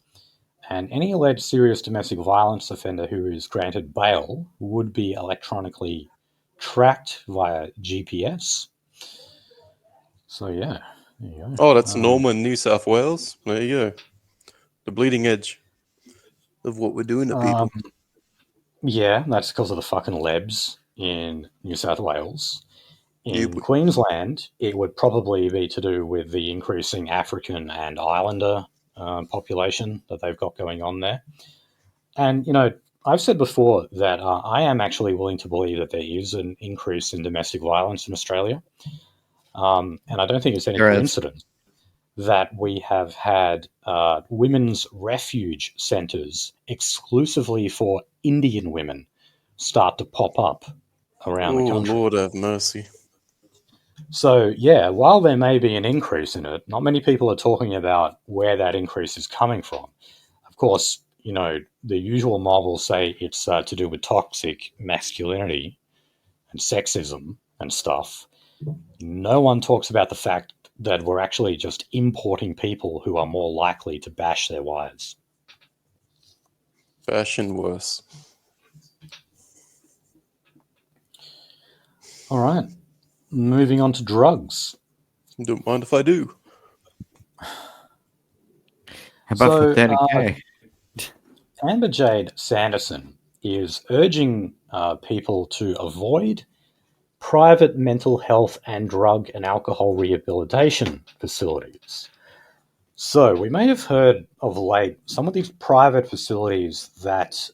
and any alleged serious domestic violence offender who is granted bail would be electronically tracked via GPS. So yeah, there you go. Oh, that's normal in New South Wales. There you go. The bleeding edge of what we're doing to people. Yeah, that's because of the fucking Libs in New South Wales. In Queensland, it would probably be to do with the increasing African and Islander population that they've got going on there. And, I've said before that I am actually willing to believe that there is an increase in domestic violence in Australia. And I don't think it's any coincidence that we have had women's refuge centres exclusively for Indian women start to pop up around the country. Lord have mercy. So, yeah, while there may be an increase in it, not many people are talking about where that increase is coming from. Of course, the usual mob will say it's to do with toxic masculinity and sexism and stuff. No one talks about the fact that we're actually just importing people who are more likely to bash their wives. Fashion worse. All right. Moving on to drugs. Don't mind if I do. How about for 30K? Amber Jade Sanderson is urging people to avoid private mental health and drug and alcohol rehabilitation facilities. So we may have heard of late some of these private facilities that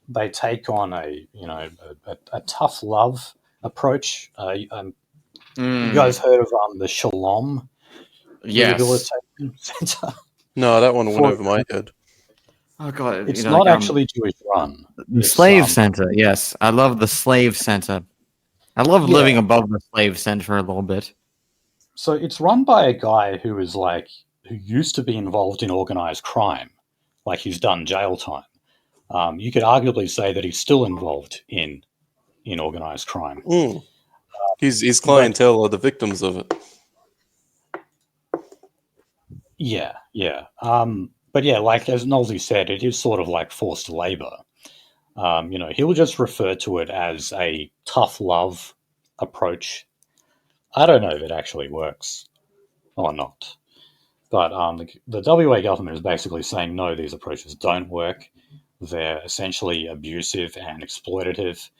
they take on a tough love approach. You guys heard of the Shalom Rehabilitation Center? No, that one went over my head. Oh god, it's not actually Jewish run. The Slave Center, yes, I love the Slave Center. I love Yeah. living above the slave center a little bit. So it's run by a guy who used to be involved in organized crime, like he's done jail time. You could arguably say that he's still involved in organized crime. His clientele are the victims of it. Yeah. But yeah, like as Nolsey said, it is sort of like forced labor. He'll just refer to it as a tough love approach. I don't know if it actually works or not. But the WA government is basically saying, no, these approaches don't work. They're essentially abusive and exploitative.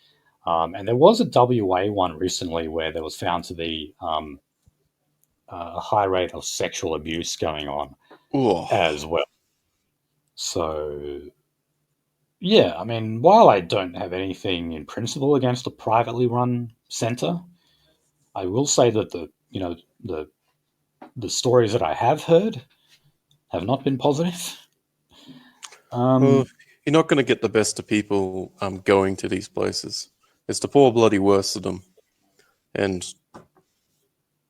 And there was a WA one recently where there was found to be a high rate of sexual abuse going on as well. So, yeah, I mean, while I don't have anything in principle against a privately run centre, I will say that the stories that I have heard have not been positive. You're not going to get the best of people going to these places. It's the poor bloody worst of them. And,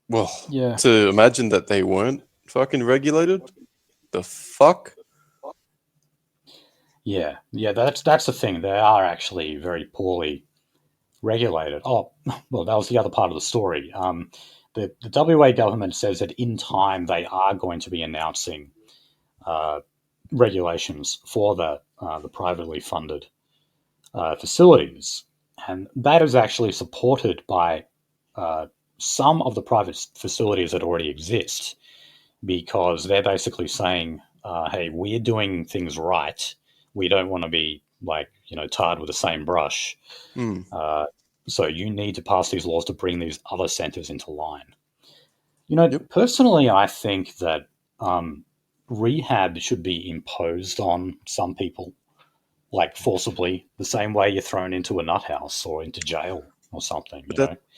well, to imagine that they weren't fucking regulated? The fuck? Yeah, that's the thing. They are actually very poorly regulated. Oh, well, that was the other part of the story. The WA government says that in time they are going to be announcing regulations for the privately funded facilities, and that is actually supported by some of the private facilities that already exist, because they're basically saying, "Hey, we're doing things right. We don't want to be tarred with the same brush. So you need to pass these laws to bring these other centres into line." Personally, I think that rehab should be imposed on some people, like forcibly, the same way you're thrown into a nut house or into jail or something.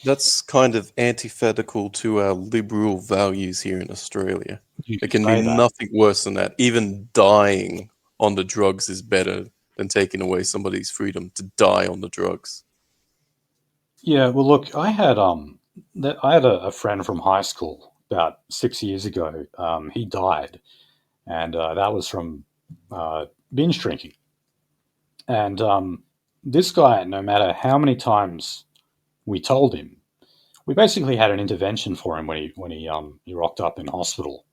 That's kind of antithetical to our liberal values here in Australia. It can be nothing worse than that. Even dying on the drugs is better than taking away somebody's freedom to die on the drugs. Yeah, well, look, I had a friend from high school about 6 years ago. He died, and that was from binge drinking. And this guy, no matter how many times we told him, we basically had an intervention for him when he rocked up in hospital.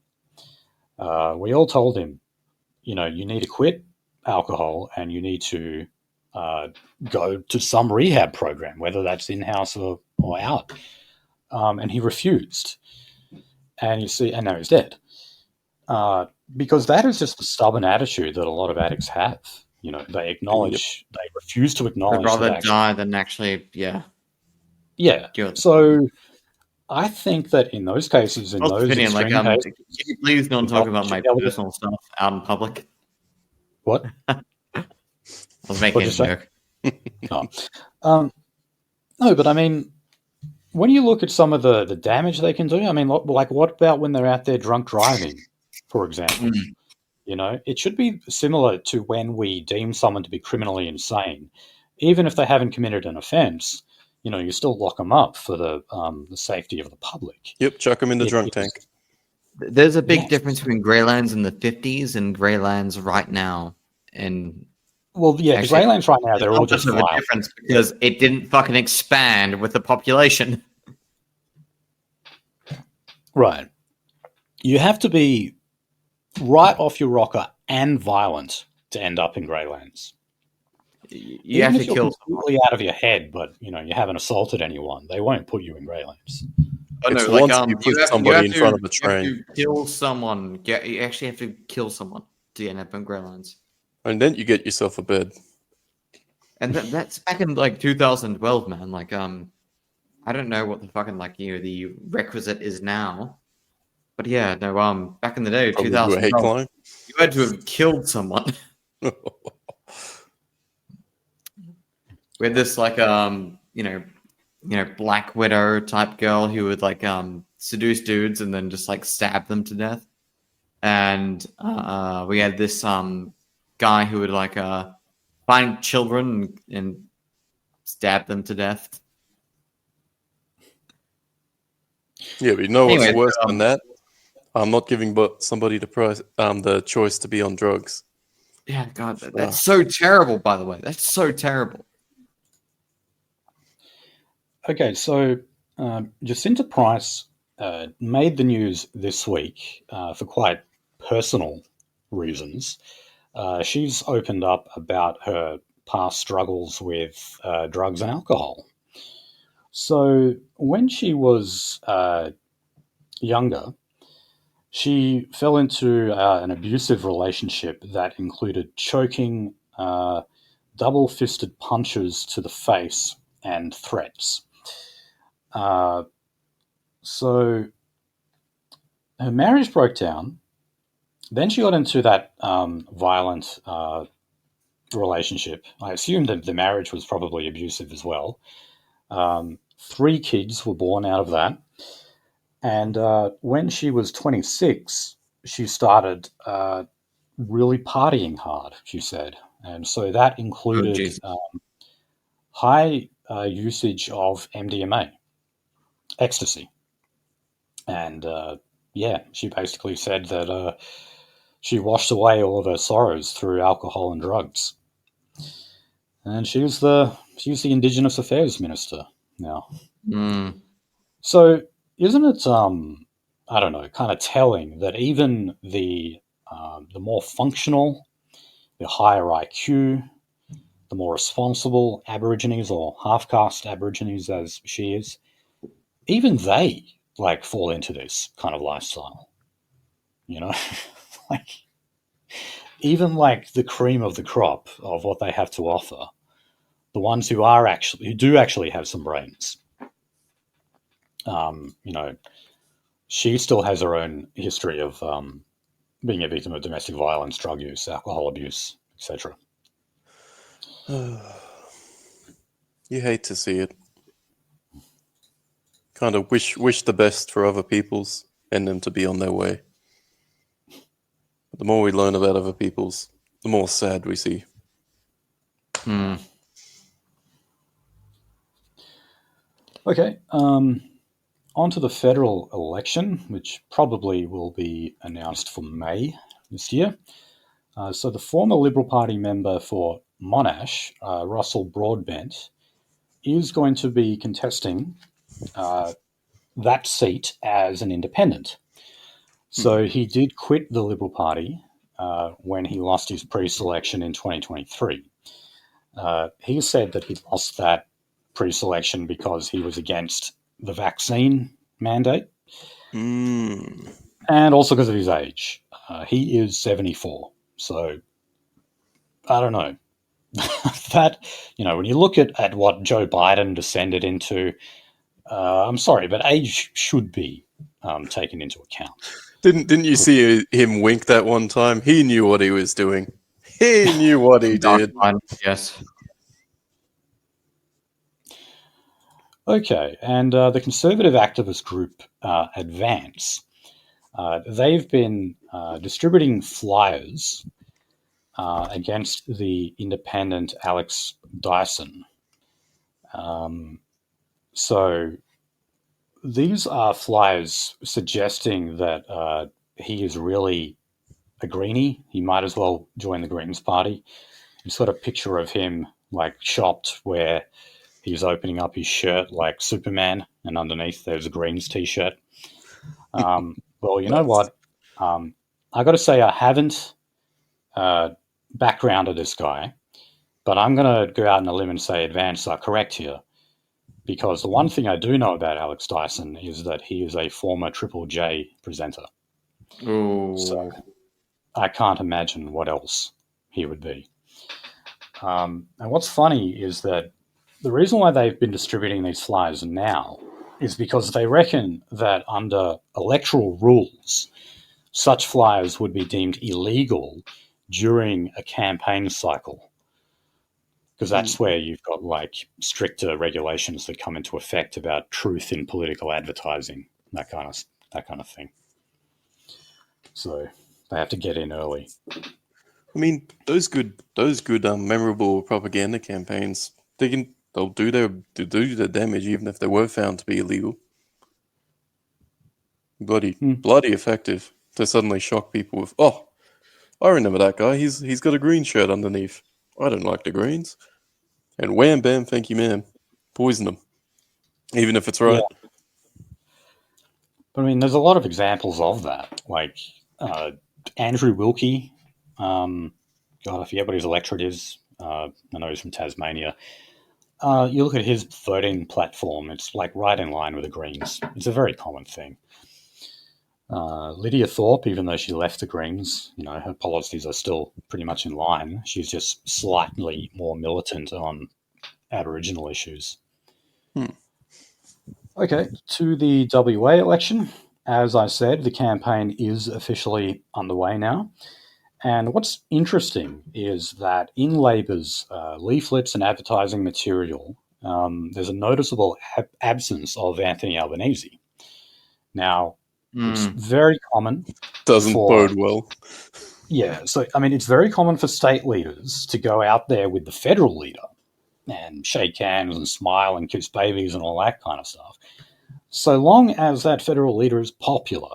We all told him, you need to quit alcohol and you need to go to some rehab program, whether that's in-house or out. And he refused. And now he's dead. Because that is just the stubborn attitude that a lot of addicts have. They acknowledge, they refuse to acknowledge. They'd rather die than actually, Yeah. So I think that in those cases, opinion, cases, please don't talk about my personal stuff out in public. What? I was making a joke. No, but I mean, when you look at some of the damage they can do, I mean, like what about when they're out there drunk driving, for example? It should be similar to when we deem someone to be criminally insane. Even if they haven't committed an offense, you still lock them up for the safety of the public. Yep, chuck them in the drunk tank. There's a big difference between Greylands in the 50s and Greylands right now. And Greylands right now, they're all just a difference because it didn't fucking expand with the population. Right. You have to be right off your rocker and violent to end up in Greylands. You have to kill completely out of your head, but you haven't assaulted anyone. They won't put you in Greylands. Oh, no, once you put somebody in front of a train. You have to kill someone. You actually have to kill someone to end up in Greylands. And then you get yourself a bed. And that's back in 2012, man. I don't know what the fucking the requisite is now, but yeah, no. Back in the day, 2012, you had to have killed someone. We had this Black Widow type girl who would seduce dudes and then just stab them to death. And we had this guy who would find children and stab them to death. Yeah, but you know what's Anyway, worse than that? I'm not giving but somebody the choice to be on drugs. Yeah, God, that's so terrible. By the way, that's so terrible. Okay, so Jacinta Price made the news this week for quite personal reasons. She's opened up about her past struggles with drugs and alcohol. So when she was younger, she fell into an abusive relationship that included choking, double fisted punches to the face, and threats. Uh, so her marriage broke down. Then she got into that violent relationship. I assume that the marriage was probably abusive as well. 3 kids were born out of that. And when she was 26, she started really partying hard, she said. And so that Oh, included jeez. high usage of MDMA, ecstasy. And yeah, she basically said that she washed away all of her sorrows through alcohol and drugs. And she's the Indigenous Affairs Minister now. Mm. So isn't it I don't know, kind of telling that even the more functional, the higher IQ, the more responsible Aborigines or half-caste Aborigines as she is, even they like fall into this kind of lifestyle. You know, like even like the cream of the crop of what they have to offer, the ones who do actually have some brains. You know, she still has her own history of being a victim of domestic violence, drug use, alcohol abuse, etc. You hate to see it. Kind of wish the best for other people's and them to be on their way. But the more we learn about other people's, the more sad we see. Mm. Okay, on to the federal election, which probably will be announced for May this year. So the former Liberal Party member for Monash, Russell Broadbent, is going to be contesting that seat as an independent. So he did quit the Liberal Party when he lost his pre-selection in 2023. He said that he lost that pre-selection because he was against the vaccine mandate and also because of his age. He is 74, so I don't know. That, when you look at what Joe Biden descended into, I'm sorry, but age should be taken into account. Didn't you see him wink that one time? He knew what he was doing. He knew what he did. Yes. Okay, and the conservative activist group Advance, they've been distributing flyers against the independent Alex Dyson. So these are flyers suggesting that he is really a greenie. He might as well join the Greens Party. You've got a picture of him like chopped where he's opening up his shirt like Superman, and underneath there's a Greens t-shirt. Well, you know what? I got to say I haven't backgrounded this guy, but I'm going to go out on a limb and say Advance are correct here. Because the one thing I do know about Alex Dyson is that he is a former Triple J presenter. Ooh. So I can't imagine what else he would be. And what's funny is that the reason why they've been distributing these flyers now is because they reckon that under electoral rules, such flyers would be deemed illegal during a campaign cycle. Because that's where you've got like stricter regulations that come into effect about truth in political advertising, that kind of thing. So they have to get in early. I mean, those good memorable propaganda campaigns, they'll do their damage even if they were found to be illegal. bloody effective to suddenly shock people with, oh, I remember that guy. He's got a green shirt underneath. I don't like the Greens. And wham, bam, thank you, ma'am. Poison them. Even if it's right. Yeah. But I mean, there's a lot of examples of that. Like Andrew Wilkie. God, I forget what his electorate is. I know he's from Tasmania. You look at his voting platform, it's like right in line with the Greens. It's a very common thing. Lydia Thorpe, even though she left the Greens, her policies are still pretty much in line. She's just slightly more militant on Aboriginal issues. Okay, to the WA election. As I said, the campaign is officially underway now. And what's interesting is that in Labor's leaflets and advertising material, there's a noticeable absence of Anthony Albanese. Now, it's very common. Doesn't bode well. Yeah, so, I mean, it's very common for state leaders to go out there with the federal leader and shake hands and smile and kiss babies and all that kind of stuff, so long as that federal leader is popular.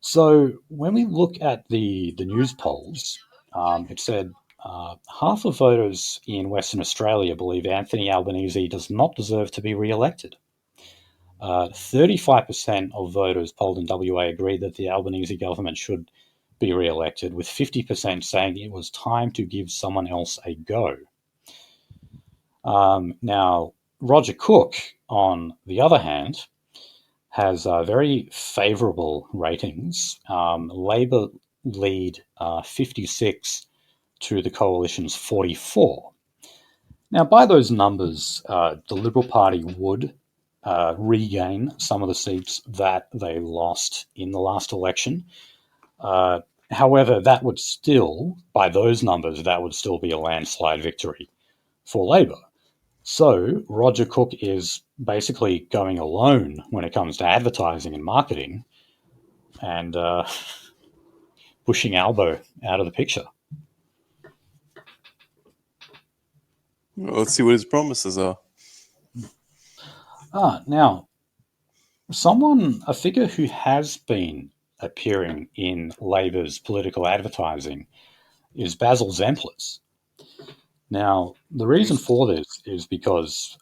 So when we look at the news polls, it said half of voters in Western Australia believe Anthony Albanese does not deserve to be re-elected. 35% of voters polled in WA agreed that the Albanese government should be re-elected, with 50% saying it was time to give someone else a go. Now, Roger Cook, on the other hand, has very favourable ratings. Labor lead 56 to the Coalition's 44. Now, by those numbers, the Liberal Party would regain some of the seats that they lost in the last election. However, that would still, by those numbers, that would still be a landslide victory for Labor. So Roger Cook is basically going alone when it comes to advertising and marketing, and pushing Albo out of the picture. Well, let's see what his promises are. Now, a figure who has been appearing in Labor's political advertising is Basil Zemplis. Now, the reason for this is because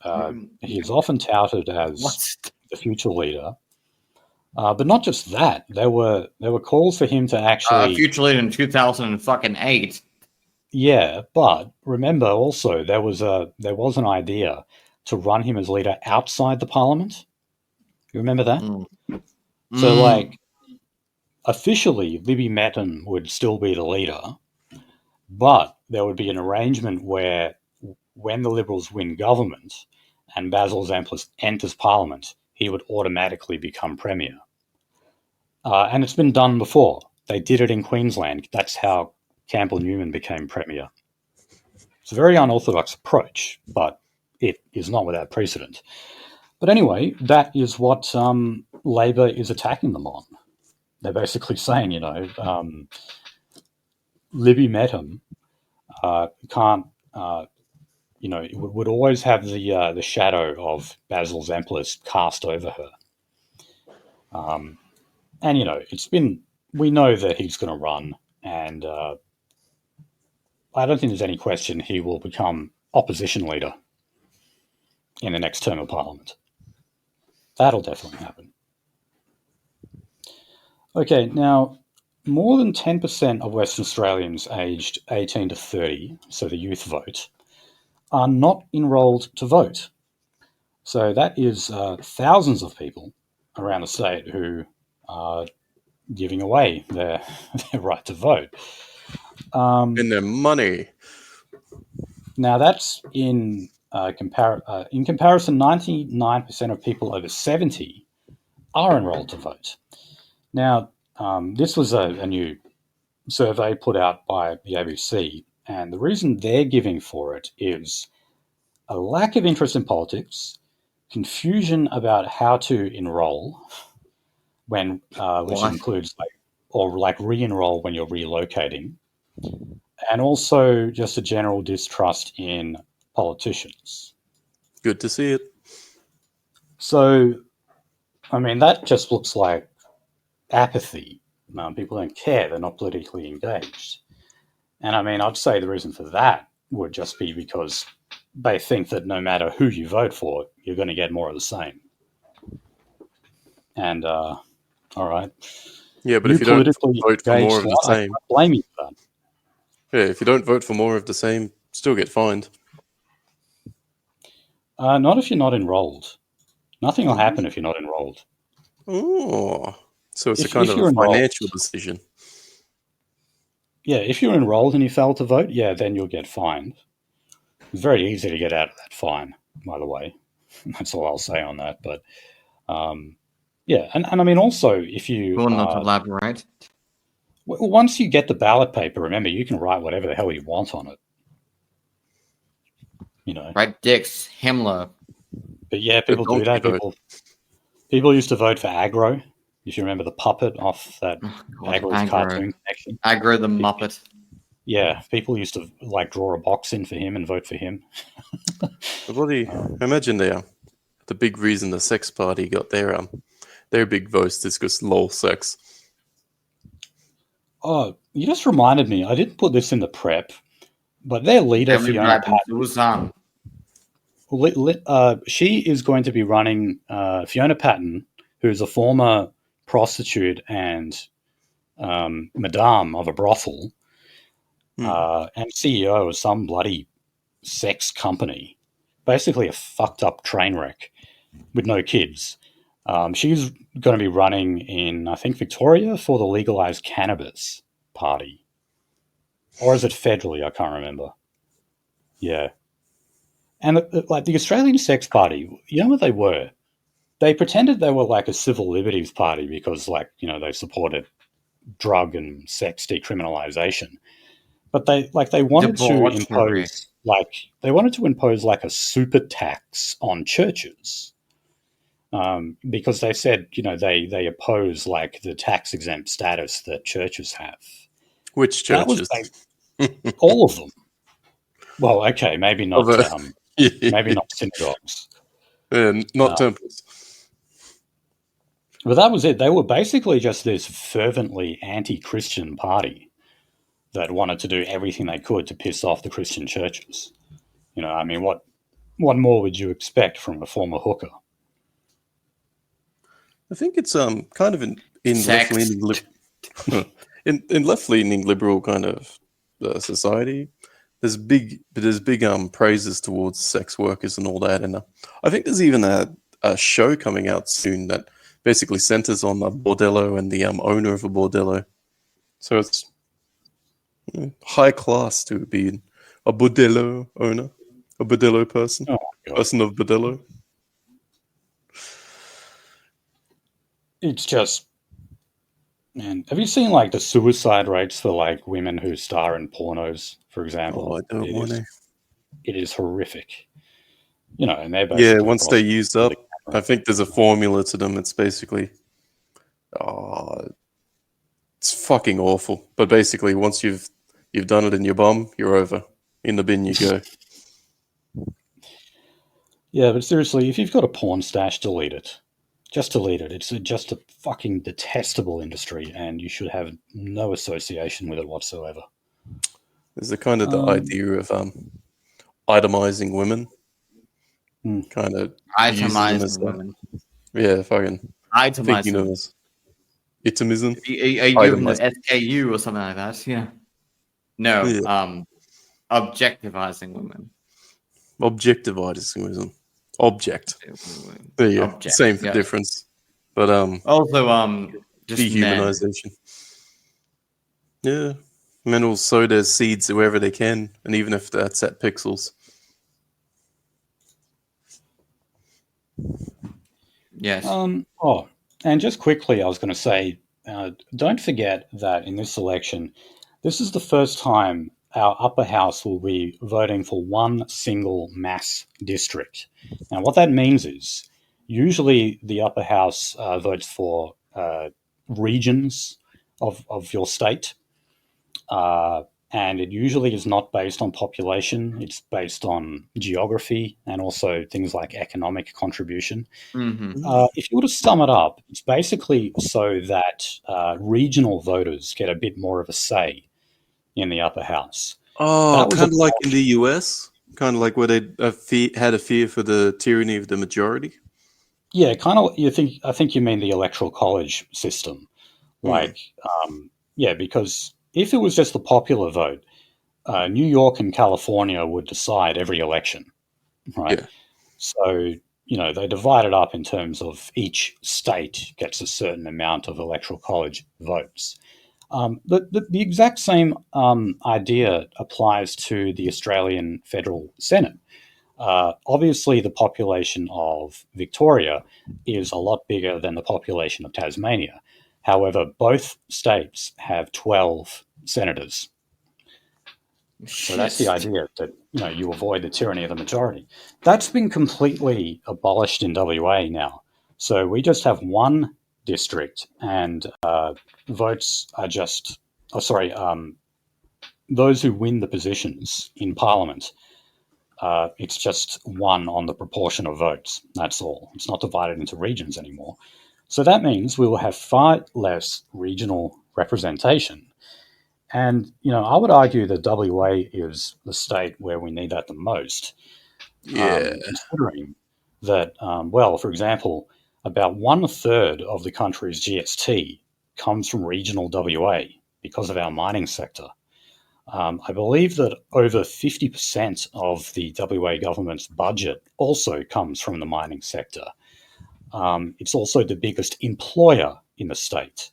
he is often touted as the future leader. But not just that. There were calls for him to actually... future leader in 2008. Yeah, but remember also there was an idea to run him as leader outside the parliament. You remember that? So, officially, Libby Metten would still be the leader, but there would be an arrangement where when the Liberals win government and Basil Zemplis enters Parliament, he would automatically become Premier. And it's been done before. They did it in Queensland. That's how Campbell Newman became Premier. It's a very unorthodox approach, but it is not without precedent. But anyway, that is what Labor is attacking them on. They're basically saying, Libby Metten can't, would always have the shadow of Basil Zemplis cast over her. And, we know that he's going to run, and I don't think there's any question he will become opposition leader in the next term of Parliament. That'll definitely happen. Okay, now, more than 10% of Western Australians aged 18 to 30, so the youth vote, are not enrolled to vote. So that is thousands of people around the state who are giving away their right to vote. And their money. Now, that's in comparison, 99% of people over 70 are enrolled to vote. Now, this was a new survey put out by the ABC, and the reason they're giving for it is a lack of interest in politics, confusion about how to enroll, which includes re-enroll when you're relocating, and also just a general distrust in politicians. Good to see it. So, I mean, that just looks like apathy. People don't care. They're not politically engaged. And I mean, I'd say the reason for that would just be because they think that no matter who you vote for, you're going to get more of the same. And, all right. Yeah, but if you don't politically vote for more of the I same, can't blame you for that. yeah, if you don't vote for more of the same, still get fined. Not if you're not enrolled. Nothing will happen if you're not enrolled. Oh, so it's a If kind of a you're enrolled, financial decision. yeah, if you're enrolled and you fail to vote, yeah, then you'll get fined. It's very easy to get out of that fine, by the way. That's all I'll say on that. But yeah, and I mean, also, if you Will not elaborate. once you get the ballot paper, remember you can write whatever the hell you want on it. You know, Right, Dix, Himmler. but yeah, people do that. People used to vote for Aggro. If you remember the puppet off that Aggro's cartoon connection. Aggro the Muppet. Yeah, people used to like draw a box in for him and vote for him. Imagine the big reason the sex party got their big votes is because lol sex. Oh, you just reminded me. I didn't put this in the prep, but their leader, Fiona Patton, she is going to be running Fiona Patton, who's a former prostitute and madame of a brothel and CEO of some bloody sex company, basically a fucked up train wreck with no kids. She's going to be running in, I think, Victoria for the legalized cannabis party. Or is it federally? I can't remember. Yeah. And the Australian Sex Party, you know what they were? They pretended they were like a civil liberties party because, like, you know, they supported drug and sex decriminalization. But they wanted to impose like a super tax on churches. Because they said, you know, they oppose like the tax exempt status that churches have. Which churches? All of them. Well, okay, maybe not. Maybe not synagogues. Not temples. But that was it. They were basically just this fervently anti-Christian party that wanted to do everything they could to piss off the Christian churches. You know, I mean, what more would you expect from a former hooker? I think it's kind of in left-leaning in left-leaning liberal kind of society. There's big praises towards sex workers and all that, and I think there's even a show coming out soon that basically centers on a bordello and the owner of a bordello. So it's high class to be a bordello owner, a bordello person, person of bordello. It's just, man, have you seen like the suicide rates for like women who star in pornos, for example? Oh, I don't want to. It is horrific. You know, and they're basically once they use up, I think there's a formula to them. It's basically, it's fucking awful. But basically, once you've done it in your bum, you're over. In the bin you go. Yeah, but seriously, if you've got a porn stash, delete it. Just delete it. It's just a fucking detestable industry, and you should have no association with it whatsoever. There's a kind of the idea of itemizing women. Kind of itemizing women. Yeah, fucking itemizing. Itemism. Are you doing the SKU or something like that? Yeah. No. Yeah. Objectivizing women. Objectivizing women. Object. There you go. Same difference. But also just dehumanization. Yeah. Men will sow their seeds wherever they can, and even if that's at pixels. Yes. And just quickly, I was going to say, don't forget that in this election, this is the first time our upper house will be voting for one single mass district. Now, what that means is usually the upper house votes for regions of your state. and it usually is not based on population. It's based on geography and also things like economic contribution. If you were to sum it up, it's basically so that regional voters get a bit more of a say in the upper house. Oh, kind of like in the US? Kind of like where they had a fear for the tyranny of the majority? Yeah, kind of. I think you mean the electoral college system. Like, yeah, because if it was just the popular vote, New York and California would decide every election, right? Yeah. So, they divide it up in terms of each state gets a certain amount of electoral college votes. The exact same idea applies to the Australian Federal Senate. Obviously, the population of Victoria is a lot bigger than the population of Tasmania. However, both states have 12 senators. So that's the idea, that you avoid the tyranny of the majority. That's been completely abolished in WA now. So we just have one district, and votes are just those who win the positions in Parliament. It's just one on the proportion of votes. That's all. It's not divided into regions anymore. So that means we will have far less regional representation. And, I would argue that WA is the state where we need that the most. Yeah. Considering that, for example, about 1/3 of the country's GST comes from regional WA because of our mining sector. I believe that over 50% of the WA government's budget also comes from the mining sector. It's also the biggest employer in the state.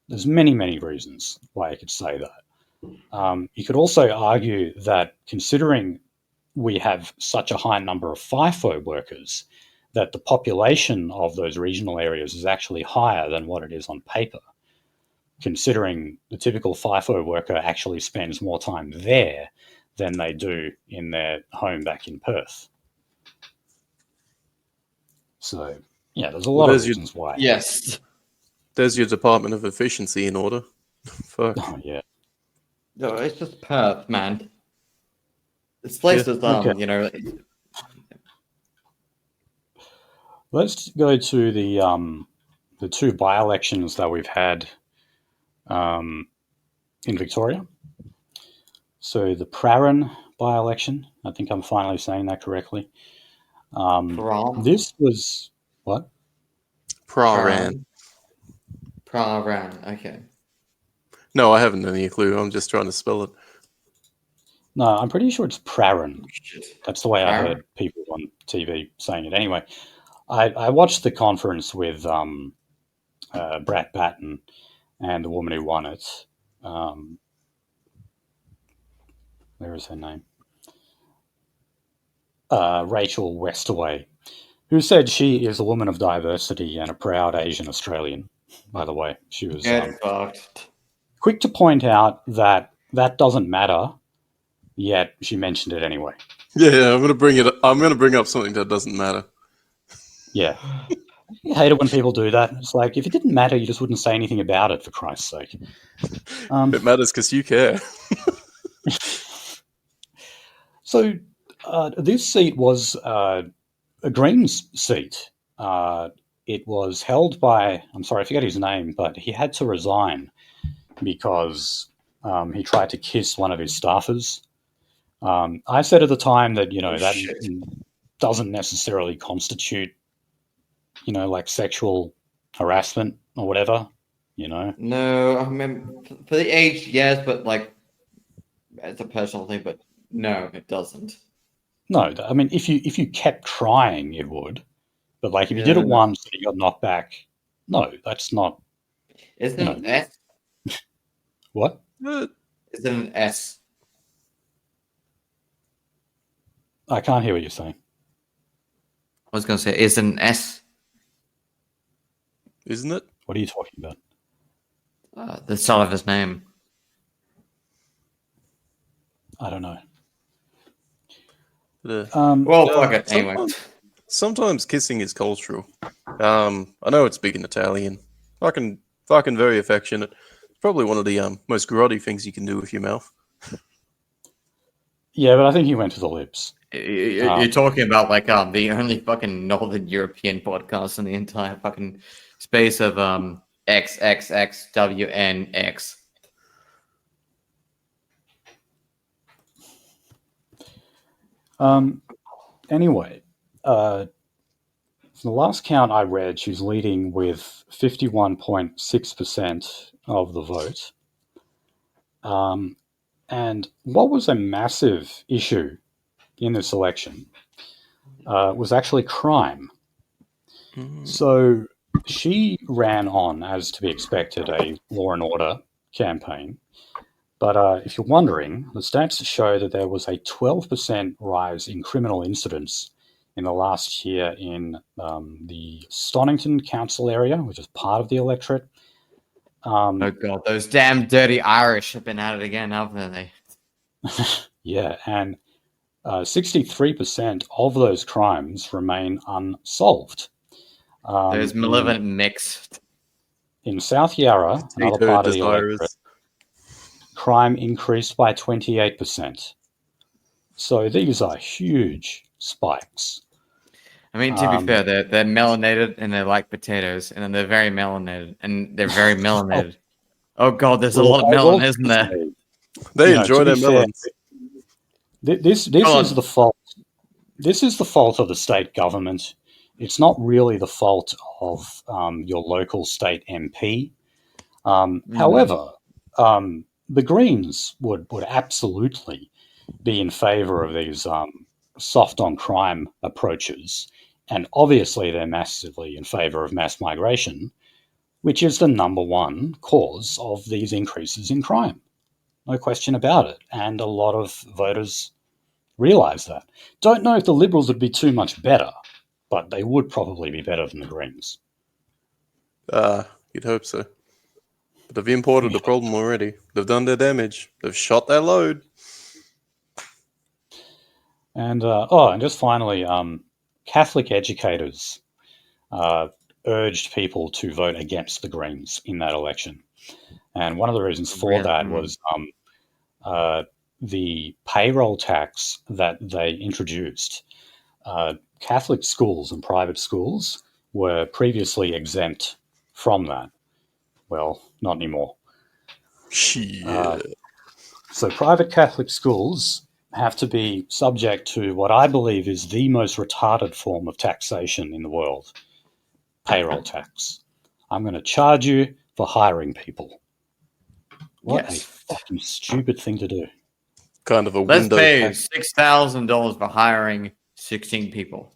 There's many, many reasons why I could say that. You could also argue that considering we have such a high number of FIFO workers, that the population of those regional areas is actually higher than what it is on paper, considering the typical FIFO worker actually spends more time there than they do in their home back in Perth. So, yeah, there's a lot of reasons why. Yes. There's your Department of Efficiency in order. Fuck. Oh, yeah. No, it's just Perth, man. This place is, okay. Let's go to the two by-elections that we've had in Victoria. So the Prahran by-election, I think I'm finally saying that correctly. This was what? Prahran. Prahran, okay. No, I haven't any clue. I'm just trying to spell it. No, I'm pretty sure it's Prahran. That's the way I heard people on TV saying it. Anyway, I watched the conference with Brad Batten and the woman who won it. Where is her name? Rachel Westaway, who said she is a woman of diversity and a proud Asian Australian, by the way. She was quick to point out that doesn't matter, yet she mentioned it anyway. Yeah, I'm gonna bring up something that doesn't matter. Yeah. I hate it when people do that. It's like, if it didn't matter, you just wouldn't say anything about it, for Christ's sake. It matters because you care. So this seat was a Greens seat. It was held by, I'm sorry, I forget his name, but he had to resign because he tried to kiss one of his staffers. I said at the time that, that doesn't necessarily constitute, like sexual harassment or whatever, No, I mean, for the age, yes, but like, it's a personal thing, but no, it doesn't. No, I mean, if you kept trying, it would. But like, if you did it once and you got knocked back, no, that's not. Isn't it an S? What? Is it an S? I can't hear what you're saying. I was going to say, is it an S? Isn't it? What are you talking about? The start of his name. I don't know. Fuck it. Anyway. Sometimes kissing is cultural. I know it's big in Italian. Fucking very affectionate. It's probably one of the most grotty things you can do with your mouth. Yeah, but I think he went to the Libs. You're talking about like the only fucking Northern European podcast in the entire fucking space of XXXWNX. Anyway, from the last count I read, she's leading with 51.6% of the vote. And what was a massive issue in this election was actually crime. So she ran on, as to be expected, a law and order campaign. But if you're wondering, the stats show that there was a 12% rise in criminal incidents in the last year in the Stonington Council area, which is part of the electorate. Oh god, those damn dirty Irish have been at it again, haven't they? Yeah, and 63% of those crimes remain unsolved. Those malevolent mix. In South Yarra, another part of the electorate, crime increased by 28%. So these are huge spikes. I mean, to be fair, they're melanated and they're like potatoes, and then they're very melanated and they're very melanated. Oh god, there's a lot of melon, isn't there? They enjoy their melons. This is the fault. This is the fault of the state government. It's not really the fault of your local state MP. However, the Greens would absolutely be in favour of these soft on crime approaches, and obviously they're massively in favour of mass migration, which is the number one cause of these increases in crime. No question about it. And a lot of voters realise that. Don't know if the Liberals would be too much better, but they would probably be better than the Greens. You'd hope so. But they've imported the problem already. They've done their damage. They've shot their load. And and just finally, Catholic educators urged people to vote against the Greens in that election. And one of the reasons for that was the payroll tax that they introduced. Catholic schools and private schools were previously exempt from that. Well, not anymore. Shit. So private Catholic schools have to be subject to what I believe is the most retarded form of taxation in the world, payroll tax. I'm going to charge you for hiring people. What a fucking stupid thing to do. Kind of a Let's window. pay $6,000 for hiring 16 people.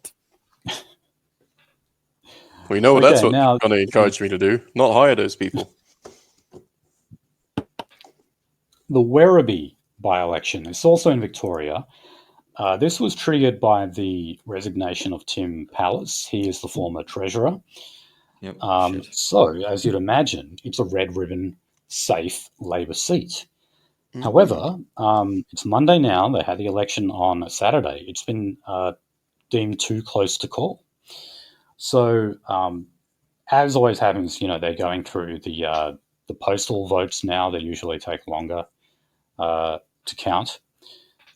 We know that's what you're going to encourage me to do, not hire those people. The Werribee by-election is also in Victoria. This was triggered by the resignation of Tim Pallas. He is the former treasurer. Yep, so, as you'd imagine, it's a red ribbon, safe Labor seat. However, it's Monday now. They had the election on Saturday. It's been deemed too close to call. So, as always happens, they're going through the postal votes now. They usually take longer to count.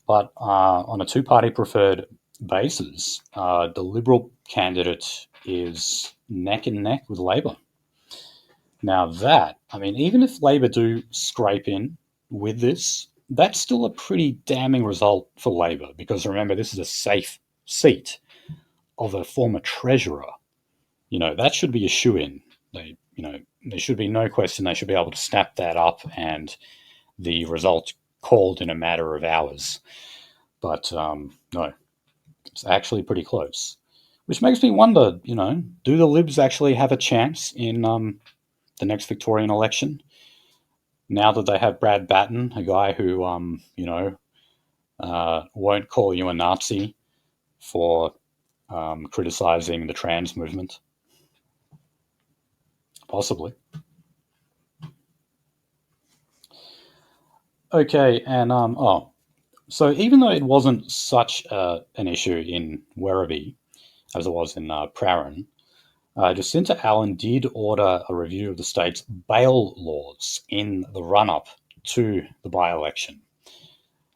But on a two-party preferred basis, the Liberal candidate is neck and neck with Labor. Now even if Labor do scrape in with this, that's still a pretty damning result for Labor, because remember, this is a safe seat of a former treasurer. That should be a shoe-in. There should be no question they should be able to snap that up and the result called in a matter of hours. But no, it's actually pretty close. Which makes me wonder, do the Libs actually have a chance in the next Victorian election? Now that they have Brad Batten, a guy who, won't call you a Nazi for criticising the trans movement. Possibly. Okay, and so even though it wasn't such an issue in Werribee as it was in Prahran, Jacinta Allen did order a review of the state's bail laws in the run-up to the by-election.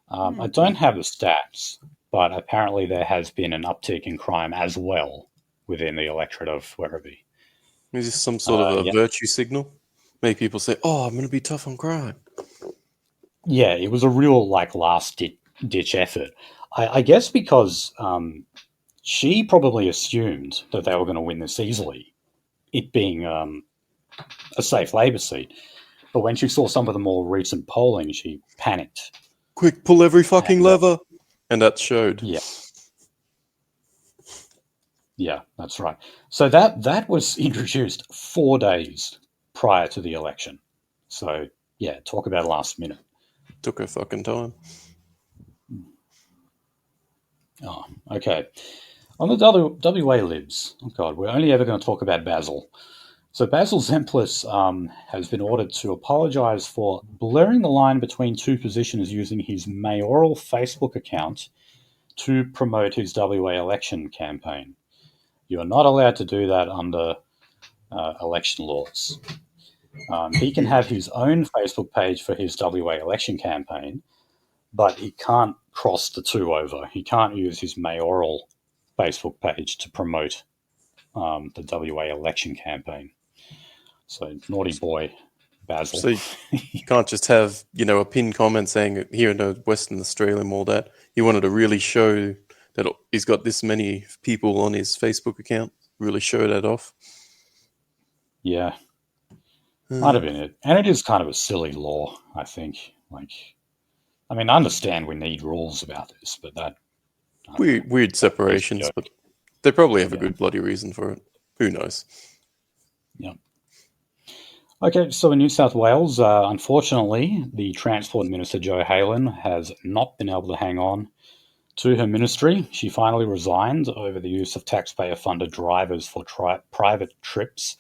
I don't have the stats, but apparently there has been an uptick in crime as well within the electorate of Werribee. Is this some sort of a virtue signal? Make people say, "Oh, I'm going to be tough on crime." Yeah, it was a real last ditch effort. I guess because she probably assumed that they were going to win this easily, it being a safe Labor seat. But when she saw some of the more recent polling, she panicked. Quick, pull every fucking lever, and that showed. Yeah. Yeah, that's right. So that was introduced 4 days prior to the election. So yeah, talk about last minute. Took her fucking time. Oh, okay. On the WA Libs, oh God, we're only ever going to talk about Basil. So Basil Zemplis has been ordered to apologise for blurring the line between two positions using his mayoral Facebook account to promote his WA election campaign. You are not allowed to do that under election laws. He can have his own Facebook page for his WA election campaign, but he can't cross the two over. He can't use his mayoral Facebook page to promote the WA election campaign. So naughty boy, Basil. So you can't just have, a pinned comment saying here in Western Australia and all that. He wanted to really show that he's got this many people on his Facebook account. Really show that off. Yeah. Might have been it. And it is kind of a silly law, I think. I understand we need rules about this, but that... Weird separations, but they probably have a good bloody reason for it. Who knows? Yeah. Okay, so in New South Wales, unfortunately, the Transport Minister, Jo Halen, has not been able to hang on to her ministry. She finally resigned over the use of taxpayer-funded drivers for private trips.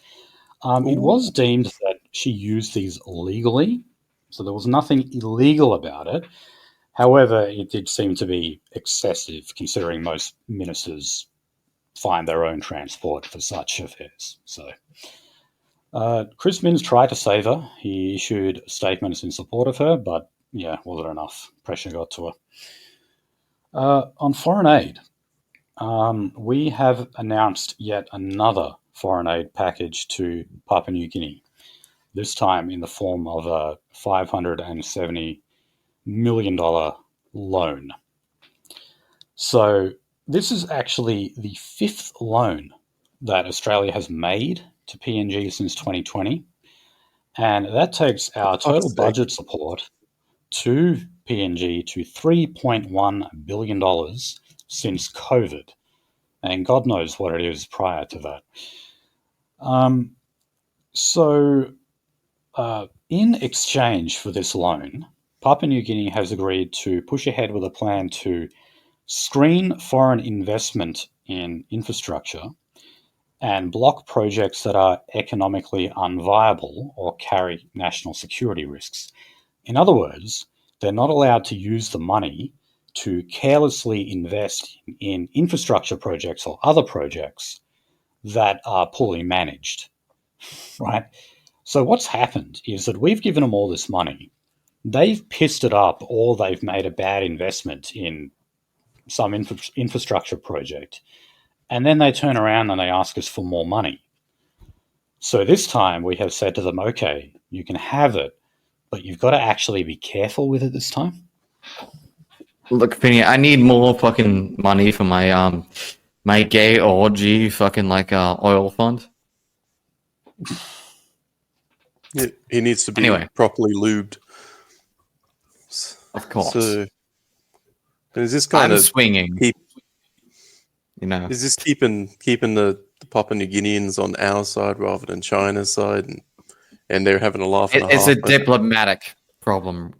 It was deemed that she used these legally, so there was nothing illegal about it. However, it did seem to be excessive, considering most ministers find their own transport for such affairs. So, Chris Minns tried to save her. He issued statements in support of her, but wasn't enough. Pressure got to her. On foreign aid, we have announced yet another foreign aid package to Papua New Guinea, this time in the form of a $570 million loan. So this is actually the fifth loan that Australia has made to PNG since 2020, and that takes our total budget support to PNG to $3.1 billion since COVID, and God knows what it is prior to that. In exchange for this loan, Papua New Guinea has agreed to push ahead with a plan to screen foreign investment in infrastructure and block projects that are economically unviable or carry national security risks. In other words, they're not allowed to use the money to carelessly invest in infrastructure projects or other projects that are poorly managed, right? So what's happened is that we've given them all this money. They've pissed it up, or they've made a bad investment in some infrastructure project, and then they turn around and they ask us for more money. So this time we have said to them, okay, you can have it, but you've got to actually be careful with it this time. Look, Finny, I need more fucking money for my gay orgy fucking oil fund. He needs to be properly lubed. Of course. So, is this kind of swinging? Is this keeping the Papua New Guineans on our side rather than China's side, and they're having a laugh? It's a diplomatic problem,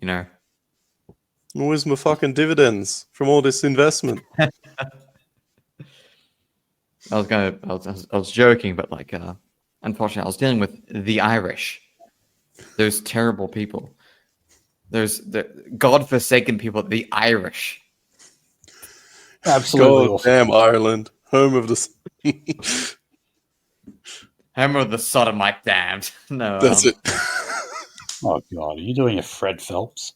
Where's my fucking dividends from all this investment? I was joking, but unfortunately, I was dealing with the Irish. Those terrible people. There's the godforsaken people, the Irish. Absolutely. God damn Ireland, home of the sodomite damned. No, that's it. Oh God, are you doing a Fred Phelps?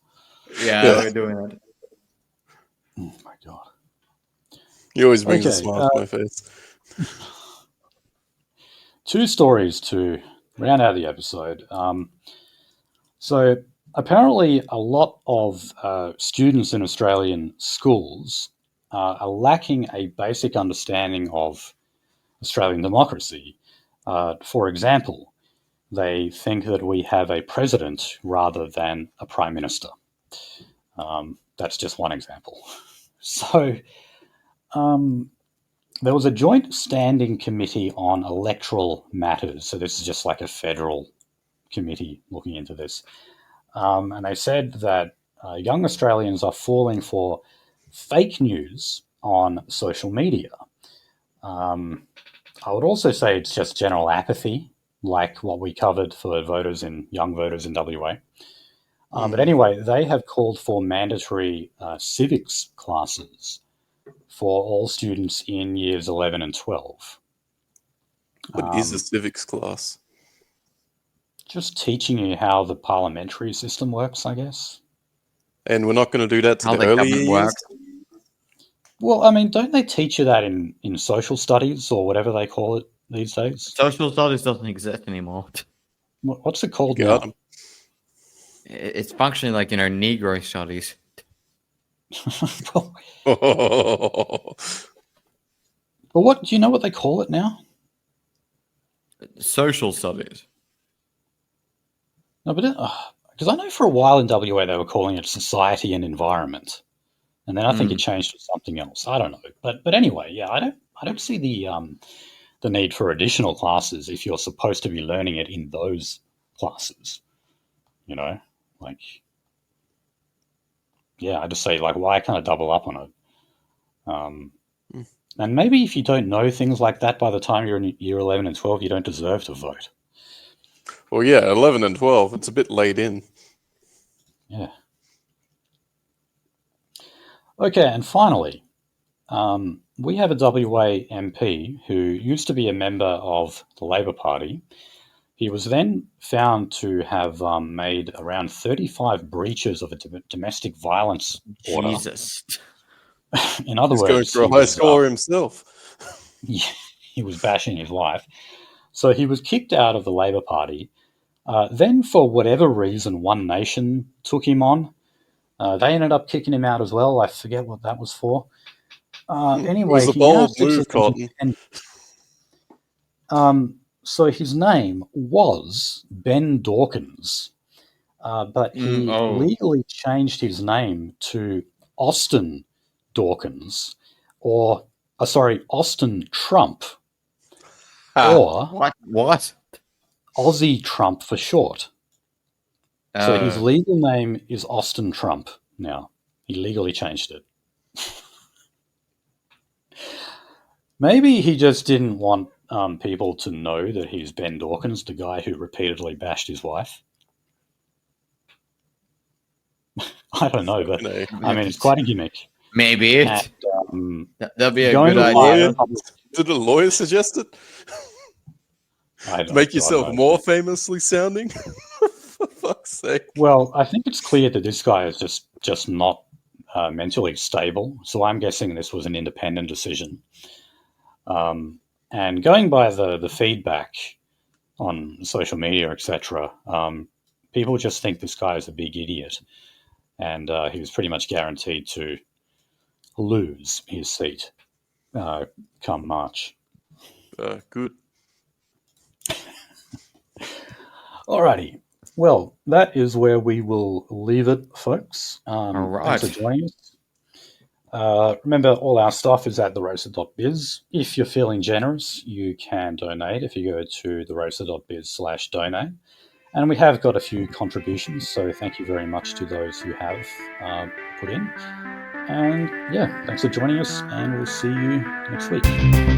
Yeah, we're doing that. Oh my God. He always brings a Okay, smile to my face. 2 stories to round out the episode. So apparently a lot of students in Australian schools are lacking a basic understanding of Australian democracy. For example, they think that we have a president rather than a prime minister. That's just one example. So there was a joint standing committee on electoral matters. So this is just like a federal committee looking into this. And they said that young Australians are falling for fake news on social media. I would also say it's just general apathy, like what we covered for young voters in WA. But anyway, they have called for mandatory civics classes for all students in years 11 and 12. What is a civics class? Just teaching you how the parliamentary system works, I guess. And we're not going to do that to How the the earlier government years? works. Well, I mean, don't they teach you that in social studies or whatever they call it these days? Social studies doesn't exist anymore. What's it called Got now? 'em. It's functionally like, Negro studies. Well, but what do you know what they call it now? Social studies. No, but because I know for a while in WA they were calling it society and environment, and then I think it changed to something else. I don't know, but anyway, yeah, I don't see the need for additional classes if you're supposed to be learning it in those classes. You know, like, yeah, I just say, like, why kind of double up on it? And maybe if you don't know things like that by the time you're in year 11 and 12, you don't deserve to vote. Well, yeah, 11 and 12, it's a bit late in. Yeah. Okay, and finally, we have a WA MP who used to be a member of the Labor Party. He was then found to have made around 35 breaches of a domestic violence order. Jesus. In other He's going words, for a high score himself. he was bashing his wife. So he was kicked out of the Labor Party. Then, for whatever reason, One Nation took him on. They ended up kicking him out as well. I forget what that was for. Anyway, It was a he now bold sits move, as Cotton. so his name was Ben Dawkins, but he legally changed his name to Austin Dawkins, or Austin Trump, or What? Aussie Trump for short. So his legal name is Austin Trump now. He legally changed it. Maybe he just didn't want people to know that he's Ben Dawkins, the guy who repeatedly bashed his wife. I don't know, but I mean, it's quite a gimmick. Maybe And, that'll be a going good to idea. Did a lawyer suggest it? To make yourself more famously sounding? For fuck's sake. Well, I think it's clear that this guy is just not mentally stable. So I'm guessing this was an independent decision. And going by the feedback on social media, etc., people just think this guy is a big idiot. And he was pretty much guaranteed to lose his seat come March. Good. Alrighty. Well, that is where we will leave it, folks. All right. Thanks for joining us. Remember, all our stuff is at theroaster.biz. If you're feeling generous, you can donate if you go to theroaster.biz/donate. And we have got a few contributions, so thank you very much to those who have put in. And yeah, thanks for joining us, and we'll see you next week.